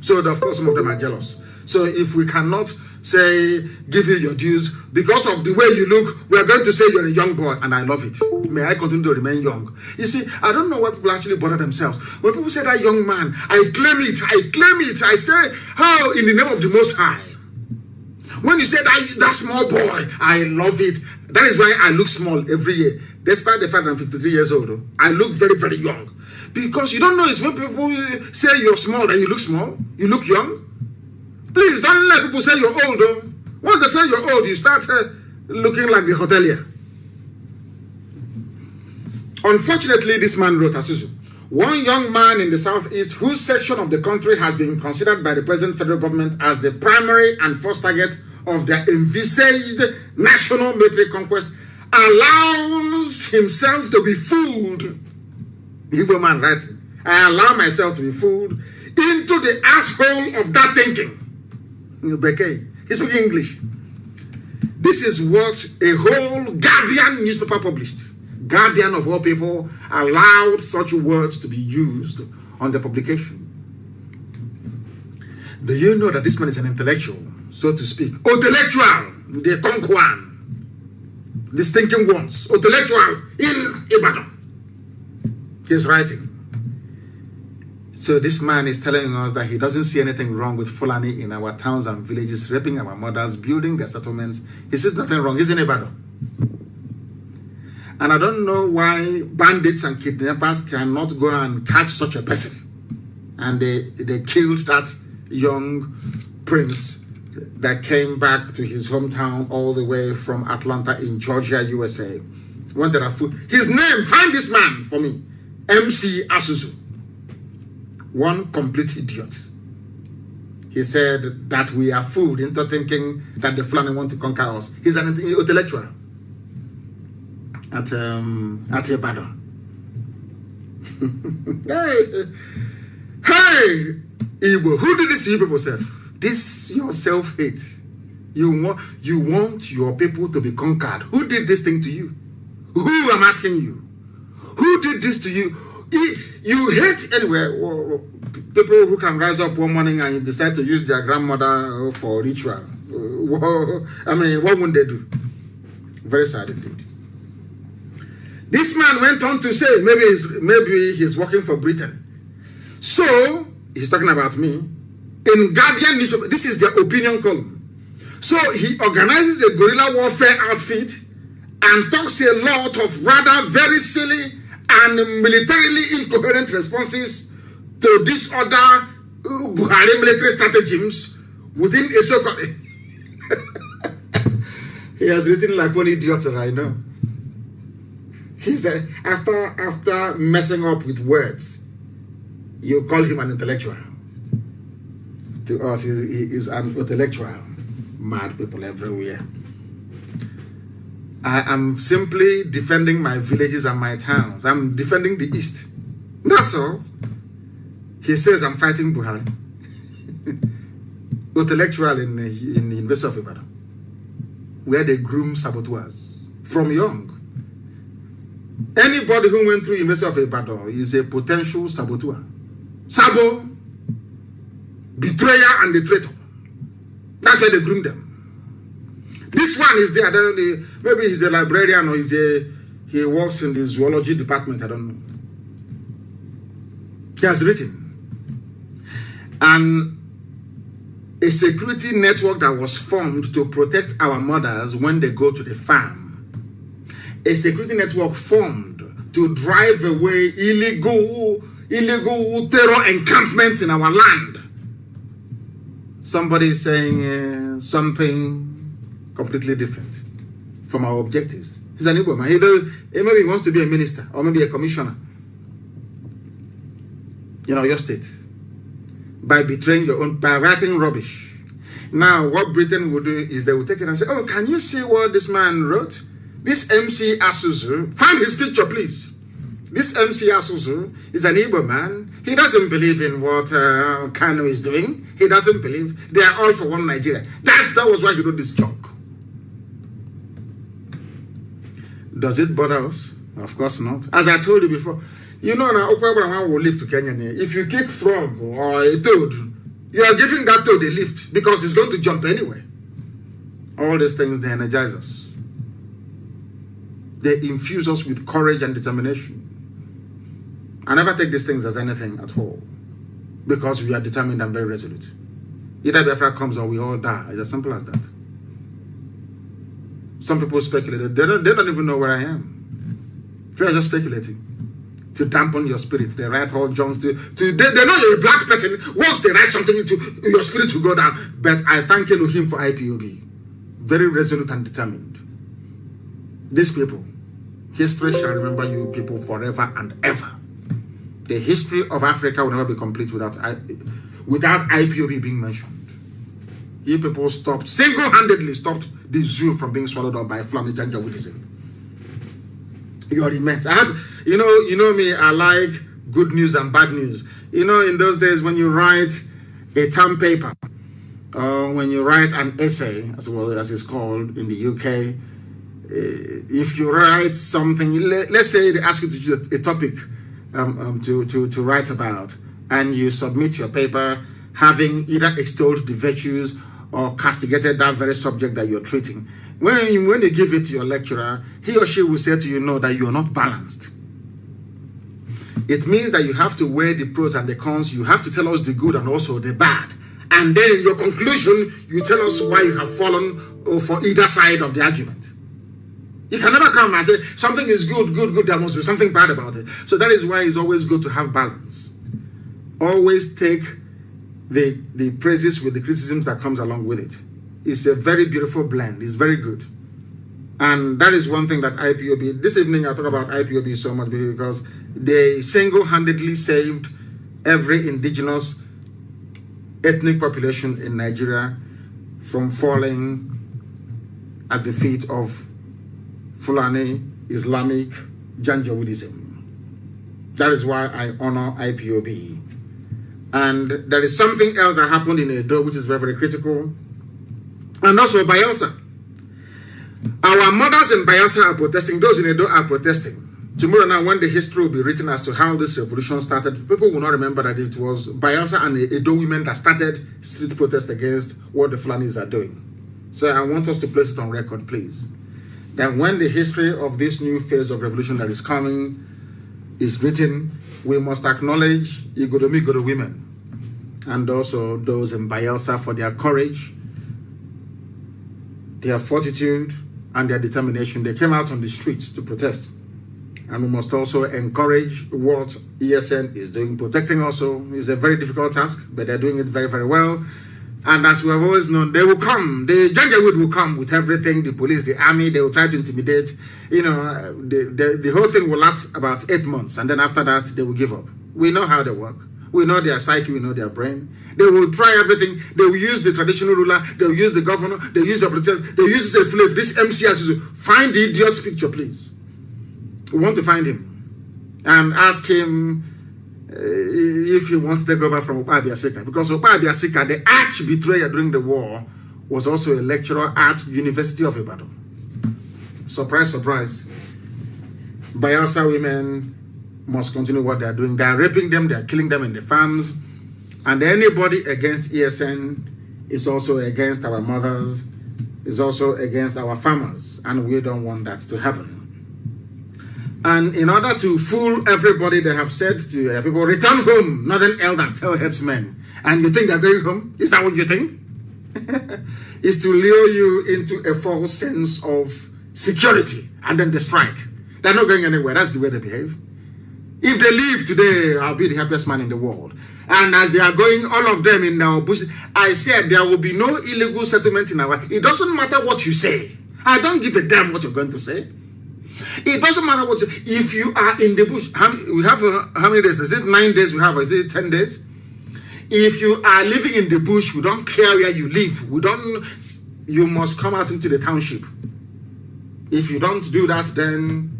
So, of course, some of them are jealous. So, if we cannot say, give you your dues, because of the way you look, we are going to say you're a young boy, and I love it. May I continue to remain young? You see, I don't know why people actually bother themselves. When people say that young man, I claim it, I say, how in the name of the Most High? When you say that small boy, I love it. That is why I look small every year. Despite the fact that I'm 53 years old, I look very, very young. Because you don't know, it's when people say you're small that you look small, you look young. Please don't let people say you're old. Though. Once they say you're old, you start looking like the hotelier. Unfortunately, this man wrote, Asusu, one young man in the southeast whose section of the country has been considered by the present federal government as the primary and first target of their envisaged national military conquest allows himself to be fooled. The Igbo man writing, I allow myself to be fooled into the asshole of that thinking. He's speaking English. This is what a whole Guardian newspaper published. Guardian of all people allowed such words to be used on the publication. Do you know that this man is an intellectual, so to speak? Intellectual, the Tonguan, these thinking ones, intellectual in Ibadan. He's writing. So this man is telling us that he doesn't see anything wrong with Fulani in our towns and villages, raping our mothers, building their settlements. He sees nothing wrong. He's in Ibadan. And I don't know why bandits and kidnappers cannot go and catch such a person. And they killed that young prince that came back to his hometown all the way from Atlanta in Georgia, USA. Wanted a food. His name, find this man for me. MC Asuzu. One complete idiot. He said that we are fooled into thinking that the Fulani want to conquer us. He's an intellectual at Ibadan. Hey, Igbo, who did this to you people self? This your self-hate. You want your people to be conquered. Who did this thing to you? Who, I'm asking you? Who did this to you? You hate anyway. People who can rise up one morning and decide to use their grandmother for ritual. I mean, what would they do? Very sad indeed. This man went on to say, maybe he's working for Britain. So he's talking about me in Guardian newspaper. This is their opinion column. So he organizes a guerrilla warfare outfit and talks a lot of rather very silly and militarily incoherent responses to disorder Buhari military stratagems within a so-called... He has written like one idiot that I know. He said, after messing up with words, you call him an intellectual. To us, he is an intellectual. Mad people everywhere. I am simply defending my villages and my towns. I'm defending the East. That's all. He says I'm fighting Buhari. Intellectual in the University of Ibadan, where they groom saboteurs from young. Anybody who went through University of Ibadan is a potential saboteur. Sabo, betrayer, and the traitor. That's why they groom them. This one is there. I don't know. Maybe he's a librarian or he works in the zoology department. I don't know. He has written. And a security network that was formed to protect our mothers when they go to the farm. A security network formed to drive away illegal terror encampments in our land. Somebody is saying something completely different from our objectives. He's an Igbo man. Maybe he wants to be a minister or maybe a commissioner in your state by betraying your own, by writing rubbish. Now, what Britain will do is they will take it and say, oh, can you see what this man wrote? This MC Asuzu, find his picture, please. This MC Asuzu is an Igbo man. He doesn't believe in what Kanu is doing. He doesn't believe. They are all for one Nigeria. That was why he wrote this junk. Does it bother us? Of course not. As I told you before, you know now, Okwebrahman will lift to Kenya. If you kick frog or a toad, you are giving that toad a lift because it's going to jump anyway. All these things, they energize us. They infuse us with courage and determination. I never take these things as anything at all because we are determined and very resolute. Either Biafra comes or we all die. It's as simple as that. Some people speculate. They don't even know where I am. They are just speculating to dampen your spirit. They write all junk they know you're a black person. Once they write something into your spirit will go down. But I thank Elohim for IPOB. Very resolute and determined. These people, history shall remember you people forever and ever. The history of Africa will never be complete without IPOB being mentioned. You people stopped, single-handedly stopped the zoo from being swallowed up by Fulani Janjaweedism. You are immense. You know me, I like good news and bad news. You know, in those days when you write a term paper, or when you write an essay, as well as it's called in the UK, if you write something, let's say they ask you to choose a topic to write about, and you submit your paper having either extolled the virtues or castigated that very subject that you're treating. When you give it to your lecturer, he or she will say to you, no, that you are not balanced. It means that you have to weigh the pros and the cons. You have to tell us the good and also the bad. And then in your conclusion, you tell us why you have fallen for either side of the argument. You can never come and say, something is good, there must be something bad about it. So that is why it's always good to have balance. Always take the praises with the criticisms that comes along with it. It's a very beautiful blend. It's very good. And that is one thing that IPOB, this evening I talk about IPOB so much because they single-handedly saved every indigenous ethnic population in Nigeria from falling at the feet of Fulani Islamic Janjaweedism. That is why I honor IPOB. And there is something else that happened in Edo which is very, very critical. And also Bayelsa. Our mothers in Bayelsa are protesting. Those in Edo are protesting. Tomorrow now, when the history will be written as to how this revolution started, people will not remember that it was Bayelsa and the Edo women that started street protest against what the Fulanis are doing. So I want us to place it on record, please. That when the history of this new phase of revolution that is coming is written, we must acknowledge Igodomi women and also those in Bayelsa for their courage, their fortitude, and their determination. They came out on the streets to protest. And we must also encourage what ESN is doing. Protecting also is a very difficult task, but they're doing it very, very well. And as we have always known, they will come. The Janjaweed will come with everything. The police, the army, they will try to intimidate. You know, the whole thing will last about 8 months. And then after that, they will give up. We know how they work. We know their psyche. We know their brain. They will try everything. They will use the traditional ruler. They will use the governor. They will use the protest. They will use a slave. This MCS, find the idiot's picture, please. We want to find him and ask him if he wants to take over from Opa Abiasika. Because Opa Abiasika, the arch betrayer during the war, was also a lecturer at University of Ibadan. Surprise, surprise. Bayelsa women must continue what they are doing. They are raping them, they are killing them in the farms. And anybody against ESN is also against our mothers, is also against our farmers. And we don't want that to happen. And in order to fool everybody, they have said to people, return home, northern elders tell headsmen. And you think they're going home? Is that what you think? Is to lure you into a false sense of security and then they strike. They're not going anywhere. That's the way they behave. If they leave today, I'll be the happiest man in the world. And as they are going, all of them in our bush, I said there will be no illegal settlement in our... It doesn't matter what you say. I don't give a damn what you're going to say. It doesn't matter what you... If you are in the bush, we have how many days? Is it 9 days we have? Or is it 10 days? If you are living in the bush, we don't care where you live. You must come out into the township. If you don't do that, then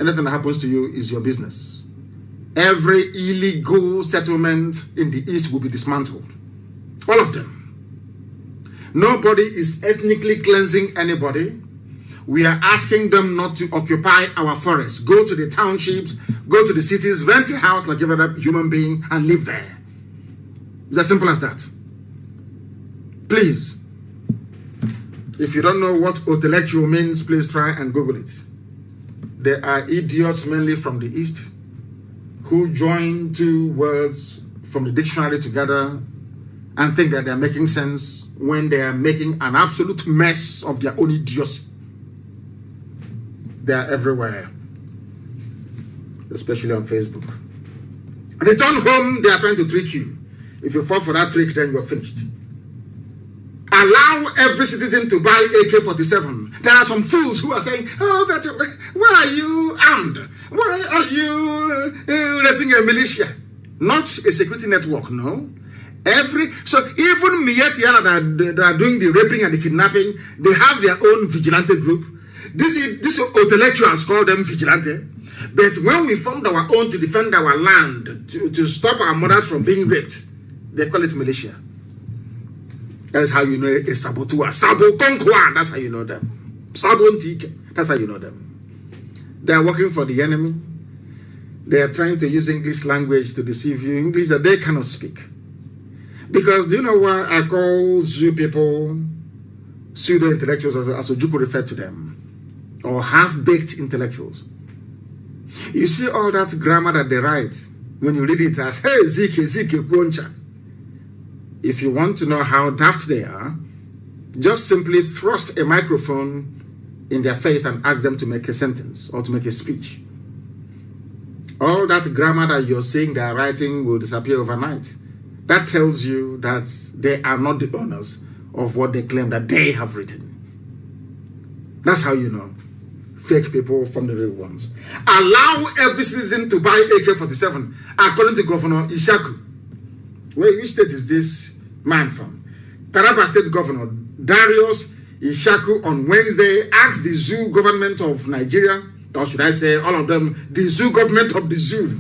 anything that happens to you is your business. Every illegal settlement in the East will be dismantled. All of them. Nobody is ethnically cleansing anybody. We are asking them not to occupy our forests. Go to the townships, go to the cities, rent a house like every other human being and live there. It's as simple as that. Please, if you don't know what intellectual means, please try and Google it. There are idiots mainly from the East who join two words from the dictionary together and think that they're making sense when they are making an absolute mess of their own idiocy. They are everywhere, especially on Facebook. Return home, they are trying to trick you. If you fall for that trick, then you're finished. Allow every citizen to buy AK-47. There are some fools who are saying, oh, why are you armed? Why are you raising a militia? Not a security network, no. So even Mietiana that are doing the raping and the kidnapping, they have their own vigilante group. These intellectuals call them vigilante. But when we formed our own to defend our land, to stop our mothers from being raped, they call it militia. That is how you know a saboteur. Sabo Konkwan, that's how you know them. Sabontik, that's how you know them. They are working for the enemy. They are trying to use English language to deceive you. English that they cannot speak. Because do you know why I call Zoo people pseudo-intellectuals, as Ojuku referred to them? Or half-baked intellectuals. You see all that grammar that they write, when you read it as, hey, Zike, Kwoncha. If you want to know how daft they are, just simply thrust a microphone in their face and ask them to make a sentence or to make a speech. All that grammar that you're saying they are writing will disappear overnight. That tells you that they are not the owners of what they claim that they have written. That's how you know fake people from the real ones. Allow every citizen to buy AK-47, according to Governor Ishaku. Which state is this man from? Taraba State Governor Darius Ishaku on Wednesday asked the zoo government of Nigeria, or should I say all of them, the zoo government of the zoo,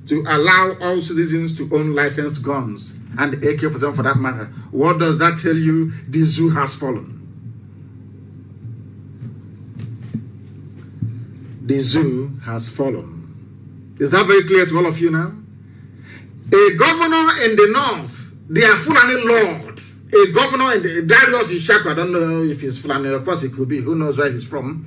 to allow all citizens to own licensed guns and AK-47 for that matter. What does that tell you? The zoo has fallen. The zoo has fallen. Is that very clear to all of you now? A governor in the north, they are Fulani Lord. A governor in the Darius Ishaku, I don't know if he's Fulani, of course he could be, who knows where he's from.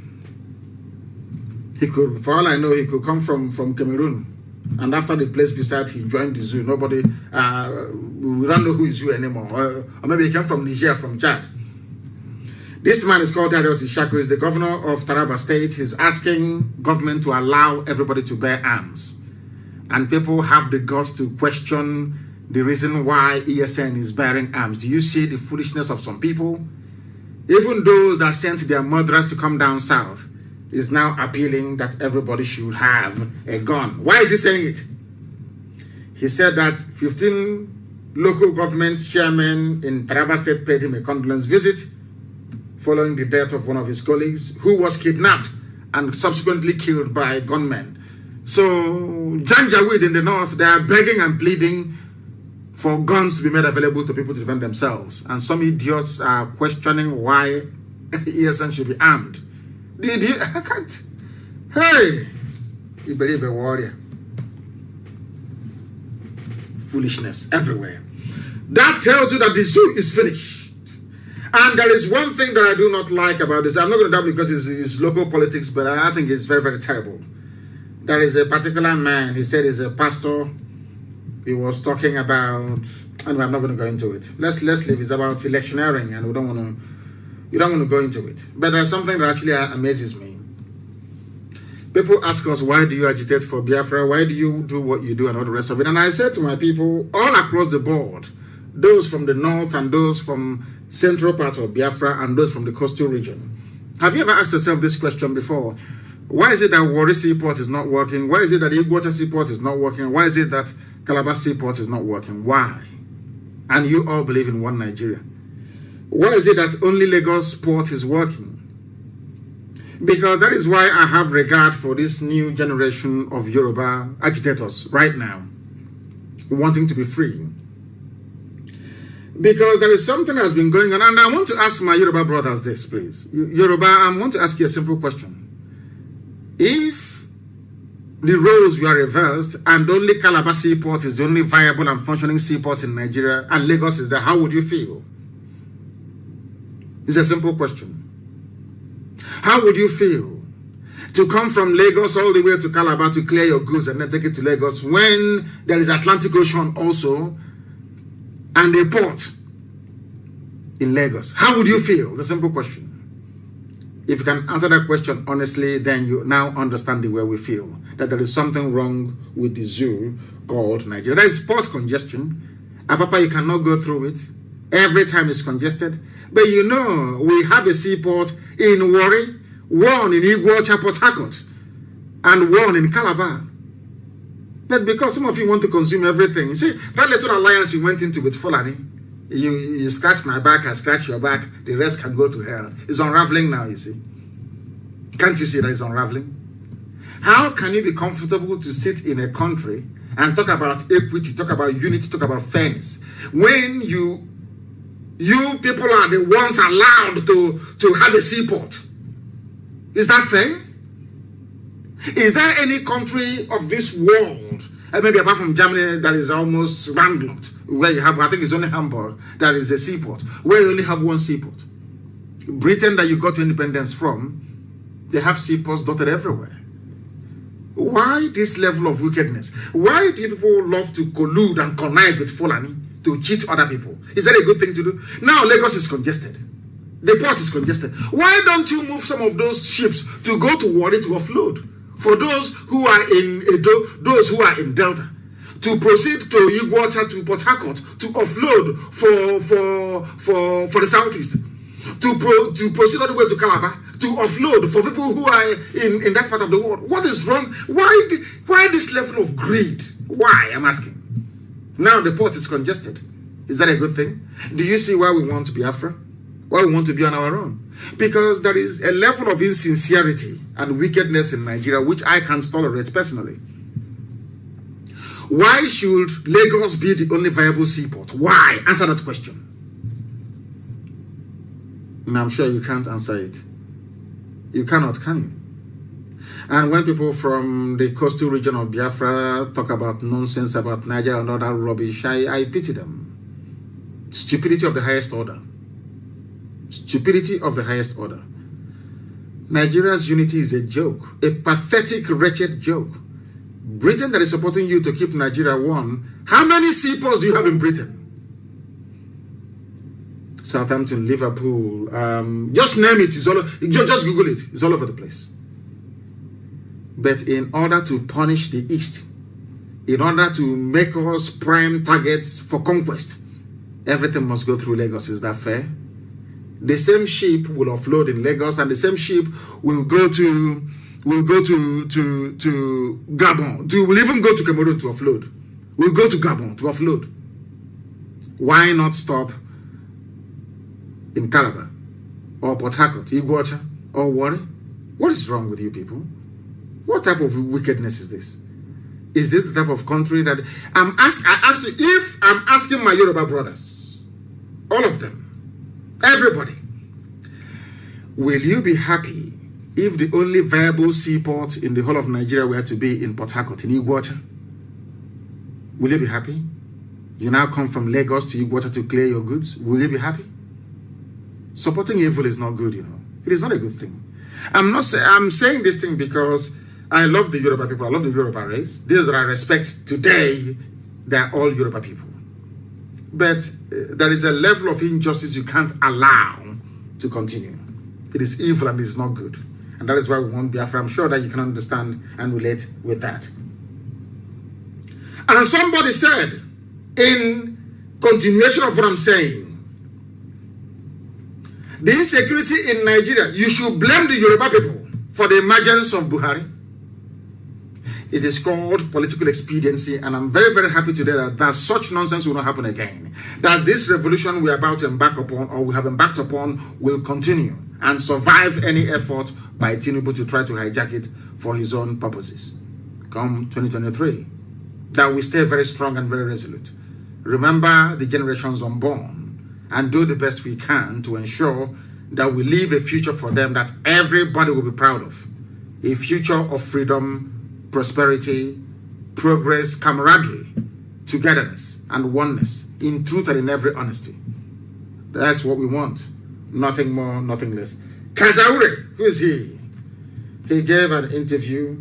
He could, for all I know, he could come from Cameroon. And after the place beside, he joined the zoo. Nobody, we don't know who is who anymore. Or maybe he came from Niger, from Chad. This man is called Darius Ishaku. He's the governor of Taraba State. He's asking government to allow everybody to bear arms. And people have the guts to question the reason why ESN is bearing arms. Do you see the foolishness of some people? Even those that sent their murderers to come down south is now appealing that everybody should have a gun. Why is he saying it? He said that 15 local government chairmen in Taraba State paid him a condolence visit following the death of one of his colleagues who was kidnapped and subsequently killed by gunmen. So, Janjaweed in the north, they are begging and pleading for guns to be made available to people to defend themselves. And some idiots are questioning why ESN should be armed. I can't. Hey, you believe a warrior. Foolishness everywhere. That tells you that the zoo is finished. And there is one thing that I do not like about this. I'm not going to doubt because it's local politics, but I think it's very, very terrible. There is a particular man, he said he's a pastor. He was talking about, anyway, I'm not going to go into it. Let's leave. It's about electioneering, and we don't want to go into it. But there's something that actually amazes me. People ask us, why do you agitate for Biafra? Why do you do what you do and all the rest of it? And I said to my people, all across the board, those from the north and those from central part of Biafra and those from the coastal region, have you ever asked yourself this question before? Why is it that Warri Seaport is not working? Why is it that Iguacha Seaport is not working? Why is it that Calabar Seaport is not working? Why? And you all believe in one Nigeria. Why is it that only Lagos port is working? Because that is why I have regard for this new generation of Yoruba agitators right now, wanting to be free. Because there is something that has been going on, and I want to ask my Yoruba brothers this, please. Yoruba, I want to ask you a simple question. If the roles were reversed and only Calabar Seaport is the only viable and functioning seaport in Nigeria and Lagos is there, how would you feel? It's a simple question. How would you feel to come from Lagos all the way to Calabar to clear your goods and then take it to Lagos when there is Atlantic Ocean also and a port in Lagos? How would you feel? It's a simple question. If you can answer that question honestly, then you now understand the way we feel, that there is something wrong with the zoo called Nigeria. There is port congestion. Apapa, you cannot go through it. Every time it's congested. But you know, we have a seaport in Warri, one in Iguacha, Port Harcourt, and one in Calabar. But because some of you want to consume everything, you see, that little alliance you went into with Fulani, you scratch my back, I scratch your back, the rest can go to hell. It's unraveling now, you see. Can't you see that it's unraveling? How can you be comfortable to sit in a country and talk about equity, talk about unity, talk about fairness, when you people are the ones allowed to have a seaport? Is that fair? Is there any country of this world, maybe apart from Germany, that is almost landlocked, where you have, I think it's only Hamburg, that is a seaport, where you only have one seaport? Britain, that you got independence from, they have seaports dotted everywhere. Why this level of wickedness? Why do people love to collude and connive with Fulani to cheat other people? Is that a good thing to do? Now Lagos is congested. The port is congested. Why don't you move some of those ships to go to Warri to offload? For those who are in Edo, those who are in Delta, to proceed to Iguacha, to Port Harcourt, to offload for the southeast, to proceed all the way to Calabar, to offload for people who are in that part of the world. What is wrong? Why this level of greed? Why, I'm asking. Now the port is congested. Is that a good thing? Do you see why we want Biafra? Why we want to be on our own? Because there is a level of insincerity and wickedness in Nigeria which I can't tolerate personally. Why should Lagos be the only viable seaport? Why? Answer that question. And I'm sure you can't answer it. You cannot, can you? And when people from the coastal region of Biafra talk about nonsense about Nigeria and all that rubbish, I pity them. Stupidity of the highest order. Stupidity of the highest order. Nigeria's unity is a joke, a pathetic, wretched joke. Britain, that is supporting you to keep Nigeria one, how many seaports do you have in Britain? Southampton, Liverpool, just name it. It's all, just Google it. It's all over the place. But in order to punish the East, in order to make us prime targets for conquest, everything must go through Lagos. Is that fair? The same ship will offload in Lagos, and the same ship will go to Gabon. Will even go to Cameroon to offload. We'll go to Gabon to offload. Why not stop in Calabar or Port Harcourt, Iguacha or Warri? What is wrong with you people? What type of wickedness is this? Is this the type of country that I ask you, if I'm asking my Yoruba brothers, all of them, everybody, will you be happy if the only viable seaport in the whole of Nigeria were to be in Port Harcourt, in Iguacha? Will you be happy? You now come from Lagos to Iguacha to clear your goods. Will you be happy? Supporting evil is not good, you know. It is not a good thing. I'm saying this thing because I love the Yoruba people. I love the Yoruba race. Those that I respect today, they are all Yoruba people. But there is a level of injustice you can't allow to continue. It is evil and it is not good. And that is why we want Biafra. I'm sure that you can understand and relate with that. And somebody said, in continuation of what I'm saying, the insecurity in Nigeria, you should blame the Yoruba people for the emergence of Buhari. It is called political expediency, and I'm very, very happy today that such nonsense will not happen again. That this revolution we are about to embark upon, or we have embarked upon, will continue and survive any effort by Tinubu to try to hijack it for his own purposes. Come 2023, that we stay very strong and very resolute. Remember the generations unborn and do the best we can to ensure that we leave a future for them that everybody will be proud of. A future of freedom, prosperity, progress, camaraderie, togetherness, and oneness, in truth and in every honesty. That's what we want. Nothing more, nothing less. Kazaure, who is he? He gave an interview.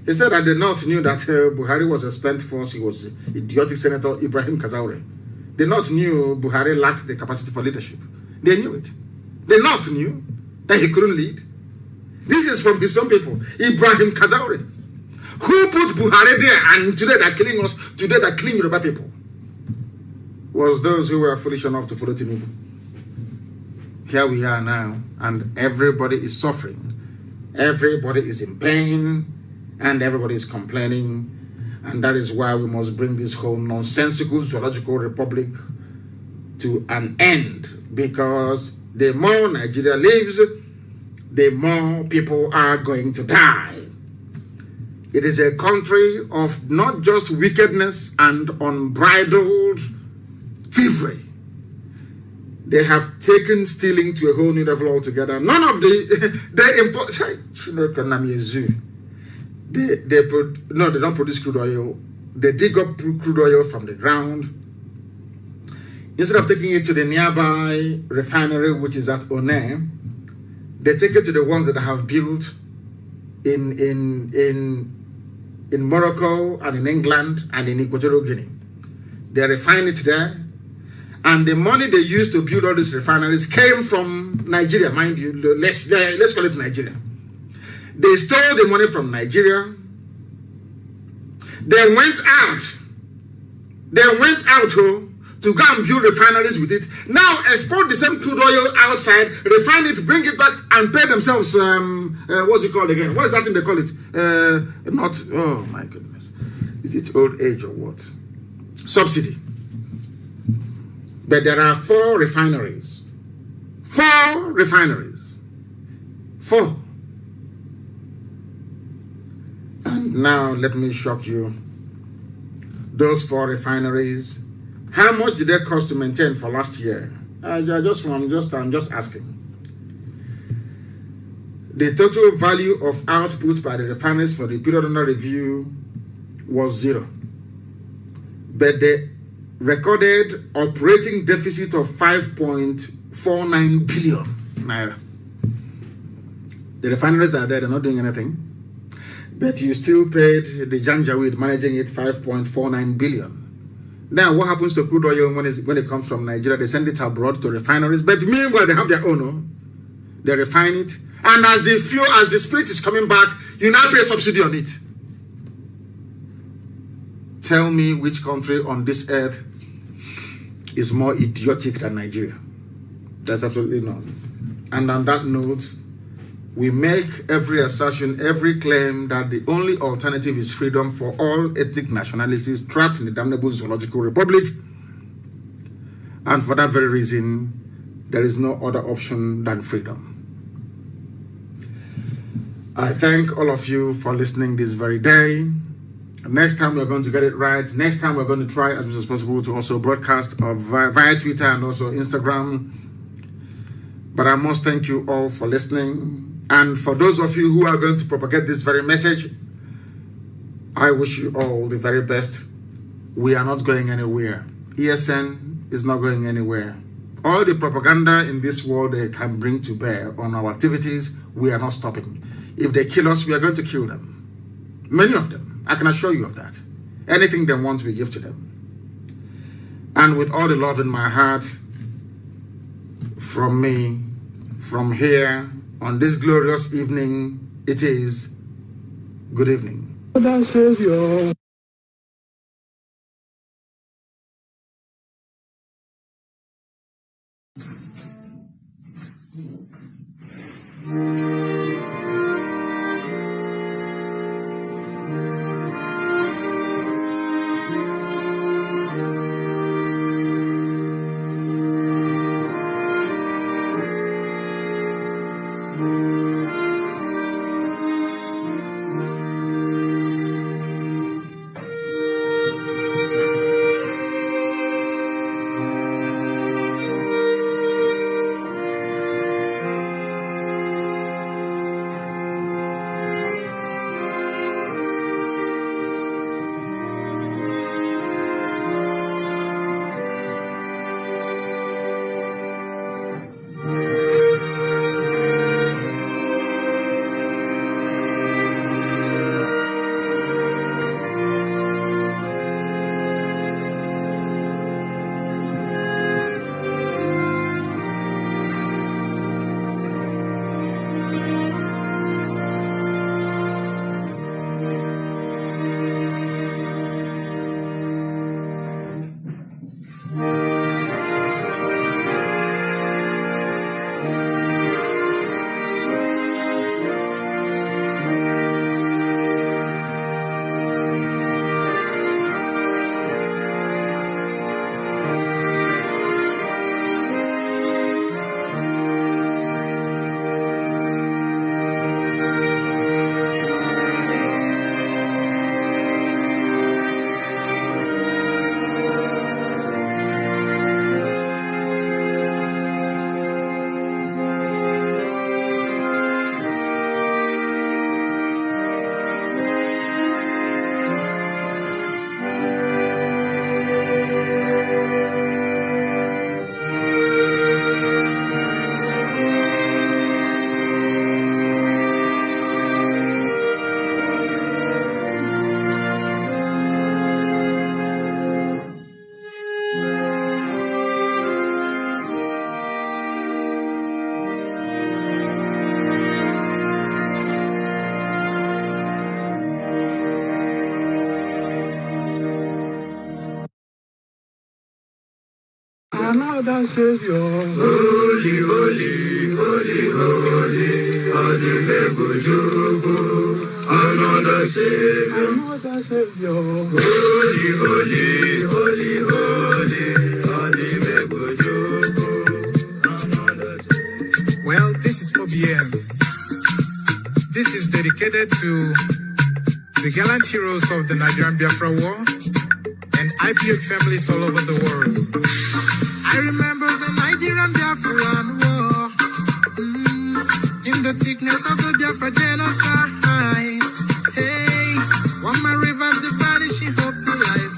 He said that the North knew that Buhari was a spent force. He was idiotic Senator Ibrahim Kazaure. The North knew Buhari lacked the capacity for leadership. They knew it. The North knew that he couldn't lead. This is from his own people, Ibrahim Kazaure. Who put Buhari there, and today they're killing us, today they're killing Yoruba people? Was those who were foolish enough to follow Tinubu. Here we are now, and everybody is suffering. Everybody is in pain, and everybody is complaining. And that is why we must bring this whole nonsensical zoological republic to an end. Because the more Nigeria lives, the more people are going to die. It is a country of not just wickedness and unbridled thievery. They have taken stealing to a whole new level altogether. None of they don't produce crude oil. They dig up crude oil from the ground. Instead of taking it to the nearby refinery, which is at One, they take it to the ones that have built in Morocco and in England and in Equatorial Guinea. They refine it there. And the money they used to build all these refineries came from Nigeria, mind you. Let's call it Nigeria. They stole the money from Nigeria. They went out to go and build refineries with it. Now export the same crude oil outside, refine it, bring it back, and pay themselves, what's it called again? What is that thing they call it? Oh my goodness. Is it old age or what? Subsidy. But there are 4 refineries. 4 refineries. 4. And now let me shock you. Those 4 refineries, how much did they cost to maintain for last year? I'm just asking. The total value of output by the refineries for the period under review was 0. But they recorded operating deficit of 5.49 billion naira. The refineries are there, they're not doing anything. But you still paid the Janjaweed managing it 5.49 billion. Now, what happens to crude oil when it comes from Nigeria? They send it abroad to refineries, but meanwhile, they have their own. They refine it. And as the fuel, as the spirit is coming back, you now pay subsidy on it. Tell me which country on this earth is more idiotic than Nigeria. That's absolutely not. And on that note, we make every assertion, every claim that the only alternative is freedom for all ethnic nationalities trapped in the damnable zoological republic. And for that very reason, there is no other option than freedom. I thank all of you for listening this very day. Next time we're going to get it right. Next time we're going to try as much as possible to also broadcast via Twitter and also Instagram. But I must thank you all for listening. And for those of you who are going to propagate this very message, I wish you all the very best. We are not going anywhere. ESN is not going anywhere. All the propaganda in this world they can bring to bear on our activities, we are not stopping. If they kill us, we are going to kill them. Many of them. I can assure you of that. Anything they want, we give to them. And with all the love in my heart, from me, from here on this glorious evening, it is good evening. Another Savior, holy, holy, holy, holy, another Savior, holy, holy, holy, Well, this is OBM. This is dedicated to the gallant heroes of the Nigerian Biafra War and IPO families all over the world. I remember the Nigerian Biafran War, in the thickness of the Biafra genocide. Hey, one man revived the vanishing hope to life.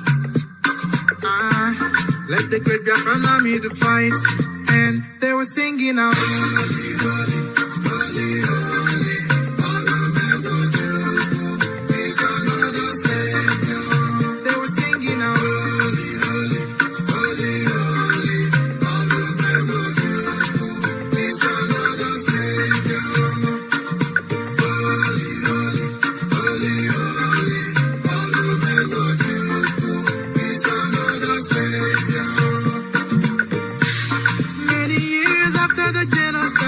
Let the great Biafran army to fight, and they were singing out. Holy, holy, holy, holy, all of them go do. Peace another Savior. They were singing out. Holy, holy, holy, holy, all of them go do. Peace another Savior. Holy, holy, holy, holy, all of them go do. Peace another Savior. Many years after the genocide,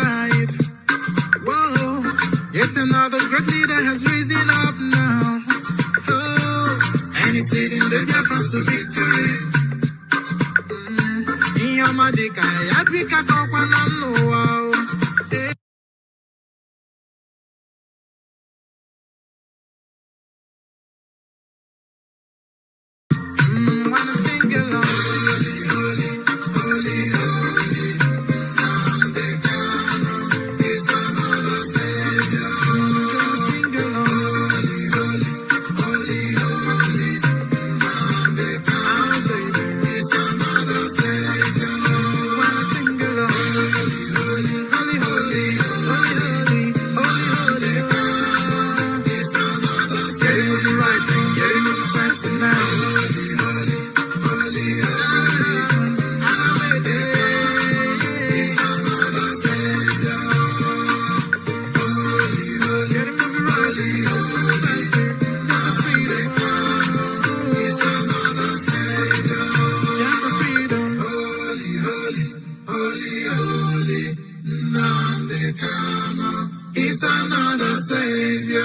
holy. Nnamdi Kanu is another savior.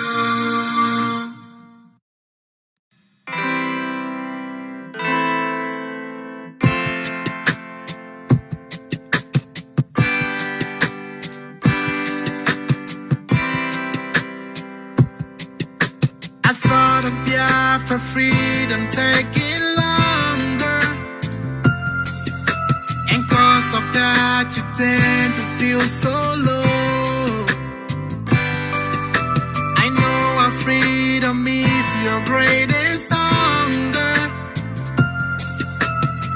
I thought of Biafra freedom taking longer, and cause of that you tend to feel so low. I know our freedom is your greatest hunger.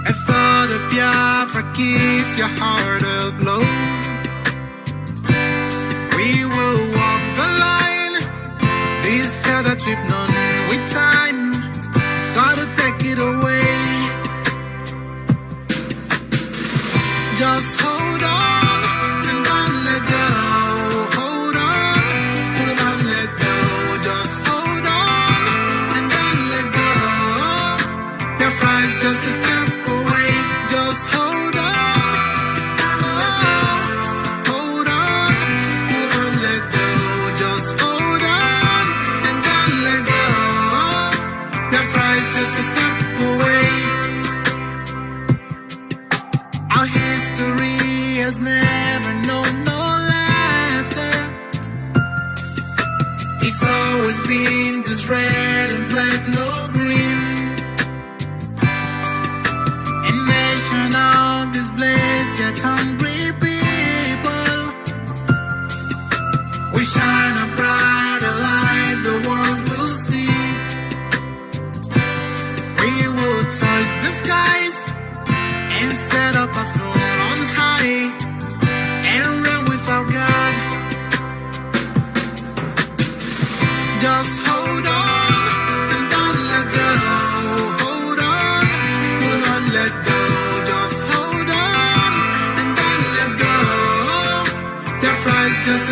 I thought of Biafra keeps your heart aglow. We will walk the line, this hell that we've known with time. Gotta take it away. Just hold on and don't let go. Hold on, do not let go. Just hold on and don't let go. Your fries just a step away. Just hold on. Hold on, do not let go. Just hold on and don't let go. Your fries just a step away. Our history has never known no laughter. It's always been this red and black, no green. A nation of displaced yet hungry people. We shine a brighter light, the world will see. We will touch the skies and set up a throne on high and reign with our God. Just hold on and don't let go. Hold on, do not let go. Just hold on and don't let go. Their fries just